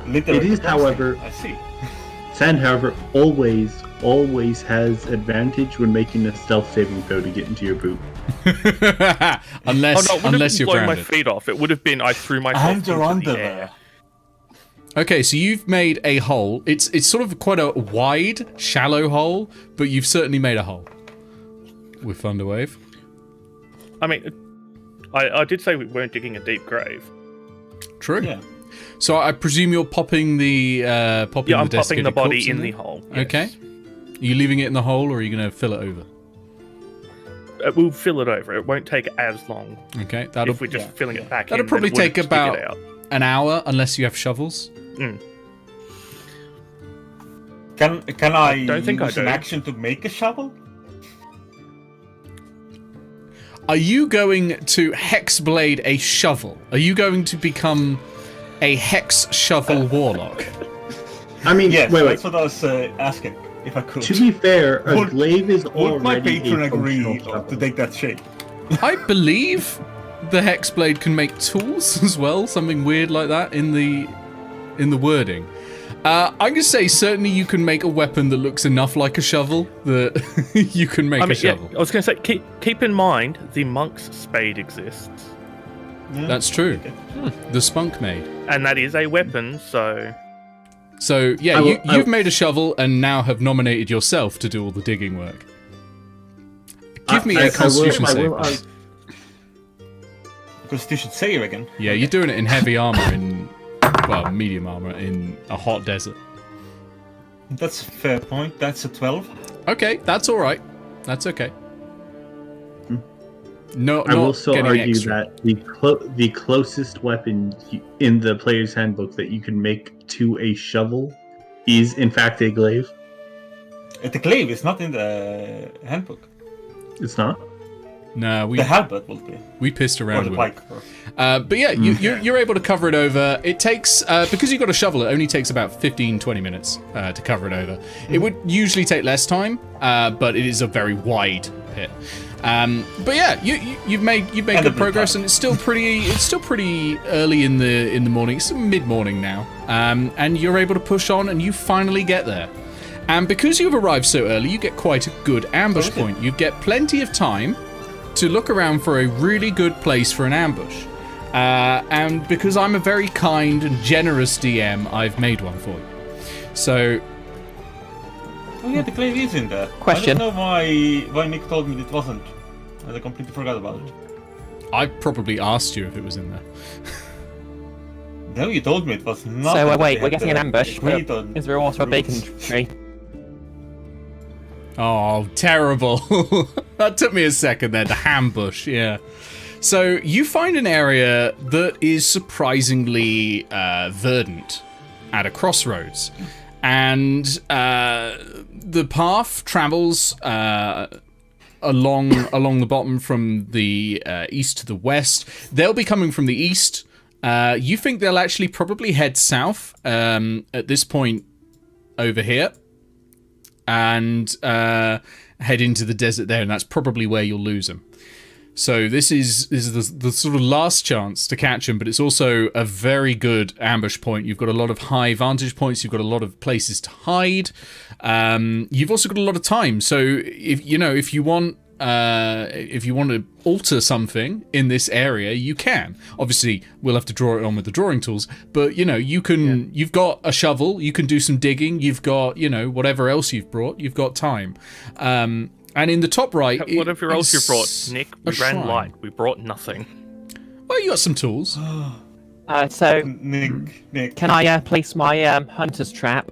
It is, however, I see. Sand, however, always has advantage when making a stealth saving throw to get into your boot. unless you're blown grounded. My feet off. It would have been I threw myself into the air. Okay, so you've made a hole. It's sort of quite a wide, shallow hole, but you've certainly made a hole with Thunderwave. I mean, I did say we weren't digging a deep grave. True. Yeah. So I presume you're popping the I'm popping the body in the hole. Yes. Okay. Are you leaving it in the hole, or are you going to fill it over? We'll fill it over. It won't take as long. Okay. If we're just filling it back in. That'll probably take about an hour, unless you have shovels. Can I don't think use an action to make a shovel? Are you going to hexblade a shovel? Are you going to become a hex shovel warlock? I mean, yes, wait. That's what I was asking. If I could. To be fair, a glaive is would already my patron a agree functional to take that shape? I believe the hexblade can make tools as well, something weird like that in the wording. I'm gonna say certainly you can make a weapon that looks enough like a shovel that you can make a shovel. Yeah, I was gonna say keep in mind the monk's spade exists. Yeah. That's true. The spunk made. And that is a weapon, so... So, yeah, you've made a shovel and now have nominated yourself to do all the digging work. Give me a Constitution save. Constitution save again? Yeah, you're doing it in heavy armor, medium armor, in a hot desert. That's a fair point. That's a 12. Okay, that's alright. That's okay. No, I will also argue extra. that the closest weapon in the player's handbook that you can make to a shovel is, in fact, a glaive. The glaive is not in the handbook. It's not? No, the halberd will be. We pissed around with pike. But yeah, you're able to cover it over. It takes, because you've got a shovel, it only takes about 15-20 minutes to cover it over. It would usually take less time, but it is a very wide pit. But yeah, you've made good progress, and it's still pretty early in the morning. It's mid-morning now, and you're able to push on, and you finally get there. And because you've arrived so early, you get quite a good ambush point. You get plenty of time to look around for a really good place for an ambush. And because I'm a very kind and generous DM, I've made one for you. So. Oh yeah, the glaive is in there. Question. I don't know why Nick told me it wasn't. I completely forgot about it. I probably asked you if it was in there. No, you told me it was not. So wait, we're getting an ambush. On is there also a bacon tree? Oh, terrible. That took me a second there, the ambush, yeah. So you find an area that is surprisingly verdant at a crossroads. And the path travels along the bottom from the east to the west. They'll be coming from the east. You think they'll actually probably head south at this point over here and head into the desert there, and that's probably where you'll lose them. So this is the sort of last chance to catch him, but it's also a very good ambush point. You've got a lot of high vantage points. You've got a lot of places to hide. You've also got a lot of time. So if you want to alter something in this area, you can. Obviously, we'll have to draw it on with the drawing tools, but you can. Yeah. You've got a shovel. You can do some digging. You've got whatever else you've brought. You've got time. And in the top right, whatever else you brought, Nick, we ran light. We brought nothing. Well, you got some tools. So, Nick. Can I place my hunter's trap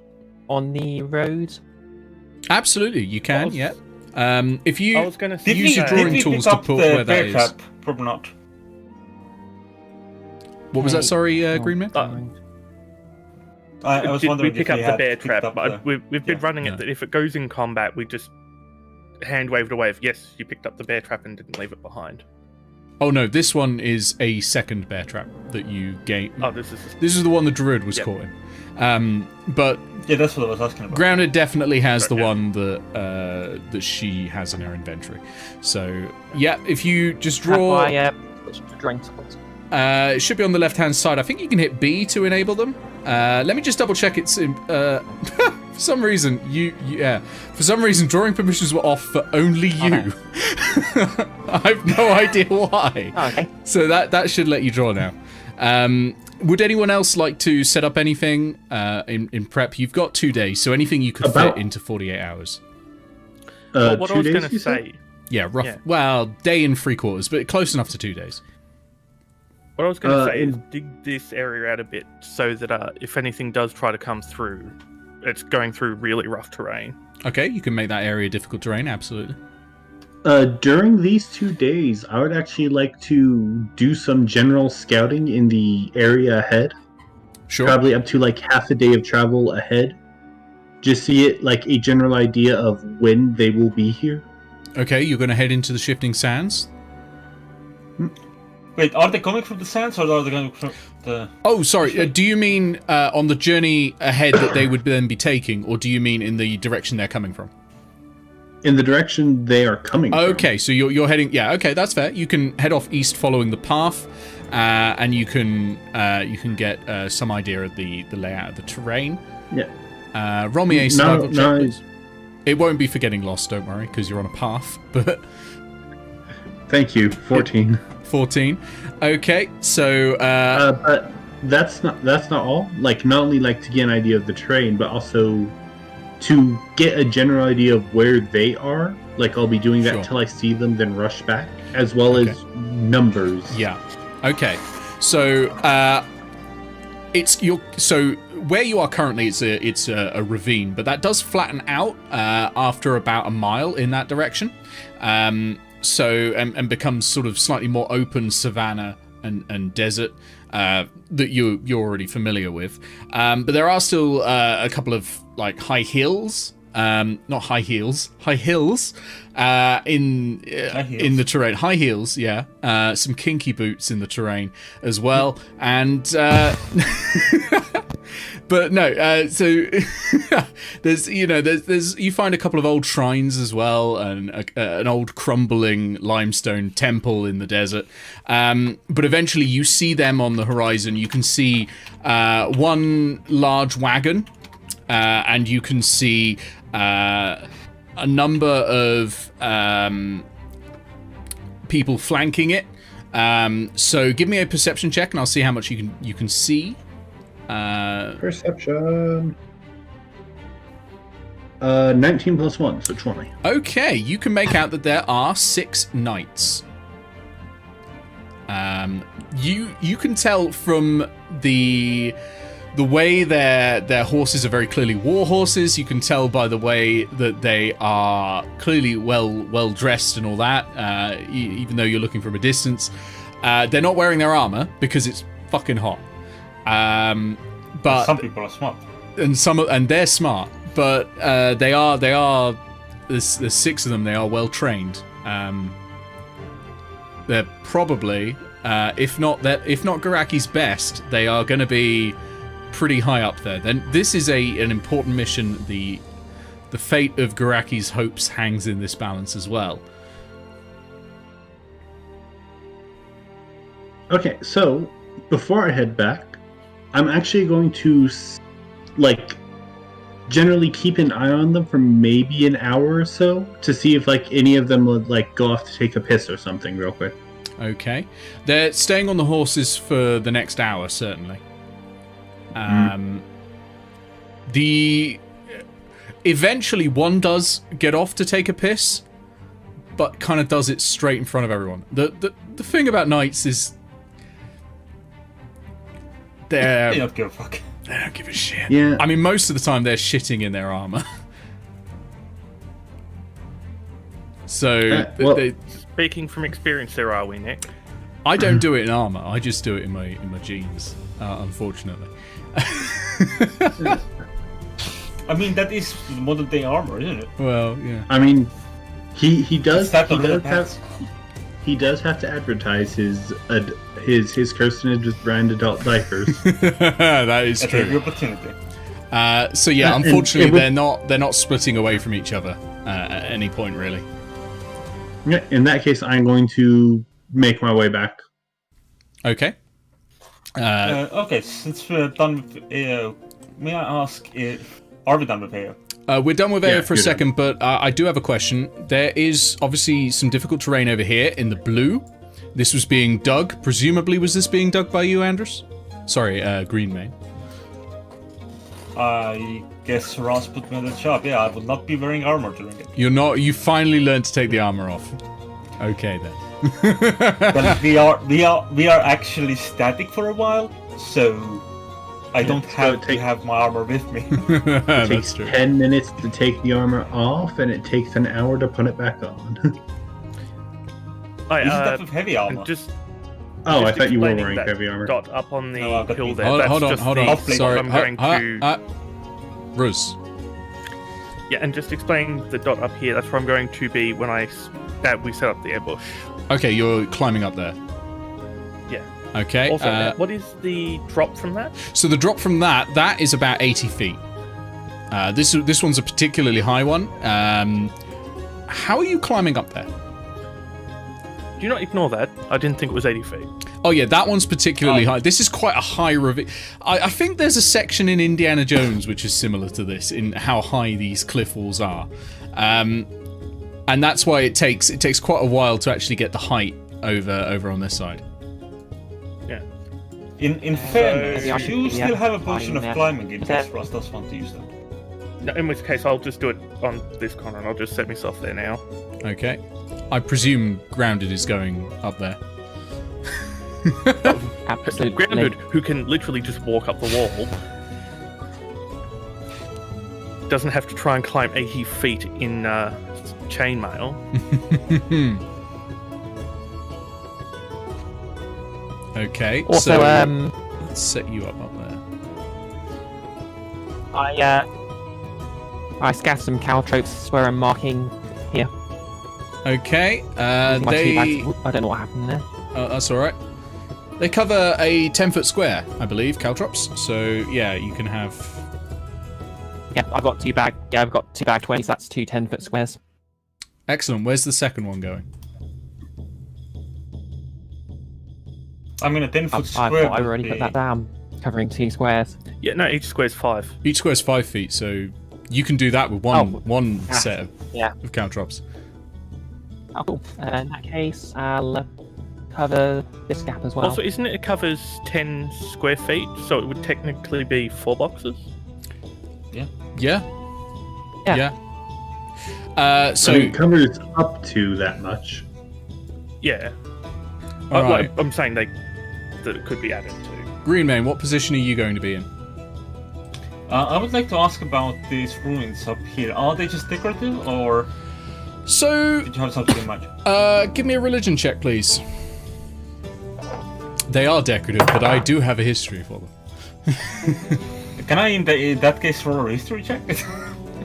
on the road? Absolutely, you can. Yeah. If you I was going to use your drawing tools to put where that is. Trap? Probably not. What was that? Sorry, Greenman. I was wondering we pick if up the bear trap, but we've been running it. That if it goes in combat, we just hand waved away. Yes, you picked up the bear trap and didn't leave it behind. Oh no, this one is a second bear trap that you gain. Oh, this is the one the druid was caught in. But yeah, that's what I was asking about. Grounded definitely has the one that she has in her inventory. So yeah, if you just draw. It should be on the left-hand side. I think you can hit B to enable them. Let me just double check. It's for some reason for some reason drawing permissions were off for only you. I have no idea why. Okay. So that should let you draw now. Would anyone else like to set up anything in prep? You've got 2 days, so anything you could fit into 48 hours. What I was going to say. Yeah, rough. Yeah. Well, day and 3/4, but close enough to 2 days. What I was going to say is dig this area out a bit so that if anything does try to come through, it's going through really rough terrain. Okay, you can make that area difficult terrain, absolutely. During these 2 days, I would actually like to do some general scouting in the area ahead. Sure. Probably up to like half a day of travel ahead. Just see it like a general idea of when they will be here. Okay, you're going to head into the Shifting Sands. Wait, are they coming from the sands or are they going from the... Oh, sorry. Do you mean on the journey ahead that they would then be taking, or do you mean in the direction they're coming from? In the direction they are coming from. Okay, so you're heading... Yeah, okay, that's fair. You can head off east following the path, and you can get some idea of the layout of the terrain. Yeah. Roll me a survival check, please. It won't be for getting lost, don't worry, because you're on a path, but... Thank you. 14. 14. Okay, so but that's not all. Like, not only like to get an idea of the terrain, but also to get a general idea of where they are. Like, I'll be doing that until I see them, then rush back, as well as numbers. Yeah. Okay. So where you are currently, it's a ravine, but that does flatten out after about a mile in that direction. And becomes sort of slightly more open savanna and desert that you're already familiar with. But there are still a couple of like high hills, not high heels, high hills in the terrain. High heels, yeah. Some kinky boots in the terrain as well, and. But no, so there's you find a couple of old shrines as well, and an old crumbling limestone temple in the desert. But eventually you see them on the horizon. You can see one large wagon, and you can see a number of people flanking it. So give me a perception check, and I'll see how much you can see. Perception. 19 plus 1, so 20. Okay, you can make out that there are 6 knights. You can tell from the way their horses are very clearly war horses. You can tell by the way that they are clearly well dressed and all that. Even though you're looking from a distance, they're not wearing their armor because it's fucking hot. But some people are smart, and they're smart, but they are. There's 6 of them. They are well trained. They're probably, if not Garaki's best, they are going to be pretty high up there. Then this is an important mission. The fate of Garaki's hopes hangs in this balance as well. Okay, so before I head back, I'm actually going to generally keep an eye on them for maybe an hour or so to see if any of them would go off to take a piss or something real quick. Okay. They're staying on the horses for the next hour, certainly. Eventually one does get off to take a piss, but kind of does it straight in front of everyone. The thing about knights is they don't give a fuck. They don't give a shit. Yeah. I mean, most of the time they're shitting in their armor. So they, Speaking from experience, there are we, Nick? I don't do it in armor. I just do it in my jeans. Unfortunately. I mean, that is modern day armor, isn't it? Well, yeah. I mean, he does have to advertise his carcinogen brand adult diapers. That is At true. every opportunity. So yeah, And unfortunately, it would- they're not splitting away from each other at any point, really. Yeah, in that case, I'm going to make my way back. Okay. Okay, since we're done with Ayo, may I ask, are we done with Ayo? We're done with Ayo Yeah, for a you're second, but I do have a question. There is obviously some difficult terrain over here in the blue. This was being dug. Presumably, was this being dug by you, Andrus? Sorry, Green Mane. I guess Ross put me on the job. Yeah, I will not be wearing armor during it. You're not. You finally learned to take the armor off. Okay then. But we are actually static for a while, so I don't have to have my armor with me. It That's takes true. 10 minutes to take the armor off, and it takes an hour to put it back on. Isn't that with heavy armor? Just Oh, I just thought you were explaining wearing that heavy armor. dot up on the No, I've got hill the- there. Hold That's on, just hold the on. Hopefully Sorry. I'm going to Ruz. yeah, and just explaining the dot up here. That's where I'm going to be when we set up the ambush. Okay, you're climbing up there. Yeah. Okay. Also, what is the drop from that? So the drop from that is about 80 feet. This one's a particularly high one. How are you climbing up there? Do you not ignore that? I didn't think it was 80 feet. Oh yeah, that one's particularly high. This is quite a high ravine. I think there's a section in Indiana Jones which is similar to this in how high these cliff walls are, and that's why it takes quite a while to actually get the height over on this side. Yeah. In fairness, Yeah, you still have a potion of yeah. climbing in Okay. case Ross does want to use that. No, in which case, I'll just do it on this corner, and I'll just set myself there now. Okay. I presume Grounded is going up there. Absolutely. Grounded, who can literally just walk up the wall, doesn't have to try and climb 80 feet in chainmail. Okay. Also, so let's set you up there. I scattered some caltropes where I'm marking here. Okay. My tea They. bags. I don't know what happened there. That's all right. They cover a 10-foot square, I believe, caltrops. So yeah, you can have. Yeah, I've got two bag 20s. That's two 10-foot squares. Excellent. Where's the second one going? I mean, a 10-foot I square. thought I would already be- put that down, covering two squares. Yeah, no, each square's 5. Each square's 5 feet, so you can do that with one Ah, set of yeah. caltrops. Oh, cool. In that case, I'll cover this gap as well. Also, isn't it covers 10 square feet, so it would technically be 4 boxes? Yeah. Yeah. So I mean, it covers up to that much. Yeah. all right, I'm saying that it could be added to. Greenmane, what position are you going to be in? I would like to ask about these ruins up here. Are they just decorative, or So, did you have something in mind? give me a religion check, please. They are decorative, but I do have a history for them. Can I, in that case, roll a history check?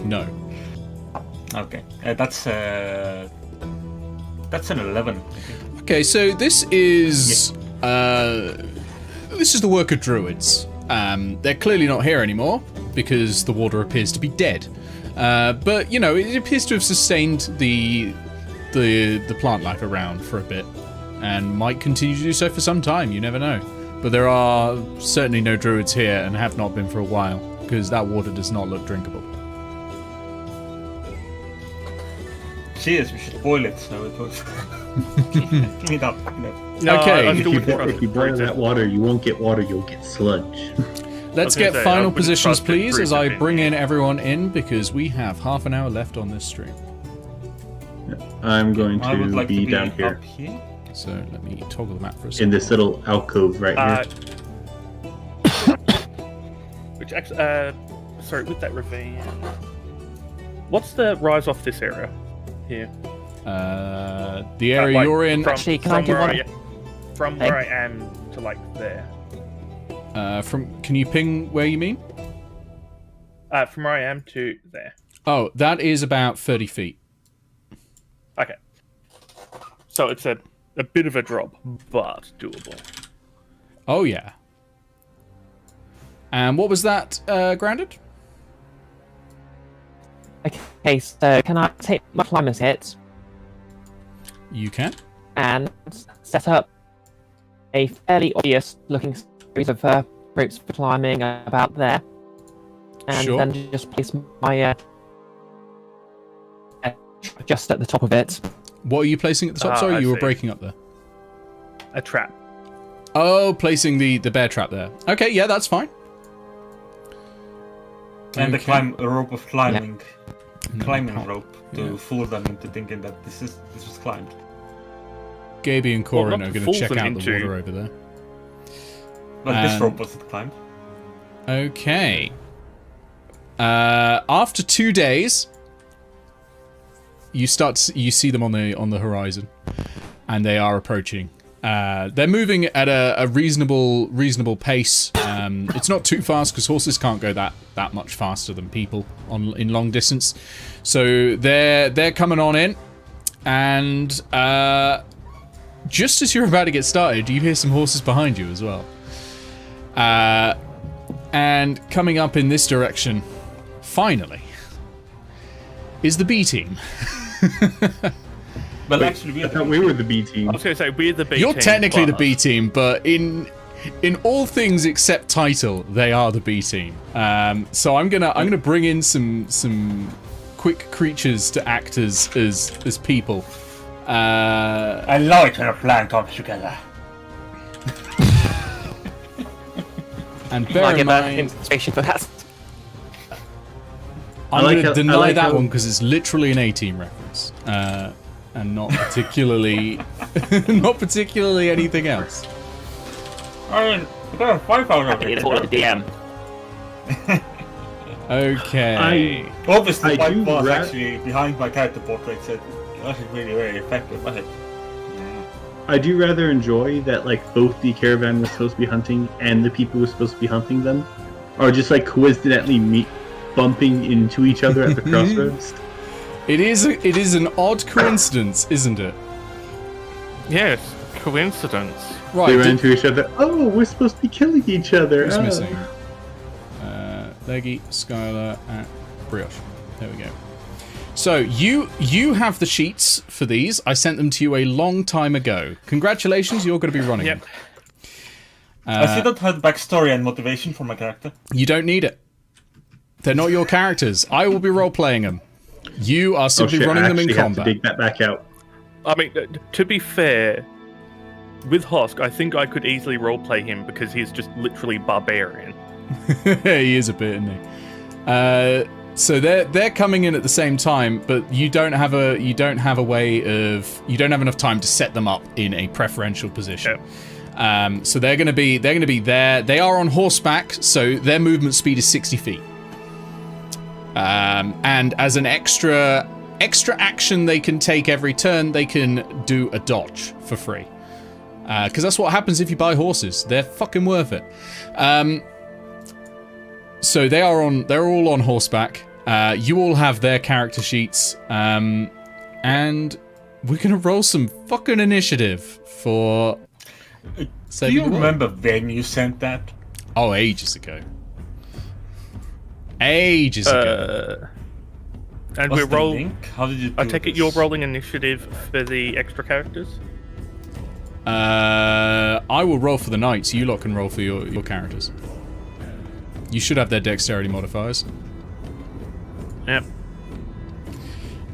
No. Okay, that's an 11. I think. Okay, so this is the work of Druids. They're clearly not here anymore because the water appears to be dead. But it appears to have sustained the plant life around for a bit. and might continue to do so for some time, you never know. But there are certainly no druids here, and have not been for a while, because that water does not look drinkable. Cheers, we should boil it so it was clean it up. No, Okay. I still If wouldn't you boil trust that water, you won't get water, you'll get sludge. Let's gonna get say, I final wouldn't positions, trust it please, as I freezing bring in in everyone in, because we have half an hour left on this stream. I'm going I would to like be to be down here up here. So let me toggle the map for a in second. this little alcove right here. Which actually, sorry, with that ravine. What's the rise off this area here? The area Like, you're in, Actually, can I do one? From where I am to like there. can you ping where you mean? From where I am to there. Oh, that is about 30 feet. Okay. So it's a bit of a drop, but doable. Oh, yeah. And what was that, Grounded? Okay, so can I take my climber's hit You can. and set up a fairly obvious looking series of ropes for climbing about there, and Sure. then just place my just at the top of it. What are you placing at the top? Ah, Sorry, I you were see. breaking up there. A trap. Oh, placing the bear trap there. Okay, yeah, that's fine. And Okay. a rope of climbing climbing pop- rope to yeah. fool them into thinking that this was climbed. Gaby and Corin not are going fool to check them out the into- water over there. But this And- rope wasn't climbed. Okay. After 2 days, you see them on the horizon, and they are approaching. They're moving at a reasonable pace. It's not too fast because horses can't go that much faster than people in long distance. So they're coming on in, and just as you're about to get started, you hear some horses behind you as well. And coming up in this direction, finally, is the B team. Well, actually, I thought we were the B team. I was going to say we're the B You're team, technically the but- B team, but in all things except title, they are the B team. So I'm gonna bring in some quick creatures to act as people. I like when a plan comes together. And I bear in get that mind, inspiration for that. I'm I going to like deny how- that one because it's literally an A-team reference, and not particularly, not particularly anything else. I mean, we got a 5 out of It's it. all the DM. Okay. Obviously, I my do was ra- actually behind my character portrait said, that is really very effective, wasn't it? I do rather enjoy that like both the caravan was supposed to be hunting and the people who were supposed to be hunting them are just like coincidentally bumping into each other at the crossroads. It is an odd coincidence, isn't it? Yes, coincidence. Right. They ran into each other. Oh, we're supposed to be killing each other. Who's Oh. missing? Leggy, Skylar, and Brioche. There we go. So you have the sheets for these. I sent them to you a long time ago. Congratulations, you're going to be running Yep. them. I still don't have the backstory and motivation for my character. You don't need it. They're not your characters. I will be role-playing them. You are Oh simply shit, running I them in actually have to combat. dig that back out. I mean, to be fair, with Hosk, I think I could easily roleplay him because he's just literally barbarian. He is a bit, isn't he? So they're coming in at the same time, but you don't have enough time to set them up in a preferential position. So they're going to be there. They are on horseback, so their movement speed is 60 feet. And as an extra action they can take every turn, they can do a dodge for free. Because that's what happens if you buy horses. They're fucking worth it. So they're all on horseback. You all have their character sheets. And we're gonna roll some fucking initiative for Do saving you the world. remember when you sent that? Oh, ages ago. Ages ago. And What's we're the roll. link? How did you do I take it this? you're rolling initiative for the extra characters. I will roll for the knights. You lot can roll for your characters. You should have their dexterity modifiers. Yep.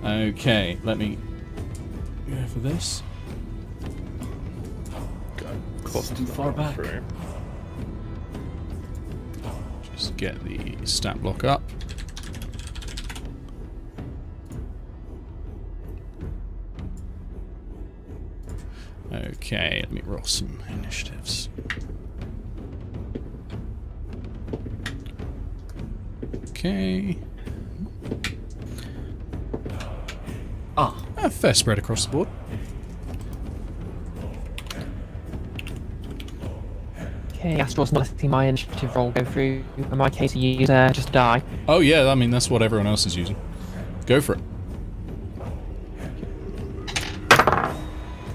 Okay, let me go for this. Cost Too far back. through. Just get the stat block up. Okay, let me roll some initiatives. Okay. Fair spread across the board. Okay, Astral's not letting my initiative roll go through. In my case, you use just die. Oh yeah, I mean that's what everyone else is using. Go for it.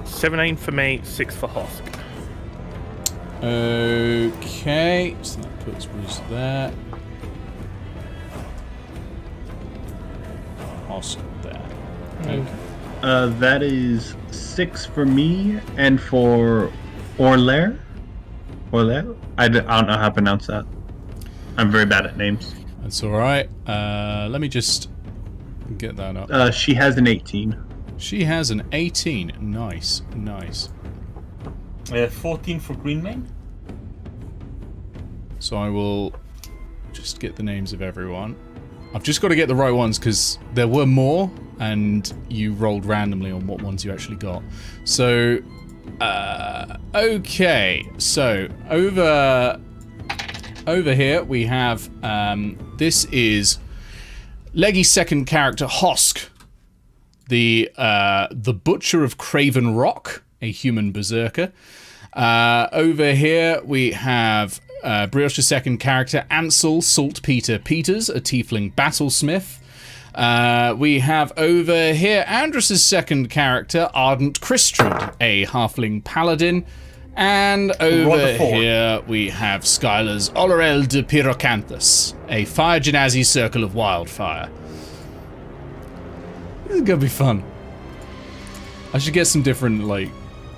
17 for me, 6 for Hosk. Okay, so that puts Riz there. Awesome there. Okay. That is 6 for me, and for Orlair. Orlair? I don't know how to pronounce that. I'm very bad at names. That's alright. Let me just get that up. She has an 18. She has an 18. Nice, nice. 14 for Greenmane. So I will just get the names of everyone. I've just got to get the right ones because there were more and you rolled randomly on what ones you actually got. So, okay. So, over here we have, this is Leggy's second character, Hosk. The Butcher of Craven Rock, a human berserker. Over here we have Brioche's second character, Ansel Saltpeter Peters, a tiefling battlesmith. We have over here Andrus's second character, Ardent Christrud, a halfling paladin. And over here we have Skylar's Olorel de Pyrocanthus, a fire genasi circle of wildfire. This is gonna be fun. I should get some different like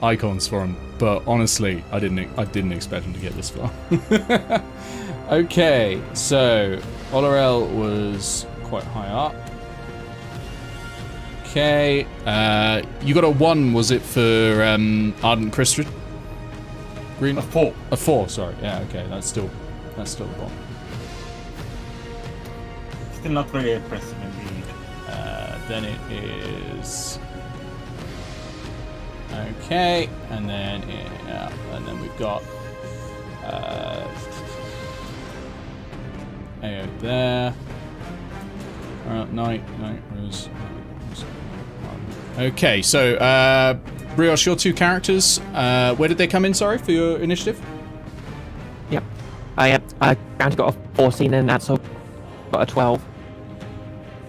icons for him, but honestly, I didn't expect him to get this far. Okay, so Olorel was quite high up. Okay, you got a 1, was it for Ardent Christrud? Green? A 4. A 4, sorry. Yeah, okay, that's still the bomb. Still not very impressive indeed. Then it is okay, and then we've got Ayo there. Night Rose. Okay, so Brioche, your 2 characters. Where did they come in? Sorry for your initiative. Yep. I got a 14 and Ansel got a 12.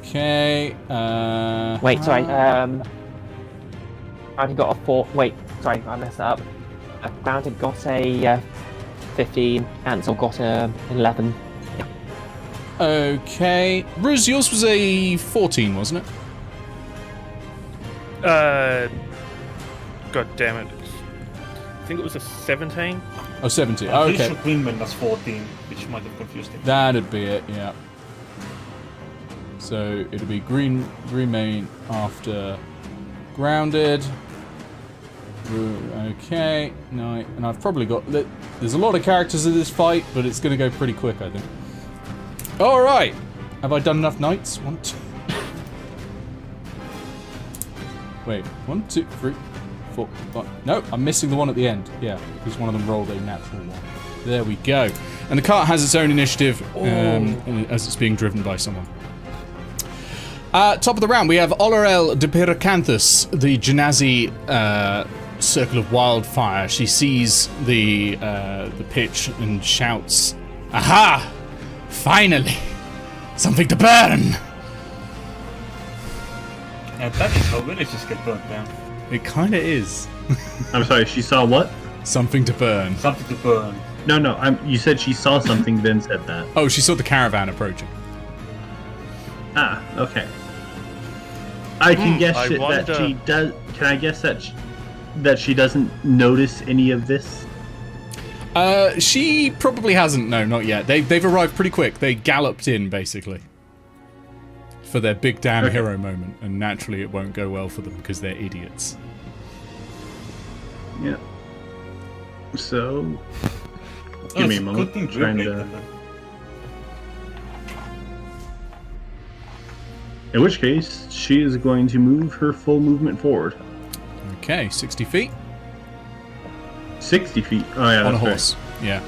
Okay. Wait, sorry. I got a 4. Wait, sorry, I messed that up. Grounded got a 15. Ansel got a 11. Yeah. Okay. Ruse, yours was a 14, wasn't it? God damn it. I think it was a 17. Oh, 17. I'm Okay. pretty sure Greenmane was 14, which might have confused him. That'd be it, yeah. So it'll be Greenmane after Grounded. Okay, Night. And I've probably got... There's a lot of characters in this fight, but it's going to go pretty quick, I think. Alright! Have I done enough Knights? 1, 2... Wait, 1, 2, 3, 4, 5... No, I'm missing the one at the end. Yeah, because one of them rolled a natural one. There we go. And the cart has its own initiative as it's being driven by someone. Top of the round, we have Olorel de Pyrocanthus, the Genasi circle of wildfire. She sees the pitch and shouts, "Aha! Finally! Something to burn!" And that is how villages get burnt down. It kinda is. I'm sorry, she saw what? Something to burn. Something to burn. No, you said she saw something, then said that. Oh, she saw the caravan approaching. Ah, okay. I can guess I that wonder- she does. Can I guess that that she doesn't notice any of this? She probably hasn't. No, not yet. They've arrived pretty quick. They galloped in basically for their big damn hero moment, and naturally it won't go well for them because they're idiots. Yeah. So, give me a moment. Trying to. In which case, she is going to move her full movement forward. Okay, 60 feet. 60 feet. Oh yeah, on a that's horse. right.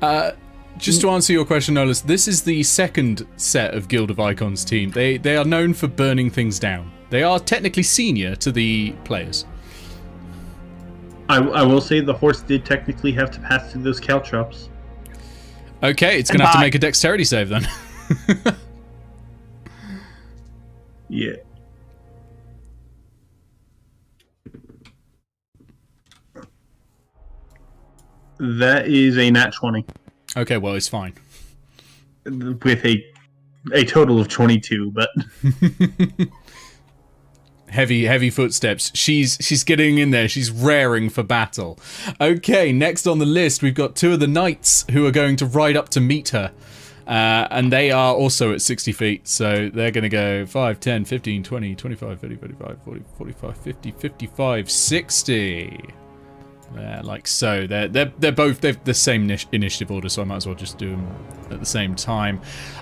Yeah. Just to answer your question, Nolus, this is the second set of Guild of Icons team. They are known for burning things down. They are technically senior to the players. I will say the horse did technically have to pass through those caltrops. Okay, it's going to have to make a dexterity save then. Yeah. That is a nat 20. Okay, well, it's fine. With a total of 22, but... Heavy footsteps. She's getting in there. She's raring for battle. Okay, next on the list, we've got two of the knights who are going to ride up to meet her. And they are also at 60 feet, so they're going to go 5, 10, 15, 20, 25, 30, 35, 40, 45, 50, 55, 60. Like so. They're both the same initiative order, so I might as well just do them at the same time.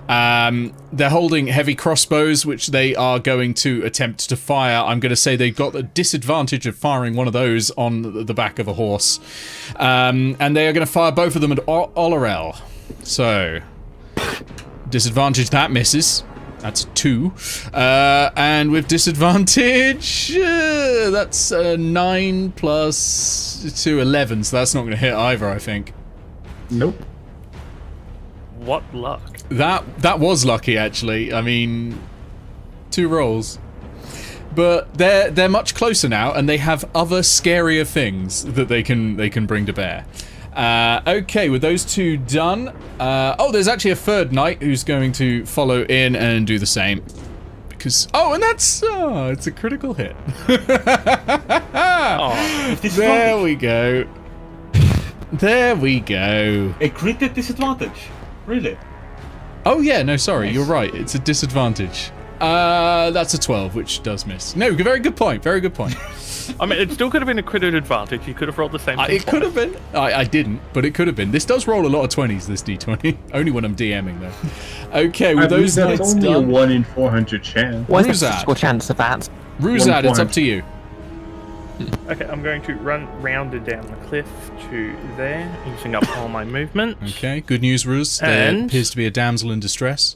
They're holding heavy crossbows, which they are going to attempt to fire. I'm going to say they've got the disadvantage of firing one of those on the back of a horse. And they are going to fire both of them at Olorel. So, disadvantage, that misses. That's a 2. And with disadvantage, that's 9 plus 2, 11. So that's not going to hit either, I think. Nope. What luck. That was lucky, actually. I mean, 2 rolls. But they're much closer now, and they have other scarier things that they can bring to bear. Okay, with those 2 done, there's actually a third knight who's going to follow in and do the same. Because, and that's, it's a critical hit. There we go. There we go. A crit at disadvantage? Really? Oh yeah, no, sorry, Nice. You're right. It's a disadvantage. That's a 12, which does miss. No, very good point. Very good point. I mean, it still could have been a critted advantage. You could have rolled the same thing. It could have been. I didn't, but it could have been. This does roll a lot of 20s, this D20. Only when I'm DMing, though. Okay, with those that's knights only a done... 1 in 400 chance. What's the Ruzad. statistical chance of that? Ruzad, it's up to you. Okay, I'm going to run rounded down the cliff to there, using up all my movement. Okay, good news, Ruz. There And- appears to be a damsel in distress.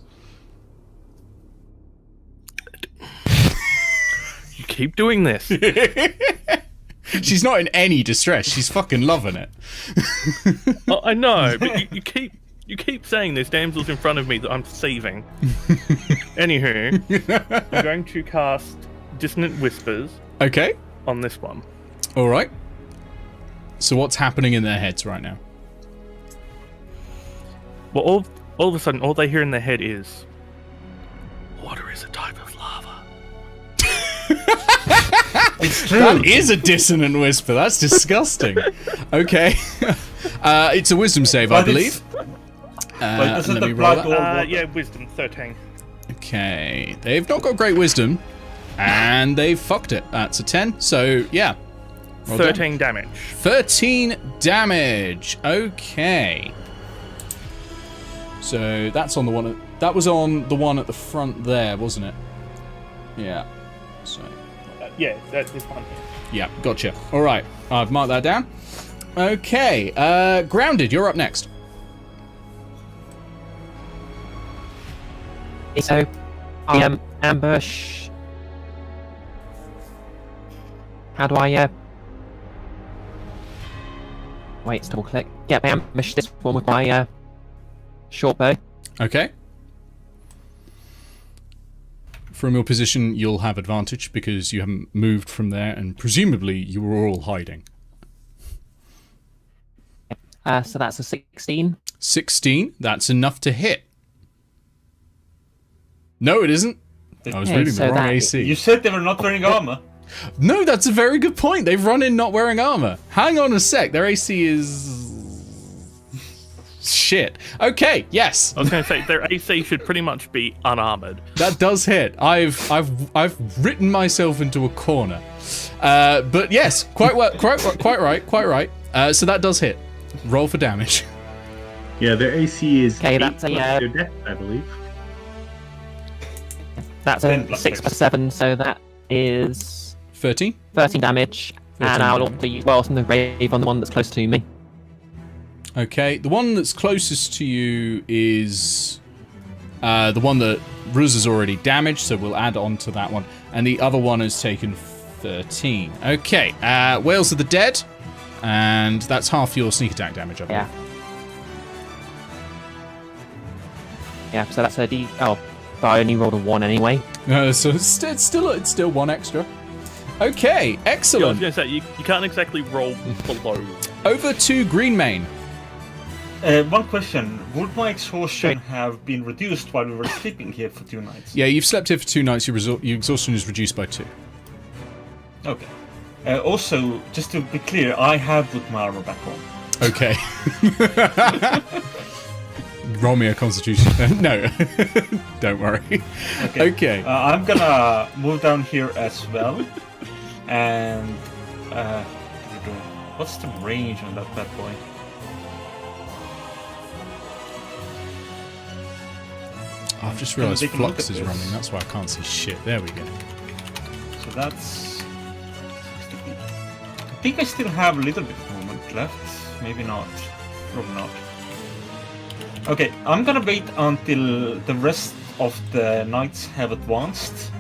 You keep doing this. She's not in any distress. She's fucking loving it. Oh, I know, but you keep saying there's damsels in front of me that I'm saving. Anywho, I'm going to cast Dissonant Whispers Okay, on this one. all right. So what's happening in their heads right now? Well, all of a sudden, all they hear in their head is, water is a type of lava. It's true. That is a dissonant whisper. That's disgusting. Okay. It's a wisdom save, I But believe. but doesn't let me apply roll to that. all water. Yeah, Wisdom 13. Okay. They've not got great wisdom. And they've fucked it. That's a 10. So, yeah. Well done. 13 damage. 13 damage. Okay. So that's on the one. That was on the one at the front there, wasn't it? Yeah. So. Yeah, that's this one. Yeah, gotcha. All right, I've marked that down. Okay, Grounded, you're up next. So, I ambush. How do I wait, it's double click. Yeah, I ambush this one with my short bow. Okay. From your position, you'll have advantage because you haven't moved from there, and presumably you were all hiding. So that's a 16. 16, that's enough to hit. No, it isn't. I was Okay, reading so the wrong that- AC. You said they were not wearing armor. No, that's a very good point. They've run in not wearing armor. Hang on a sec. Their AC is... shit. Okay, yes. I was going to say their AC should pretty much be unarmored. That does hit. I've written myself into a corner. But yes, quite right. So that does hit. Roll for damage. Yeah, their AC is Okay, 8 that's a, plus their death, I believe. That's Then a plus 6 plus 7, so that is 13. 13 damage. 13 And I'll damage. also use Wells from the Grave on the one that's close to me. Okay, the one that's closest to you is the one that Ruz has already damaged, so we'll add on to that one. And the other one has taken 13. Okay, Whales of the Dead, and that's half your sneak attack damage, I believe. Yeah. Yeah, so that's a D. Oh, but I only rolled a 1 anyway. So it's still one extra. Okay, Yeah, I was excellent. going to say, you can't exactly roll below. Over to Greenmane. One question. Would my exhaustion have been reduced while we were sleeping here for 2 nights? Yeah, you've slept here for 2 nights. Your exhaustion is reduced by 2. Okay. Also, just to be clear, I have put my armor back on. Okay. Roll me a constitution. No. Don't worry. Okay. I'm gonna move down here as well. And what's the range on that bad boy? I've just realised take a look Flux at is this. running. That's why I can't see shit. There we go. So that's 60 feet. I think I still have a little bit of movement left. Maybe not. Probably not. Okay, I'm gonna wait until the rest of the knights have advanced.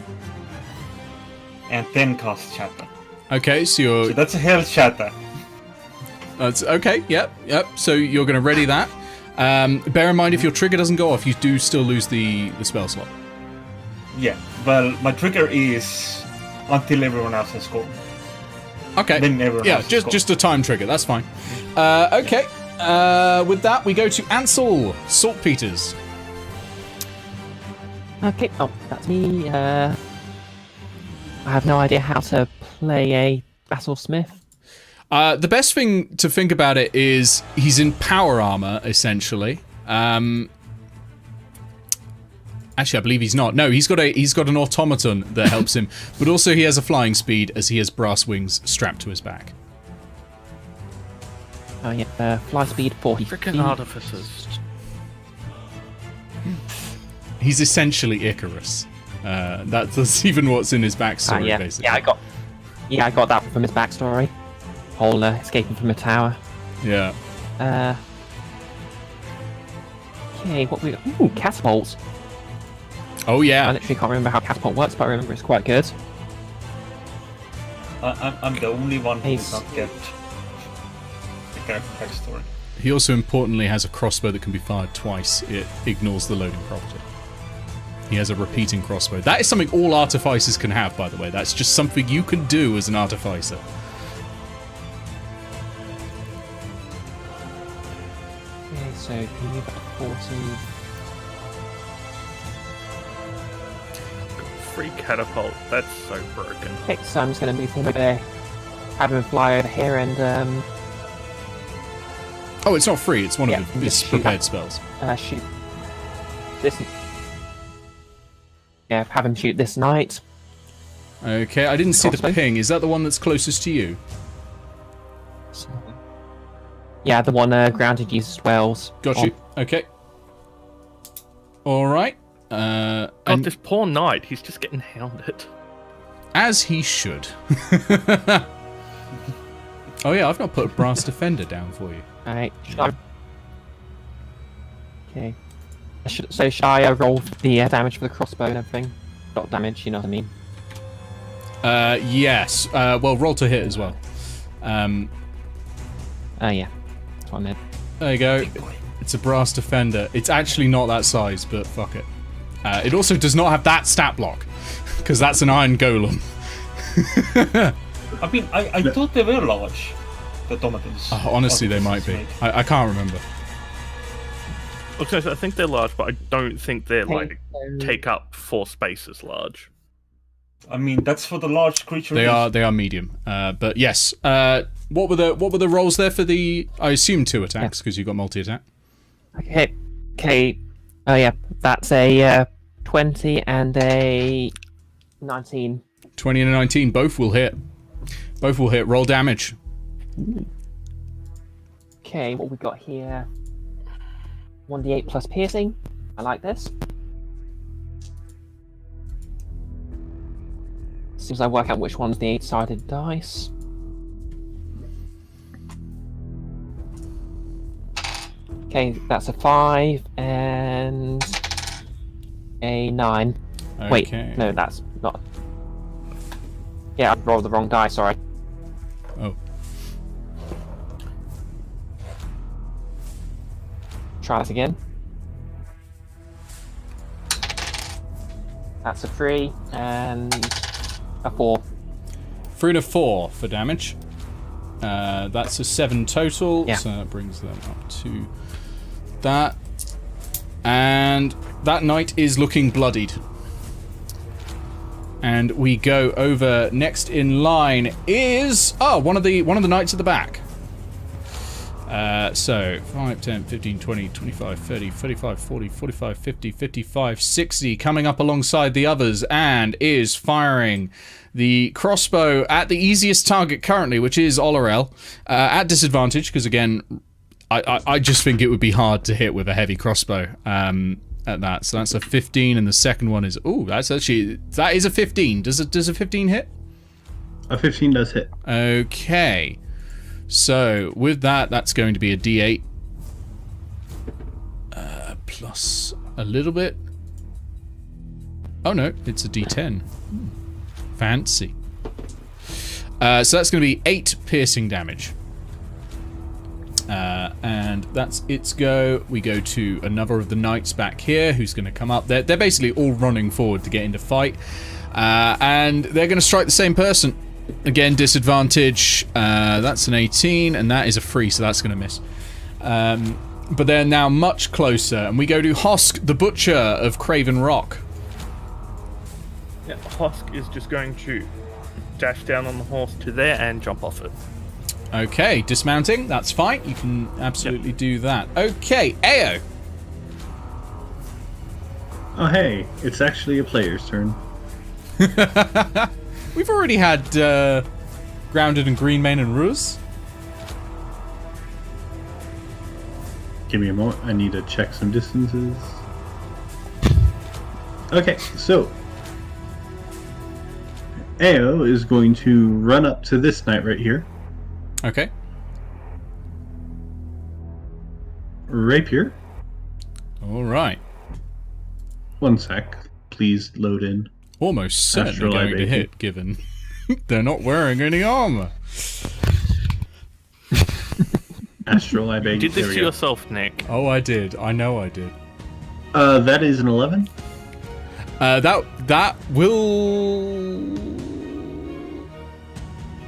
And then cast Shatter. Okay, so you're... So that's a Hell Shatter. That's okay. Yep. So you're going to ready that. Bear in mind, if your trigger doesn't go off, you do still lose the spell slot. Yeah, well, my trigger is until everyone else has gone. Okay. Then everyone Yeah, else has gone. just a time trigger. That's fine. Okay. With that, we go to Ansel Saltpeter's. Okay, oh, that's me. I have no idea how to play a Battlesmith. The best thing to think about it is he's in power armor, essentially. Actually, I believe he's not. No, he's got an automaton that helps him, but also he has a flying speed as he has brass wings strapped to his back. Oh yeah, fly speed 40. Frickin' artificers. He's essentially Icarus. That's even what's in his backstory, yeah, basically. I got that from his backstory. Whole escaping from a tower. Yeah. Okay, what we got? Ooh, catapult. Oh I yeah. literally can't remember how catapult works, but I remember it's quite good. I'm the only one who did Ace. not get the character backstory. He also importantly has a crossbow that can be fired twice. It ignores the loading property. He has a repeating crossbow. That is something all artificers can have, by the way. That's just something you can do as an artificer. Okay, so can you move up to 40? Free catapult. That's so broken. Okay, so I'm just going to move him over there. Have him fly over here and Oh, it's not free. It's one Yeah, of just his shoot prepared that. spells. Shoot this. Yeah, have him shoot this knight. Okay, I didn't see the Crossbow. ping. Is that the one that's closest to you? So, yeah, the one grounded uses wells. Got you. Okay. All right. God, And this poor knight, he's just getting hounded. as he should. Oh yeah, I've not put a brass defender down for you. Alright, okay. So should I roll the damage for the crossbow and everything? Not damage, you know what I mean. Yes. Well, roll to hit as well. Yeah. That's what I meant. There you go. It's a brass defender. It's actually not that size, but fuck it. It also does not have that stat block, because that's an iron golem. I mean, I thought they were large, the automatons. Honestly, they might be. I can't remember. I think they're large, but I don't think they're like so- take up 4 spaces large. I mean, that's for the large creature. They are medium. But yes. What were the rolls there for the? I assume 2 attacks because you've got multi-attack. Okay. Oh yeah, that's a 20 and a 19. 20 and a 19, both will hit. Both will hit. Roll damage. Okay, what we got here? 1d8 plus piercing. I like this. As soon as I work out which one's the 8-sided dice. Okay, that's a 5 and a 9. Okay. Wait, no, that's not. Yeah, I rolled the wrong die, sorry. Oh. Try this again. That's a 3 and a 4. 3 and a 4 for damage. That's a 7 total, Yeah. so that brings them up to that. And that knight is looking bloodied. And we go over next in line is one of the knights at the back. So 5, 10, 15, 20, 25, 30, 35, 40, 45, 50, 55, 60 coming up alongside the others and is firing the crossbow at the easiest target currently, which is Olorel, at disadvantage because again I just think it would be hard to hit with a heavy crossbow at that. So that's a 15 and the second one is that is a 15. Does a 15 hit? A 15 does hit. Okay. So, with that, that's going to be a D8. Plus a little bit. Oh no, it's a D10. Fancy. So that's going to be 8 piercing damage. And that's its go. We go to another of the knights back here who's going to come up. They're basically all running forward to get into fight. And they're going to strike the same person. Again, disadvantage. That's an 18, and that is a 3, so that's going to miss. But they're now much closer, and we go to Hosk, the Butcher of Craven Rock. Yeah, Hosk is just going to dash down on the horse to there and jump off it. Okay, dismounting. That's fine. You can absolutely do that. Okay, Ayo. Oh hey, it's actually a player's turn. We've already had Grounded and Greenmane and Ruse. Give me a moment. I need to check some distances. Okay, so Ayo is going to run up to this knight right here. Okay. Rapier. All right. One sec. Please load in. Almost certainly Astral going to Libation. hit, given they're not wearing any armor. Astral Libation. You did There this we to go. yourself, Nick. Oh, I did. I know I did. That is an 11. That will.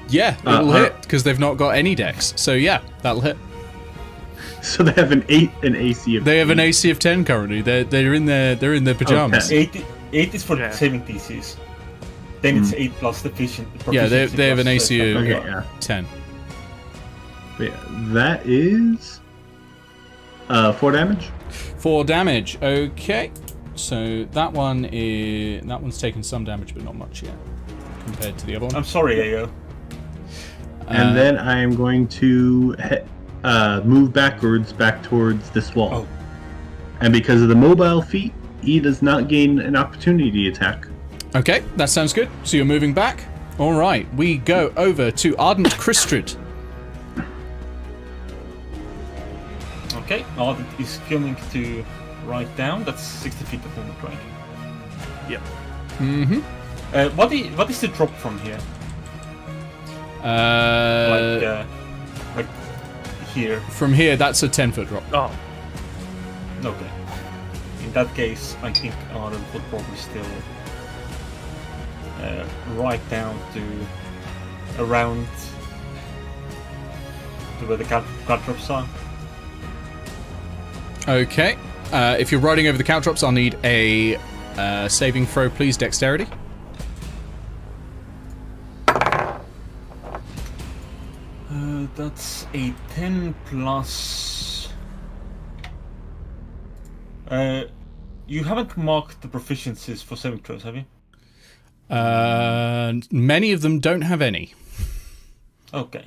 Yeah, it will hit because they've not got any decks. So yeah, that'll hit. So they have an AC of. They have an 8. AC of 10 currently. They're in their pajamas. Okay. 8 is for Yeah. 7 DCs. Then it's 8 plus the Yeah, they have an AC of Okay, yeah. 10. But yeah, that is 4 damage. 4 damage. Okay, so that one's taken some damage, but not much yet compared to the other one. I'm sorry, Ayo. And then I am going to move back towards this wall. Oh. And because of the mobile feat, he does not gain an opportunity attack. Okay, that sounds good. So you're moving back. All right, we go over to Ardent Crystrid. Okay, Ardent is coming to right down. That's 60 feet of movement, right? Yep. Mm-hmm. What is the drop from here? Like here. From here, that's a 10-foot drop. Oh, Okay. In that case, I think Ardent would probably still right down to around to where the cat drops are. Okay, If you're riding over the caltrops, I'll need a saving throw, please. Dexterity. That's a 10 plus... you haven't marked the proficiencies for saving throws, have you? Many of them don't have any. Okay.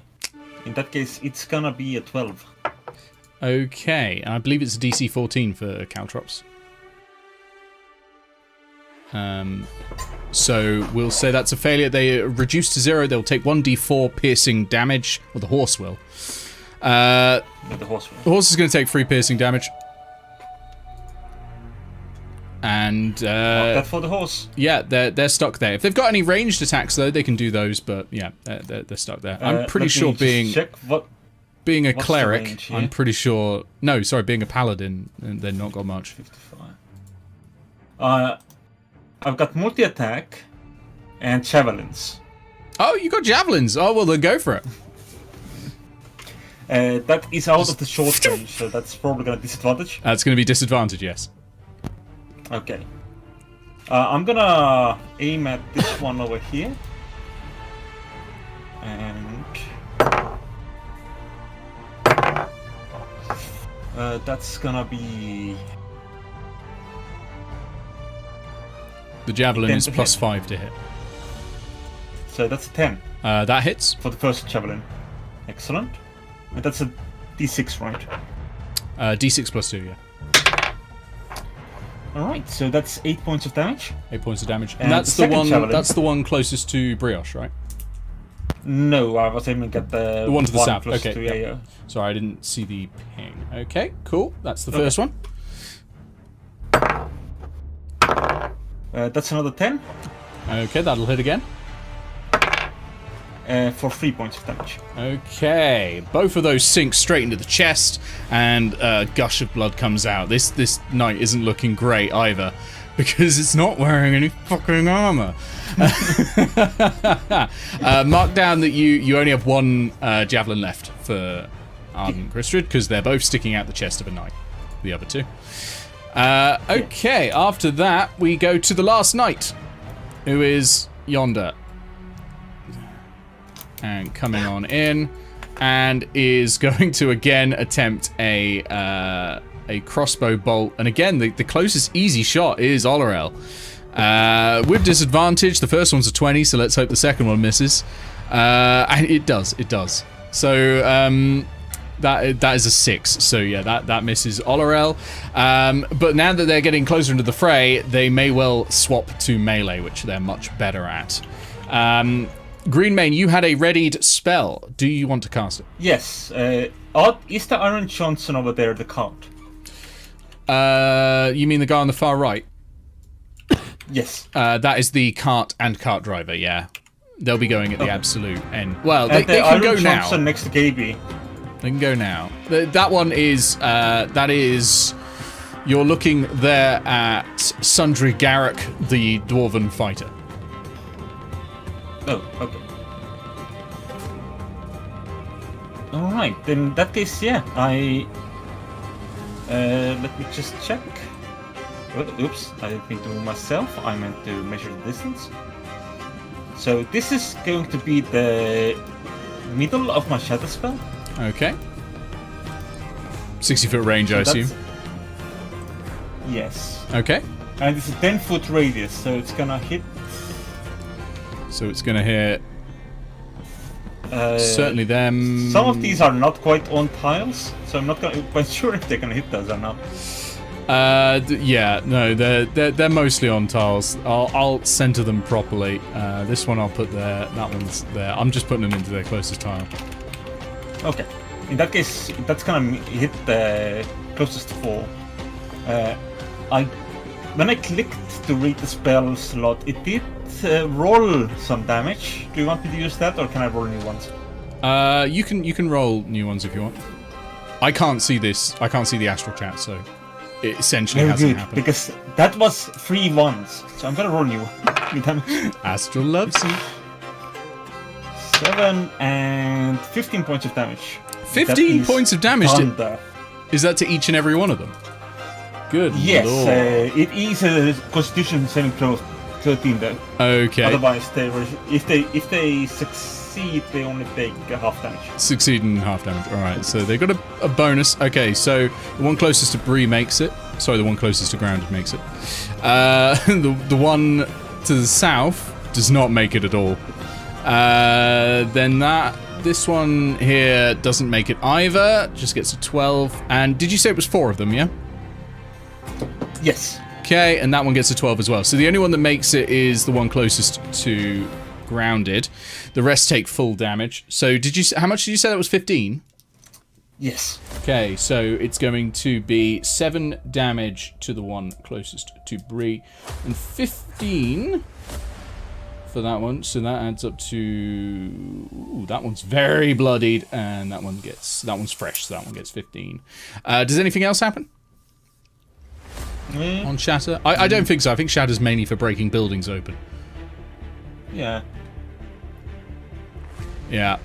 In that case, it's gonna be a 12. Okay, I believe it's a DC 14 for caltrops. So we'll say that's a failure. They reduce to 0. They'll take 1d4 piercing damage, or the horse will. The horse will. The horse is going to take 3 piercing damage. And Mark that for the horse. yeah, they're stuck there. If they've got any ranged attacks though, they can do those. But yeah, they're stuck there. I'm pretty sure being a cleric, range, I'm pretty sure. No, sorry, being a paladin, they've not got much. 55. I've got multi-attack and javelins. Oh, you got javelins. Oh well, then go for it. That is out of the short range, so that's probably gonna disadvantage. That's going to be disadvantage, yes. Okay. I'm gonna aim at this one over here. And... that's gonna be... The javelin is to plus hit. 5 to hit. So that's a 10 That hits. for the first javelin. Excellent. And that's a d6, right? D6 plus 2, yeah. Alright, so that's 8 points of damage. 8 points of damage. And And that's the the second one. javelin. That's the one closest to Brioche, right? No, I was aiming at the The one to the south. close Okay. to Yep. Ayo. Sorry, I didn't see the ping. Okay, cool. That's the first one. That's another 10 Okay, that'll hit again. for 3 points of damage. Okay, both of those sink straight into the chest, and a gush of blood comes out. This knight isn't looking great either, because it's not wearing any fucking armor. Mark down that you only have one javelin left for Christrid, because they're both sticking out the chest of a knight. The other two. Okay, after that we go to the last knight, who is yonder. And coming on in, and is going to again attempt a crossbow bolt. And again, the closest easy shot is Olorel. With disadvantage, the first one's a 20, so let's hope the second one misses. And it does. So that is a 6. So yeah, that misses Olorel. But now that they're getting closer into the fray, they may well swap to melee, which they're much better at. Greenmane, you had a readied spell. Do you want to cast it? Yes. Is the Iron Johnson over there the count? You mean the guy on the far right? Yes. That is the cart and cart driver, yeah. They'll be going at the absolute end. Well, they And the can Iron go Johnson now. next to Gaby. They can go now. That one is, you're looking there at Sundry Garrick, the Dwarven fighter. Oh, okay. Alright, then in that case, yeah, let me just check. Oops, I didn't mean to move myself, I meant to measure the distance. So this is going to be the middle of my shadow spell. Okay. 60-foot range, I assume. Yes. Okay. And it's a 10-foot radius, so it's gonna hit... So it's going to hit certainly them. Some of these are not quite on tiles, so I'm not quite sure if they're gonna hit those or not. Yeah, no, they're mostly on tiles. I'll center them properly. This one I'll put there. That one's there. I'm just putting them into their closest tile. Okay. In that case, that's gonna hit the closest 4. When I clicked to read the spell slot, it did roll some damage. Do you want me to use that, or can I roll new ones? You can roll new ones if you want. I can't see this. I can't see the astral chat, so it essentially Very hasn't good, happened. because that was 3 ones, so I'm gonna roll new damage. Astral loves you. 7 and 15 points of damage. 15 points of damage. Thunder. Is that to each and every one of them? Good Yes, lord. it is a Constitution saving throw 13 though. Okay. Otherwise, if they succeed, they only take half damage. Succeed in half damage. Alright, so they got a bonus. Okay, so the one closest to Bree makes it. Sorry, the one closest to grounded makes it. The one to the south does not make it at all. Then this one here doesn't make it either. Just gets a 12. And did you say it was 4 of them, yeah? Yes. Okay, and that one gets a 12 as well. So the only one that makes it is the one closest to grounded. The rest take full damage. So how much did you say that was? 15? Yes. Okay, so it's going to be 7 damage to the one closest to Bree, and 15 for that one. So that adds up to... Ooh, that one's very bloodied, and that one's fresh, so that one gets 15. Does anything else happen on Shatter? I don't think so. I think Shatter's mainly for breaking buildings open. Yeah. Yeah.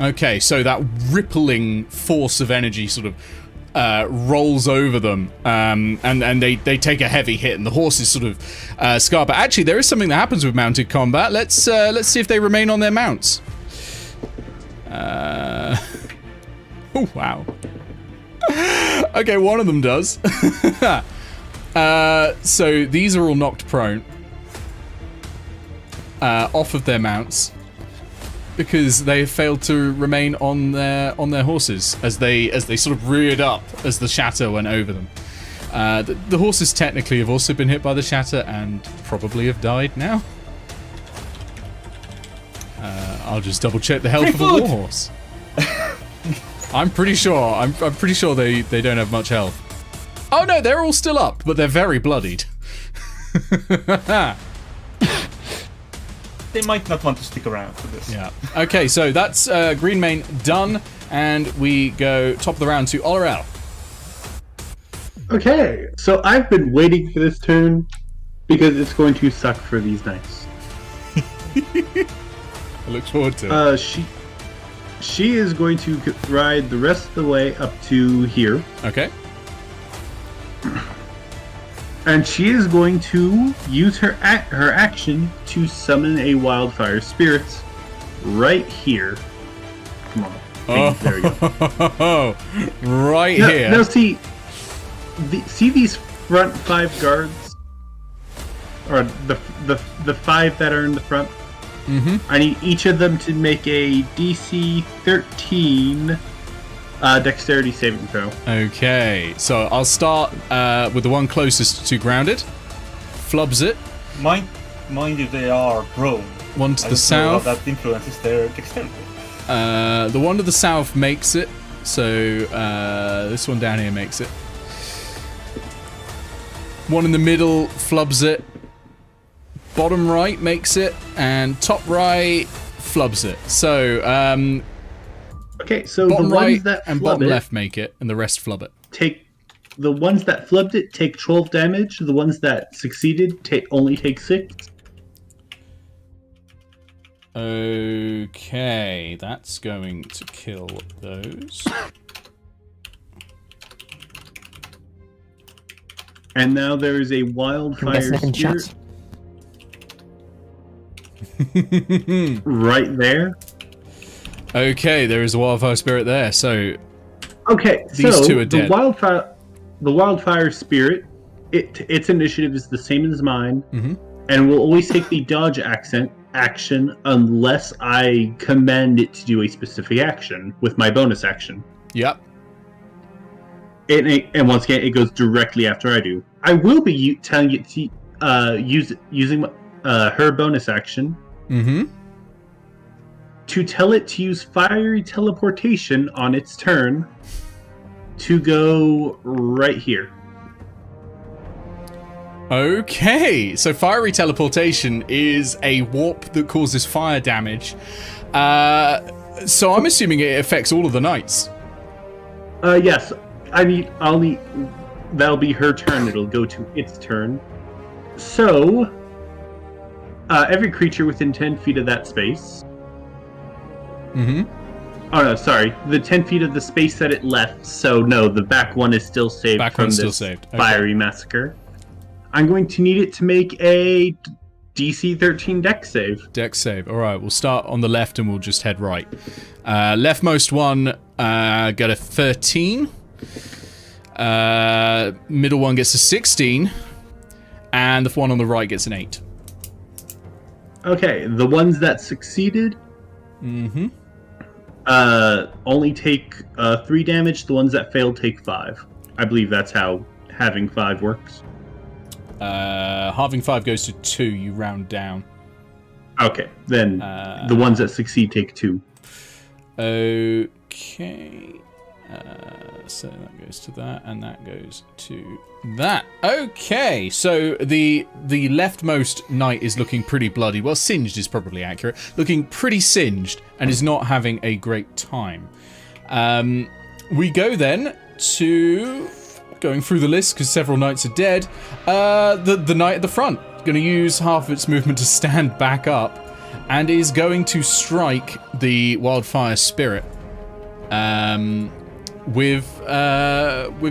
Okay, so that rippling force of energy sort of rolls over them, and they take a heavy hit, and the horses sort of scar. But actually, there is something that happens with mounted combat. Let's see if they remain on their mounts. Oh wow. Okay, one of them does. So these are all knocked prone off of their mounts, because they failed to remain on their horses as they sort of reared up as the shatter went over them. The horses technically have also been hit by the shatter and probably have died now. I'll just double check the health of a warhorse. I'm pretty sure. I'm pretty sure they don't have much health. Oh no, they're all still up, but they're very bloodied. They might not want to stick around for this. Yeah. Okay, so that's Green Mane done, and we go top of the round to Olorel. Okay, so I've been waiting for this turn because it's going to suck for these knights. I look forward to it. She is going to ride the rest of the way up to here. Okay. And she is going to use her action to summon a wildfire spirit right here. Come on. There we go. Right here. Now see these front 5 guards? Or the 5 that are in the front? Mm-hmm. I need each of them to make a DC 13 dexterity saving throw. Okay, so I'll start with the one closest to grounded. Flubs it. Mind you, they are prone. One to the south. That influences their dexterity. The one to the south makes it. So this one down here makes it. One in the middle flubs it. Bottom right makes it, and top right flubs it. So okay, so bottom the right ones that and bottom left make it, and the rest flub it. The ones that flubbed it take 12 damage. The ones that succeeded only take 6. Okay, that's going to kill those. And now there is a wildfire spirit right there. Okay, there is a wildfire spirit there. So okay, these two are dead. The wildfire spirit, its initiative is the same as mine, mm-hmm. and will always take the dodge action unless I command it to do a specific action with my bonus action. Yep. And once again, it goes directly after I do. I will be telling it to using her bonus action mm-hmm. to tell it to use fiery teleportation on its turn to go right here. Okay, so fiery teleportation is a warp that causes fire damage. So I'm assuming it affects all of the knights. Yes. That'll be her turn. It'll go to its turn. So, every creature within 10 feet of that space. Mm-hmm. Oh no, sorry. The 10 feet of the space that it left. So no, the back one is still saved Back from one's this still saved. Okay. fiery massacre. I'm going to need it to make a DC 13 Dex save. Dex save. All right, we'll start on the left and we'll just head right. Leftmost one got a 13. Middle one gets a 16. And the one on the right gets an 8. Okay, the ones that succeeded only take 3 damage. The ones that failed take 5. I believe that's how having 5 works. Halving 5 goes to 2. You round down. Okay, then the ones that succeed take 2. Okay. So that goes to that, and that goes to that. Okay, so the leftmost knight is looking pretty bloody. Well, singed is probably accurate. Looking pretty singed, and is not having a great time. We go then to going through the list because several knights are dead. The knight at the front going to use half of its movement to stand back up, and is going to strike the wildfire spirit. With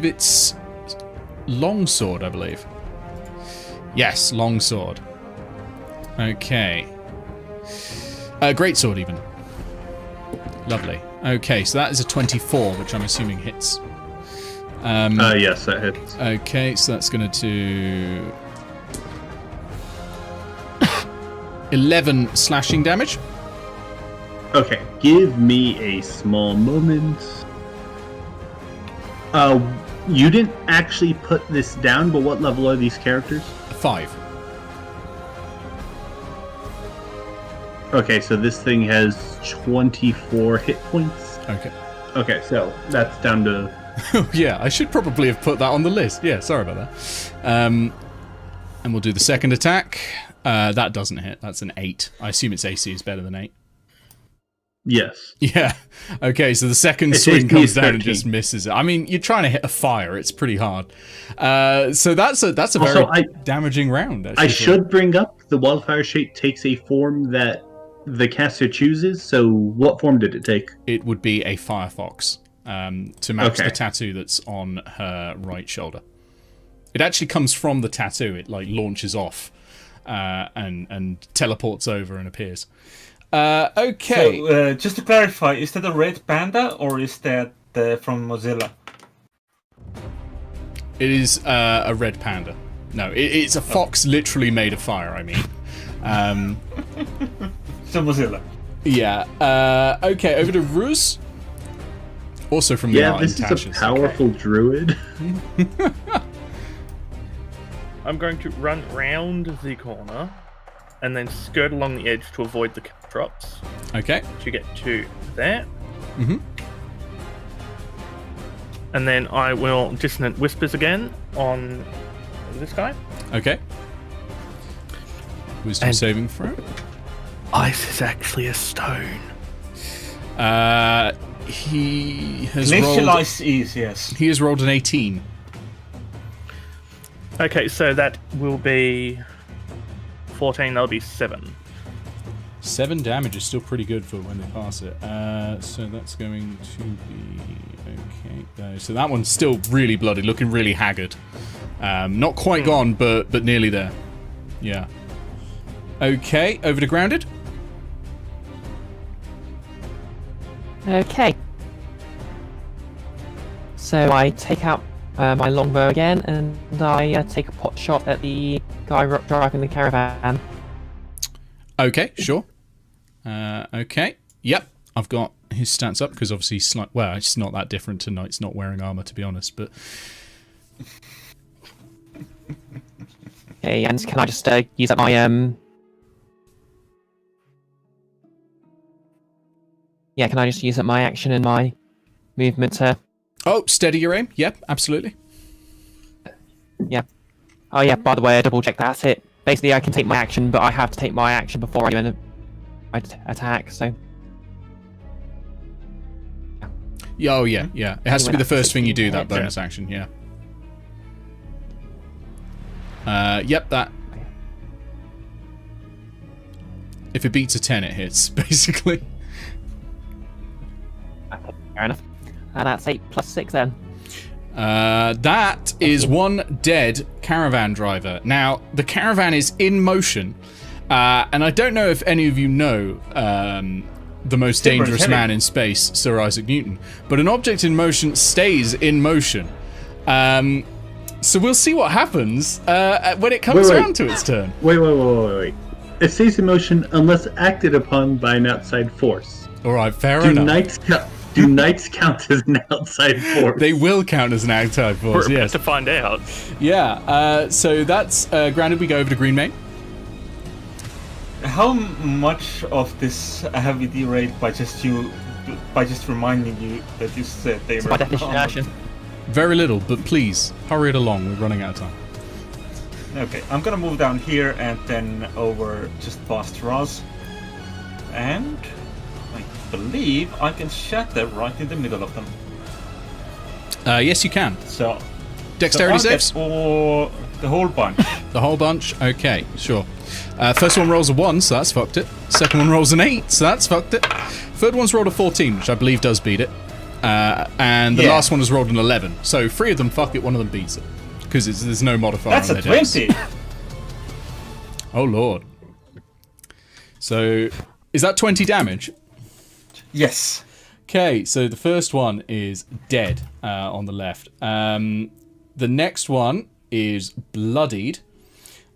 its longsword, I believe. Yes, longsword. Okay. Greatsword, even. Lovely. Okay, so that is a 24, which I'm assuming hits. Yes, that hits. Okay, so that's going to do 11 slashing damage. Okay, give me a small moment. You didn't actually put this down, but what level are these characters? 5. Okay, so this thing has 24 hit points. Okay. Okay, so that's down to... Yeah, I should probably have put that on the list. Yeah, sorry about that. And we'll do the second attack. That doesn't hit. That's an 8. I assume its AC is better than 8. Yes. Yeah. Okay, so the second swing comes down and just misses it. I mean, you're trying to hit a fire. It's pretty hard. So that's a very damaging round. Actually. I should bring up the wildfire shape takes a form that the caster chooses. So what form did it take? It would be a firefox to match the tattoo that's on her right shoulder. It actually comes from the tattoo. It like launches off and teleports over and appears. Okay. So, just to clarify, is that a red panda or is that from Mozilla? It is a red panda. No, it's a fox literally made of fire, I mean. So Mozilla. Yeah. Okay, over to Ruse. Also from the art this and is a powerful druid. I'm going to run round the corner and then skirt along the edge to avoid the drops. Okay. To get to that. Mm-hmm. And then I will Dissonant Whispers again on this guy. Okay. Wisdom saving throw. Ice is actually a stone. He has Glacial rolled... ice is, yes. He has rolled an 18. Okay, so that will be 14, that'll be 7. 7 damage is still pretty good for when they pass it. So that's going to be... Okay. So that one's still really bloody, looking really haggard. Not quite gone, but nearly there. Yeah. Okay, over to Grounded. Okay. So I take out my longbow again, and I take a pot shot at the guy driving the caravan. Okay, sure. Okay. Yep, I've got his stats up because obviously he's well, it's not that different to knights not wearing armor, to be honest. But okay, and can I just use up my Yeah, can I just use up my action and my movement to... Oh, steady your aim. Yep, absolutely. Yeah. Oh yeah, by the way, I double checked that. That's it. Basically, I can take my action, but I have to take my action before I do an attack, so... Yeah, oh yeah, yeah. It has to be the first thing you do, that Yeah. bonus action, yeah. Yep, that... If it beats a 10, it hits, basically. Okay, fair enough. That's 8 plus 6 then. That is one dead caravan driver. Now, the caravan is in motion, and I don't know if any of you know the most dangerous man in space, Sir Isaac Newton, but an object in motion stays in motion. So we'll see what happens when it comes around to its turn. Wait. It stays in motion unless acted upon by an outside force. Alright, fair enough. Do knights count as an outside force? They will count as an outside force, We're about yes. to find out. Yeah, so that's, granted, we go over to Green Mane. How much of this have we derailed by just reminding you that you said they were By definition, armored? action. Very little, but please, hurry it along, we're running out of time. Okay, I'm gonna move down here and then over just past Raz. And I believe I can shatter right in the middle of them. Yes, you can. So Dexterity I'll get saves? or the whole bunch. The whole bunch? Okay, sure. First one rolls a 1, so that's fucked it. Second one rolls an 8, so that's fucked it. Third one's rolled a 14, which I believe does beat it. And the last one has rolled an 11. So 3 of them fuck it, 1 of them beats it. Because there's no modifier That's on a their dex. 20! Oh lord. So, is that 20 damage? Yes. Okay, so the first one is dead on the left. The next one is bloodied.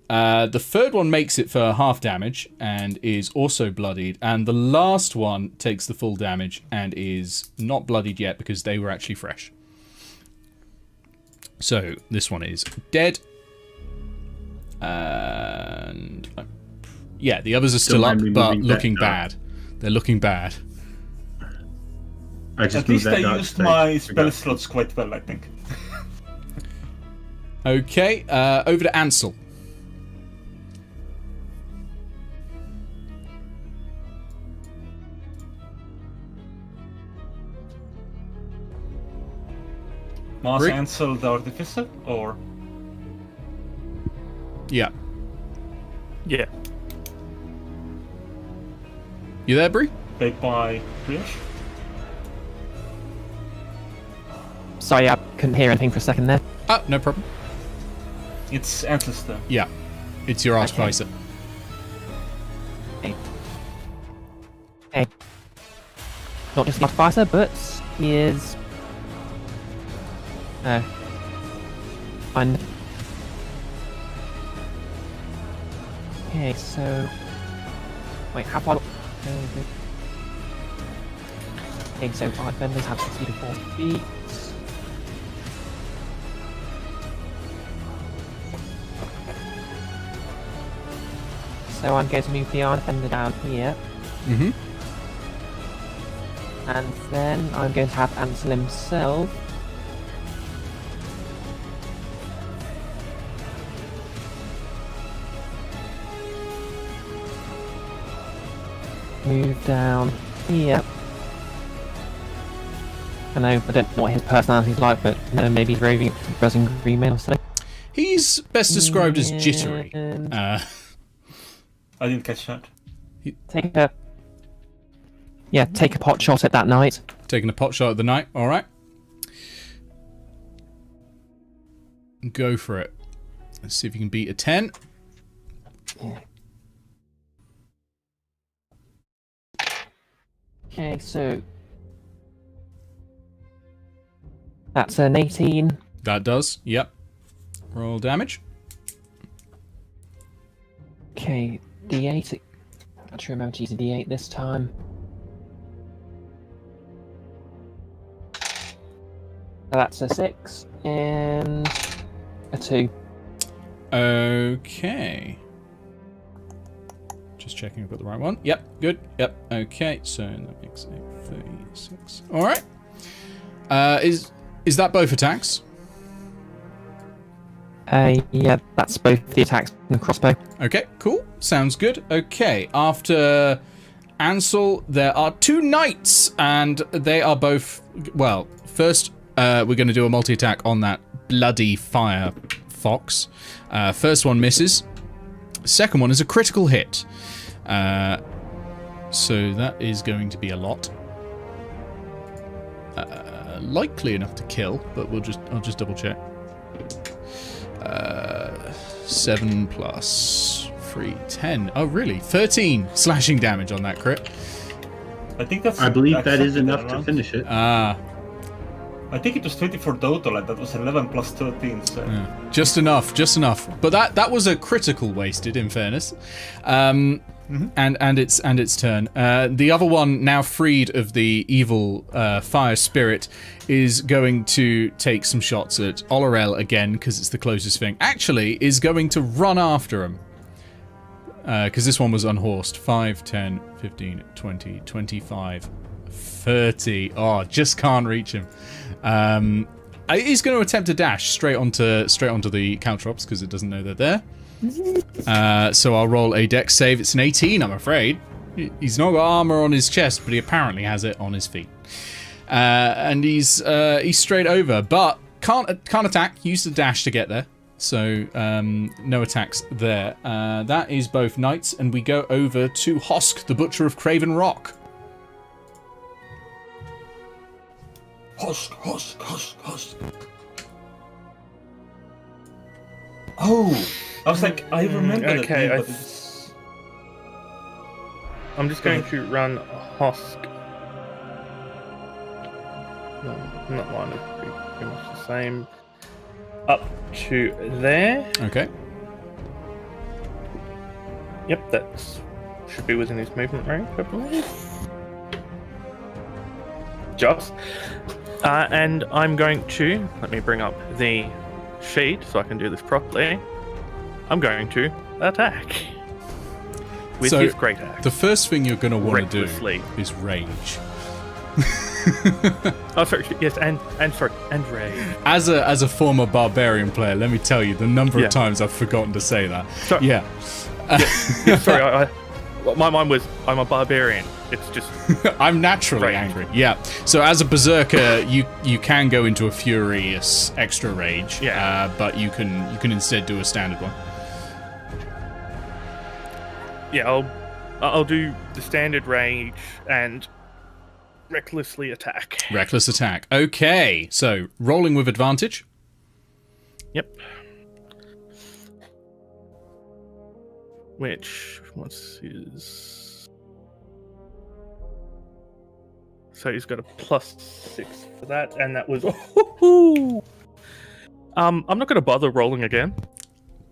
The third one makes it for half damage and is also bloodied. And the last one takes the full damage and is not bloodied yet because they were actually fresh. So this one is dead. And yeah, the others are still up, but looking bad. They're looking bad. At least I used my spell slots quite well, I think. Okay, over to Ansel. Mars Ansel the Artificer, or? Yeah. Yeah. You there, Bree? Played by Brioche? Sorry, I couldn't hear anything for a second there. Oh, no problem. It's Ansel's turn. Yeah. It's your Artificer. Okay. Not just an advisor, but he is... Okay, so... Wait, how far... Okay, so our defenders have 60 to 40 feet. So I'm going to move the Iron Defender down here. Mm-hmm. And then I'm going to have Ansel himself move down here. I know, I don't know what his personality's like, but maybe he's roving buzzing green man or something. He's best described as jittery. I didn't catch that. Take a pot shot at that knight. Taking a pot shot at the knight, alright. Go for it. Let's see if you can beat a 10. Yeah. Okay, so that's an 18. That does, yep. Roll damage. Okay, D8. I should remember to use a D8 this time. That's a 6 and a 2. Okay. Just checking I've got the right one. Yep, good. Yep, okay. So that makes it 36. Alright. Is that both attacks? Yeah, that's both the attacks and the crossbow. Okay, cool. Sounds good. Okay, after Ansel, there are 2 knights, and they are both... Well, first, we're going to do a multi-attack on that bloody fire fox. First one misses. Second one is a critical hit. So that is going to be a lot. Likely enough to kill, but I'll just double check. 7 plus 3, 10. Oh, really? 13 slashing damage on that crit. I think that's. I believe that is accepted enough to around. finish it. Ah, I think it was 24 total, and that was 11 plus 13. So. yeah. Just enough. But that was a critical wasted, in fairness. And its turn. The other one, now freed of the evil fire spirit, is going to take some shots at Olorel again because it's the closest thing. Actually, is going to run after him. Because this one was unhorsed. 5, 10, 15, 20, 25, 30. Oh, just can't reach him. He's going to attempt to dash straight onto the caltrops because it doesn't know they're there. So I'll roll a dex save. It's an 18, I'm afraid. He's not got armor on his chest, but he apparently has it on his feet. And he's straight over, but can't attack. Use the dash to get there. So no attacks there. That is both knights, and we go over to Hosk, the Butcher of Craven Rock. Husk. Oh, I was like, I remember that okay, name, but it's... I'm just going to run Hosk. No, not mine. It'll be pretty much the same. Up to there. Okay. Yep, that should be within his movement range, I believe. Just. And I'm going to, let me bring up the sheet so I can do this properly. I'm going to attack. With So, his great axe. The first thing you're going to want to Recklessly. do is rage. Oh, sorry, yes, and rage. As a former barbarian player, let me tell you the number Yeah. of times I've forgotten to say that. Sorry. Yeah. Yeah, sorry, my mind was, I'm a barbarian. It's just... I'm naturally Rage. angry. Yeah. So as a berserker, you can go into a furious extra rage. Yeah. But you can instead do a standard one. Yeah, I'll do the standard rage and recklessly attack. Reckless attack. Okay. So rolling with advantage. Yep. What's his... So he's got a +6 for that, and that was... I'm not going to bother rolling again.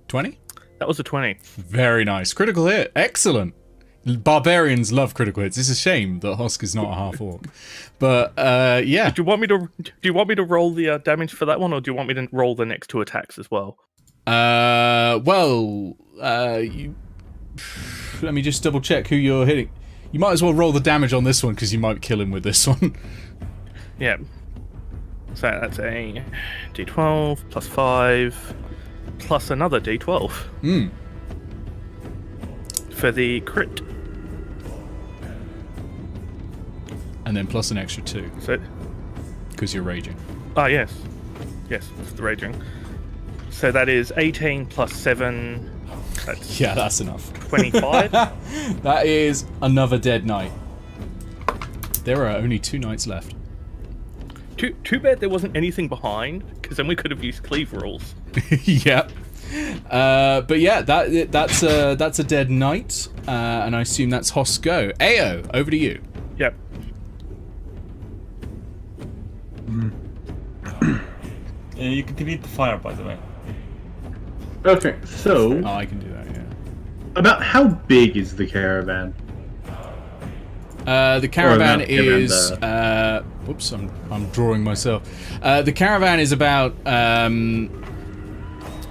20. That was a 20. Very nice. Critical hit. Excellent. Barbarians love critical hits. It's a shame that Hosk is not a half orc. But yeah. Do you want me to roll the damage for that one, or do you want me to roll the next 2 attacks as well? Let me just double check who you're hitting. You might as well roll the damage on this one because you might kill him with this one. Yeah. So that's a d12 plus 5 plus another d12 for the crit. And then plus an extra 2 So, because you're raging. yes, it's the raging. So that is 18 plus 7. That's Yeah, that's enough. 25. That is another dead knight. There are only 2 knights left. Too bad there wasn't anything behind, because then we could have used cleave rules. Yep. But yeah, that's a dead knight, and I assume that's Hosk go. Ayo, over to you. Yep. You can delete the fire, by the way. Okay, so Oh, I can do that. Yeah. about how big is the caravan? The caravan not caravan, is. Whoops, I'm drawing myself. The caravan is about.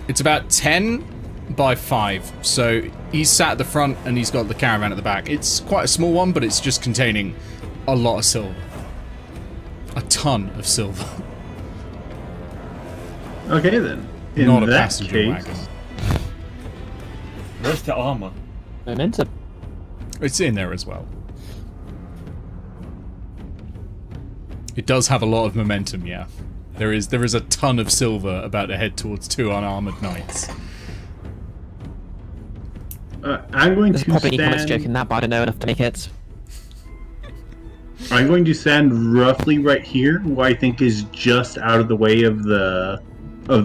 It's about 10 by 5. So he's sat at the front and he's got the caravan at the back. It's quite a small one, but it's just containing a lot of silver. A ton of silver. Okay then. In Not a that passenger case, wagon. Where's the armor? Momentum. It's in there as well. It does have a lot of momentum, yeah. There is a ton of silver about to head towards 2 unarmored knights. I'm going There's to probably an economics joke stand. in that, but I don't know enough to make it. I'm going to stand roughly right here, what I think is just out of the way of the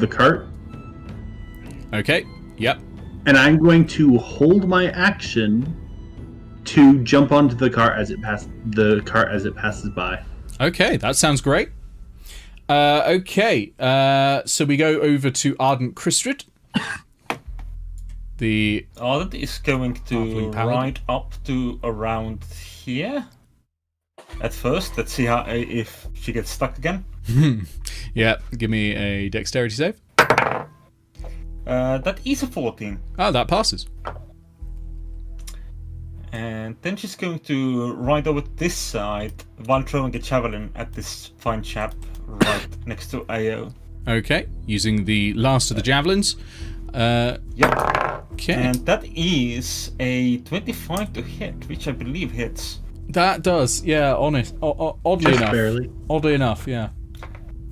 cart, Okay. Yep. and I'm going to hold my action to jump onto the cart as it passes by. Okay, that sounds great. Okay, so we go over to Ardent Crystrid. The Ardent is going to Halfling paladin. ride up to around here. At first, let's see if she gets stuck again. yeah, give me a dexterity save. That is a 14. Oh, that passes. And then she's going to ride over to this side while throwing a javelin at this fine chap right next to Ayo. Okay, using the last of the javelins. Yep. Okay, And that is a 25 to hit, which I believe hits. that does. Yeah, oddly Just enough. barely. Oddly enough, yeah.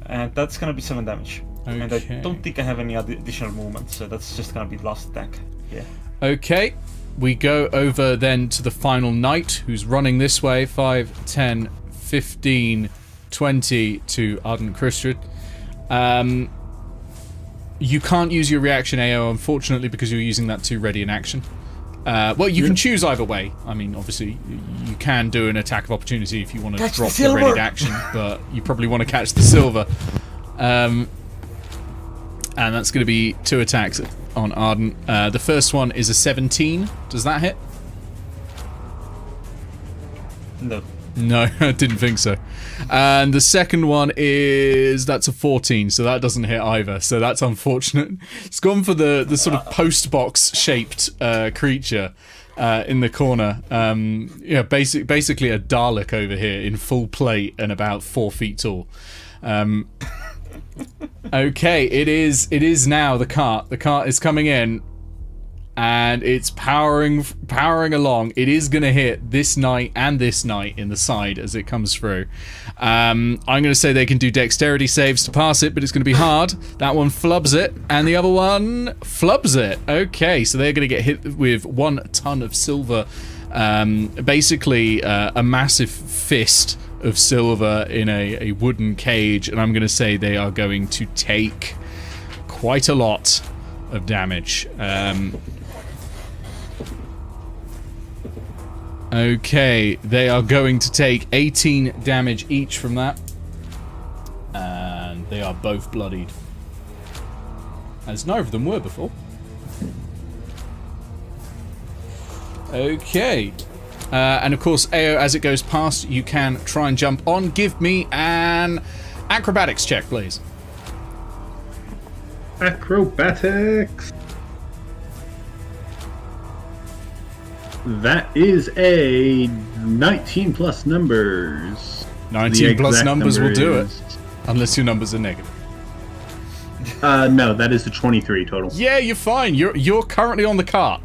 And that's gonna be 7 damage. And I Okay. don't think I have any additional movement, so that's just gonna be the last attack. Yeah. Okay, we go over then to the final knight who's running this way. 5, 10, 15, 20 to Ardent Crystrid. You can't use your reaction AO, unfortunately, because you're using that to ready an action. Well, you can choose either way. I mean, obviously, you can do an attack of opportunity if you want to Catch drop the the ready silver! action, but you probably want to catch the silver. And that's going to be 2 attacks on Ardent. The first one is a 17. Does that hit? No. No, I didn't think so. And the second one that's a 14, so that doesn't hit either. So that's unfortunate. It's gone for the sort of post box shaped creature in the corner. Yeah, basically a Dalek over here in full plate and about 4 feet tall. Okay, it is now the cart. The cart is coming in. And it's powering along. It is going to hit this knight and this knight in the side as it comes through. I'm going to say they can do dexterity saves to pass it, but it's going to be hard. That one flubs it, and the other one flubs it. Okay, so they're going to get hit with 1 ton of silver. Basically, a massive fist of silver in a wooden cage, and I'm going to say they are going to take quite a lot of damage. Okay, they are going to take 18 damage each from that. And they are both bloodied. As neither of them were before. Okay. And of course, Ayo, as it goes past, you can try and jump on. Give me an acrobatics check, please. Acrobatics. That is a 19 plus numbers. 19 The plus exact numbers will number do it. is- Unless your numbers are negative. No, that is a 23 total. Yeah, you're fine. You're currently on the cart.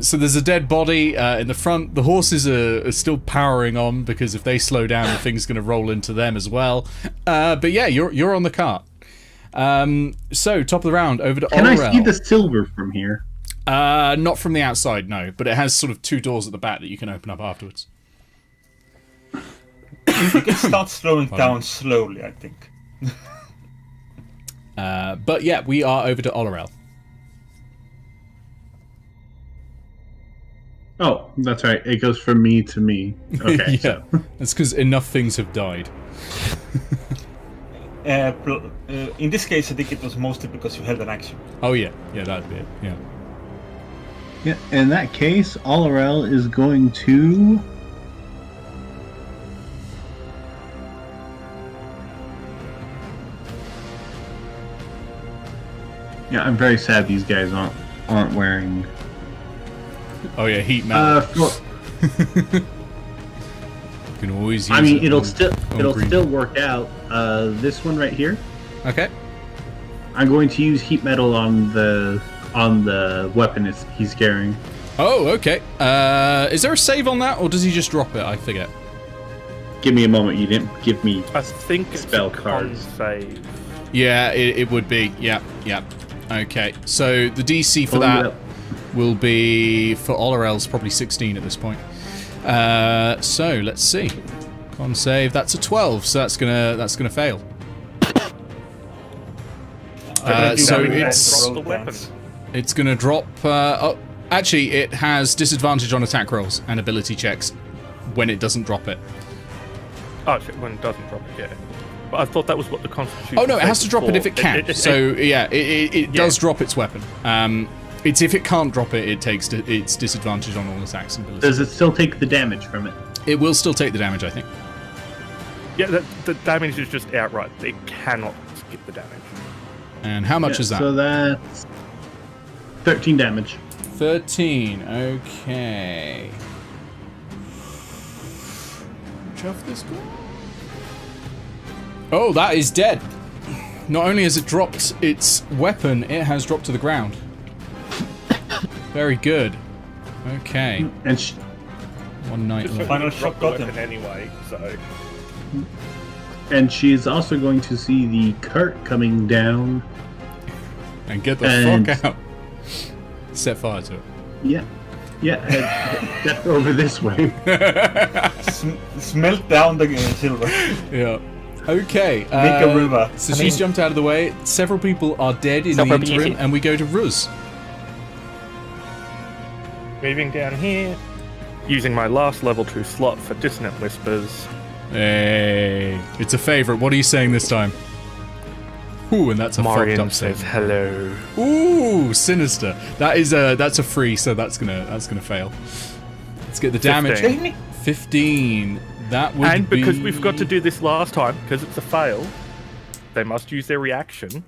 So there's a dead body in the front. The horses are still powering on because if they slow down, the thing's going to roll into them as well. But yeah, you're on the cart. So top of the round, over to Can Orrel. I see the silver from here? Not from the outside, no. But it has sort of 2 doors at the back that you can open up afterwards. You can start slowing down slowly, I think. But yeah, we are over to Orrel. Oh, that's right. It goes from me to me. Okay. Yeah, So. that's because enough things have died. In this case, I think it was mostly because you held an action. Oh yeah, that'd be it. Yeah. Yeah, in that case, Alarel is going to... Yeah, I'm very sad these guys aren't wearing... Oh yeah, heat metal. for- You can always use I mean, it it'll on- still on it'll green. still work out. This one right here, Okay. I'm going to use heat metal on the weapon he's carrying. Oh, okay. Is there a save on that, or does he just drop it? I forget. Give me a moment. You didn't give me. I think it's Spell a con cards. save. Yeah, it would be. Yeah. Okay, so the DC for Pulling it that up. will be, for Olorel's, probably 16 at this point. So, let's see. Con save. That's a 12, so that's gonna fail. So it's gonna drop. Oh, actually, it has disadvantage on attack rolls and ability checks when it doesn't drop it. Oh, shit, when it doesn't drop it, yeah. But I thought that was what the Constitution. Oh no, it has to drop it if it can. It does drop its weapon. It's if it can't drop it, it takes its disadvantage on all attacks and abilities. Does it still take the damage from it? It will still take the damage, I think. Yeah, the damage is just outright. It cannot skip the damage. And how much is that? So that's 13 damage. 13. Okay. Chuff this guy. Oh, that is dead. Not only has it dropped its weapon, it has dropped to the ground. Very good. Okay. And One night left. Final shot got him. Anyway, so. And she's also going to see the cart coming down. And get the fuck out. Set fire to it. Yeah, head over this way. Smelt down the silver. Yeah. Okay. Make a river. So she's jumped out of the way. Several people are dead in the interim, and we go to Ruz. Moving down here, using my last level 2 slot for Dissonant Whispers. Hey, it's a favourite. What are you saying this time? Ooh, and that's a fucked Marion up says save. hello. Ooh, sinister. That's a free, so that's gonna fail. Let's get the damage. 15. That would And because we forgot to do this last time, because it's a fail, they must use their reaction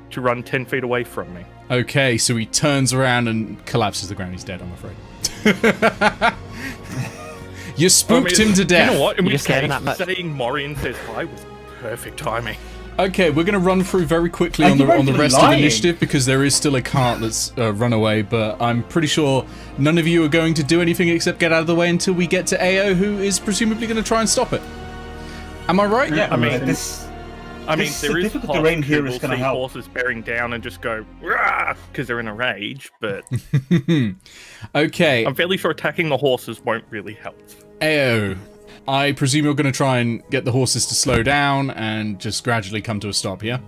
to run 10 feet away from me. Okay, so he turns around and collapses to the ground. He's dead, I'm afraid. You spooked him to death. You know what? In You which just scared him case, that much. saying Marion says hi was perfect timing. Okay, we're going to run through very quickly Are on you the actually rest of lying? the initiative because there is still a cart that's run away, but I'm pretty sure none of you are going to do anything except get out of the way until we get to Ayo, who is presumably going to try and stop it. Am I right? Yeah, I mean, this there is difficult parts terrain who here will is going to see help. horses bearing down and just go because they're in a rage, but Okay, I'm fairly sure attacking the horses won't really help. Ayo, I presume you're going to try and get the horses to slow down and just gradually come to a stop, yeah?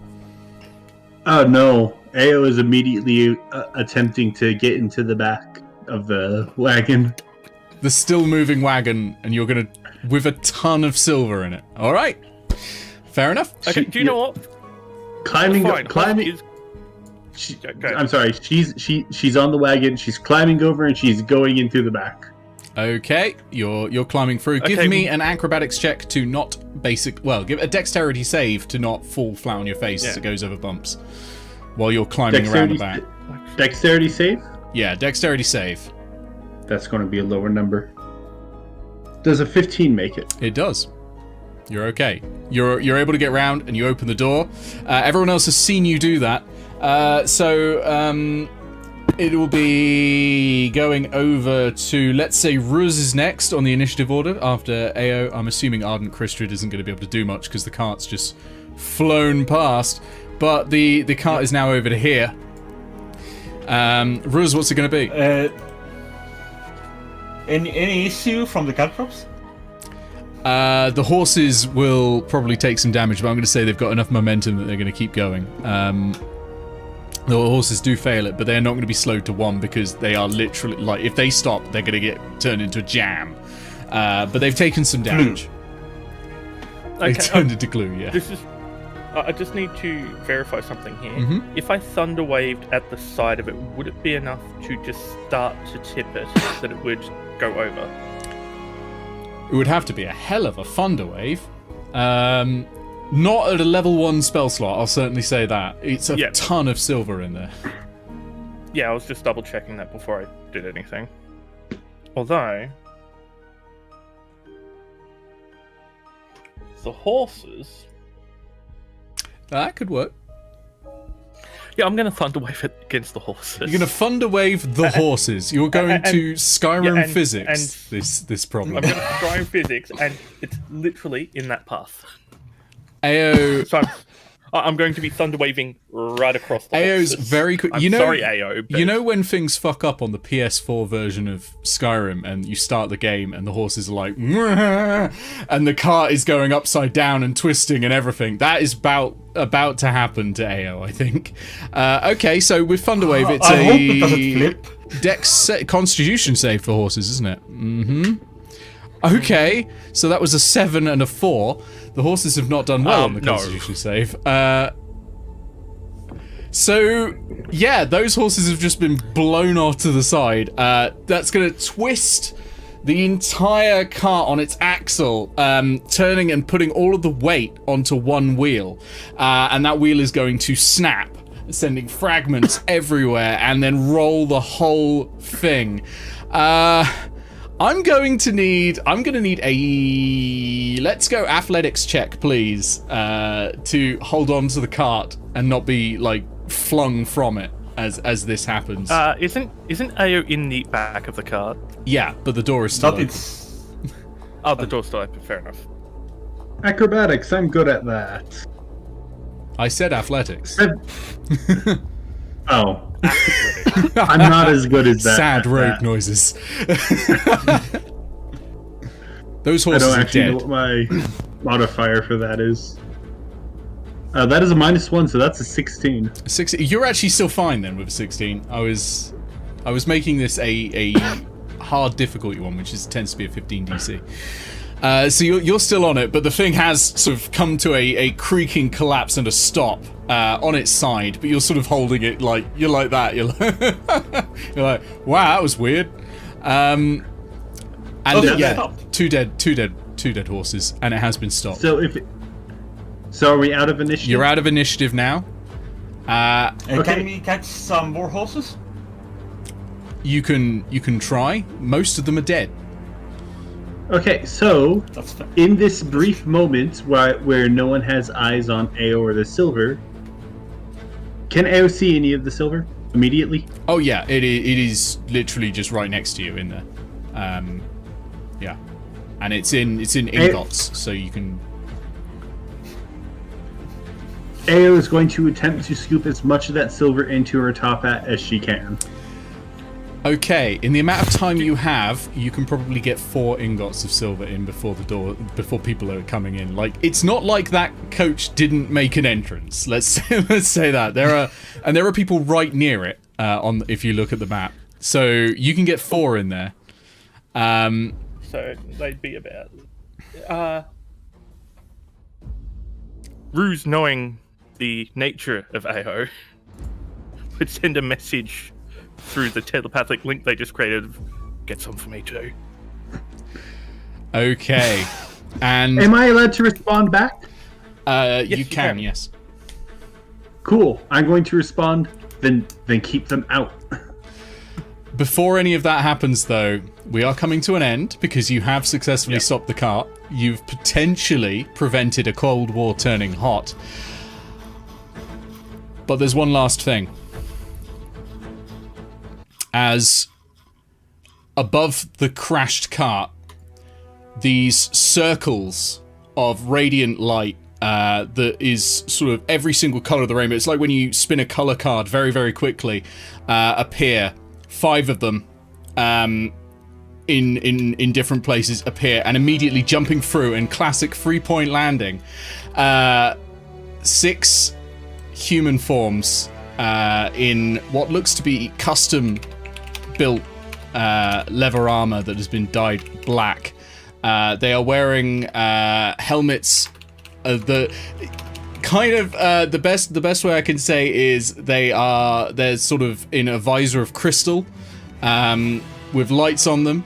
Oh no, Ayo is immediately attempting to get into the back of the wagon. The still moving wagon, and you're going to... with a ton of silver in it. All right. Fair enough. Okay, do you know what? Climbing. Okay. I'm sorry. She's on the wagon. She's climbing over and she's going into the back. Okay, you're climbing through. Give Okay, me an acrobatics check to not give a dexterity save to not fall flat on your face as it goes over bumps while you're climbing around the back. Dexterity save. Yeah, dexterity save. That's going to be a lower number. Does a 15 make it? It does. You're okay. You're able to get around and you open the door. Everyone else has seen you do that. It will be going over to, let's say, Ruz is next on the initiative order after Ayo. I'm assuming Ardent Christrid isn't going to be able to do much because the cart's just flown past. But the cart is now over to here. Ruz, what's it going to be? Any issue from the caltrops? The horses will probably take some damage, but I'm going to say they've got enough momentum that they're going to keep going. The horses do fail it, but they're not going to be slowed to 1 because they are literally, like, if they stop, they're going to get turned into a jam. But they've taken some damage. They turned into glue, yeah. This is. I just need to verify something here. Mm-hmm. If I thunder waved at the side of it, would it be enough to just start to tip it that it would go over? It would have to be a hell of a thunder wave. Not at a level 1 spell slot, I'll certainly say that. It's a ton of silver in there. Yeah, I was just double checking that before I did anything. Although the horses. That could work. Yeah, I'm going to thunder wave it against the horses. You're going to thunder wave the horses. You're going to Skyrim physics this problem. I'm going to Skyrim physics, and it's literally in that path. Ayo, So I'm going to be thunder waving right across the Ao's horses. very quick. I'm sorry, Ao. But... You know when things fuck up on the PS4 version of Skyrim and you start the game and the horses are like, and the cart is going upside down and twisting and everything? That is about to happen to Ao, I think. Okay, so with Thunderwave, it's I hope it doesn't flip. Constitution save for horses, isn't it? Mm-hmm. Okay, so that was a 7 and a 4. The horses have not done well on the Constitution save. So, yeah, those horses have just been blown off to the side. That's going to twist the entire cart on its axle, turning and putting all of the weight onto one wheel. And that wheel is going to snap, sending fragments everywhere, and then roll the whole thing. I'm going to need a, let's go athletics check, please, to hold on to the cart and not be, like, flung from it as this happens. Isn't Ao in the back of the cart? Yeah, but the door is still open. Oh, the door's still open, fair enough. Acrobatics, I'm good at that. I said athletics. Oh. I'm not as good as that. Sad road noises. Those horses I don't are actually dead. know what my modifier for that is. That is a -1, so that's a 16. 16. You're actually still fine then with a 16. I was making this a hard difficulty one, which tends to be a 15 DC. So you're still on it, but the thing has sort of come to a creaking collapse and a stop on its side, but you're sort of holding it like, you're like that, you're like, wow, that was weird. And yeah, two dead horses, and it has been stopped. So are we out of initiative? You're out of initiative now. Okay. Can we catch some more horses? You can try. Most of them are dead. Okay, so That's fair. in this brief moment where no one has eyes on Ao or the silver, can Ao see any of the silver immediately? Oh yeah, it is literally just right next to you in there. Yeah, and it's in ingots, so you can. Ao is going to attempt to scoop as much of that silver into her top hat as she can. Okay, in the amount of time you have, you can probably get 4 ingots of silver in before the door, before people are coming in. Like, it's not like that coach didn't make an entrance. Let's say that there are people right near it. If you look at the map, so you can get 4 in there. So they'd be about. Ruse, knowing the nature of Ao, would send a message through the telepathic link they just created. Get some for me too. Okay, and am I allowed to respond back? you can, yes. Cool. I'm going to respond. Then keep them out. Before any of that happens, though, we are coming to an end because you have successfully stopped the cart. You've potentially prevented a Cold War turning hot. But there's one last thing. As above the crashed cart, these circles of radiant light that is sort of every single color of the rainbow. It's like when you spin a color card very, very quickly, appear. 5 of them in different places appear, and immediately jumping through in classic 3-point landing. 6 human forms in what looks to be custom built leather armor that has been dyed black. They are wearing helmets. The best way I can say is they're sort of in a visor of crystal, with lights on them.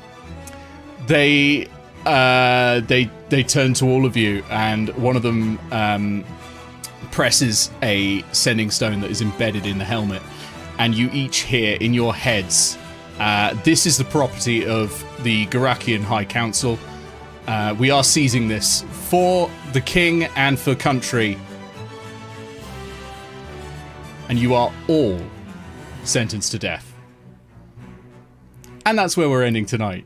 They turn to all of you, and one of them presses a sending stone that is embedded in the helmet, and you each hear in your heads, this is the property of the Garakian High Council. We are seizing this for the king and for country, and you are all sentenced to death. And that's where we're ending tonight.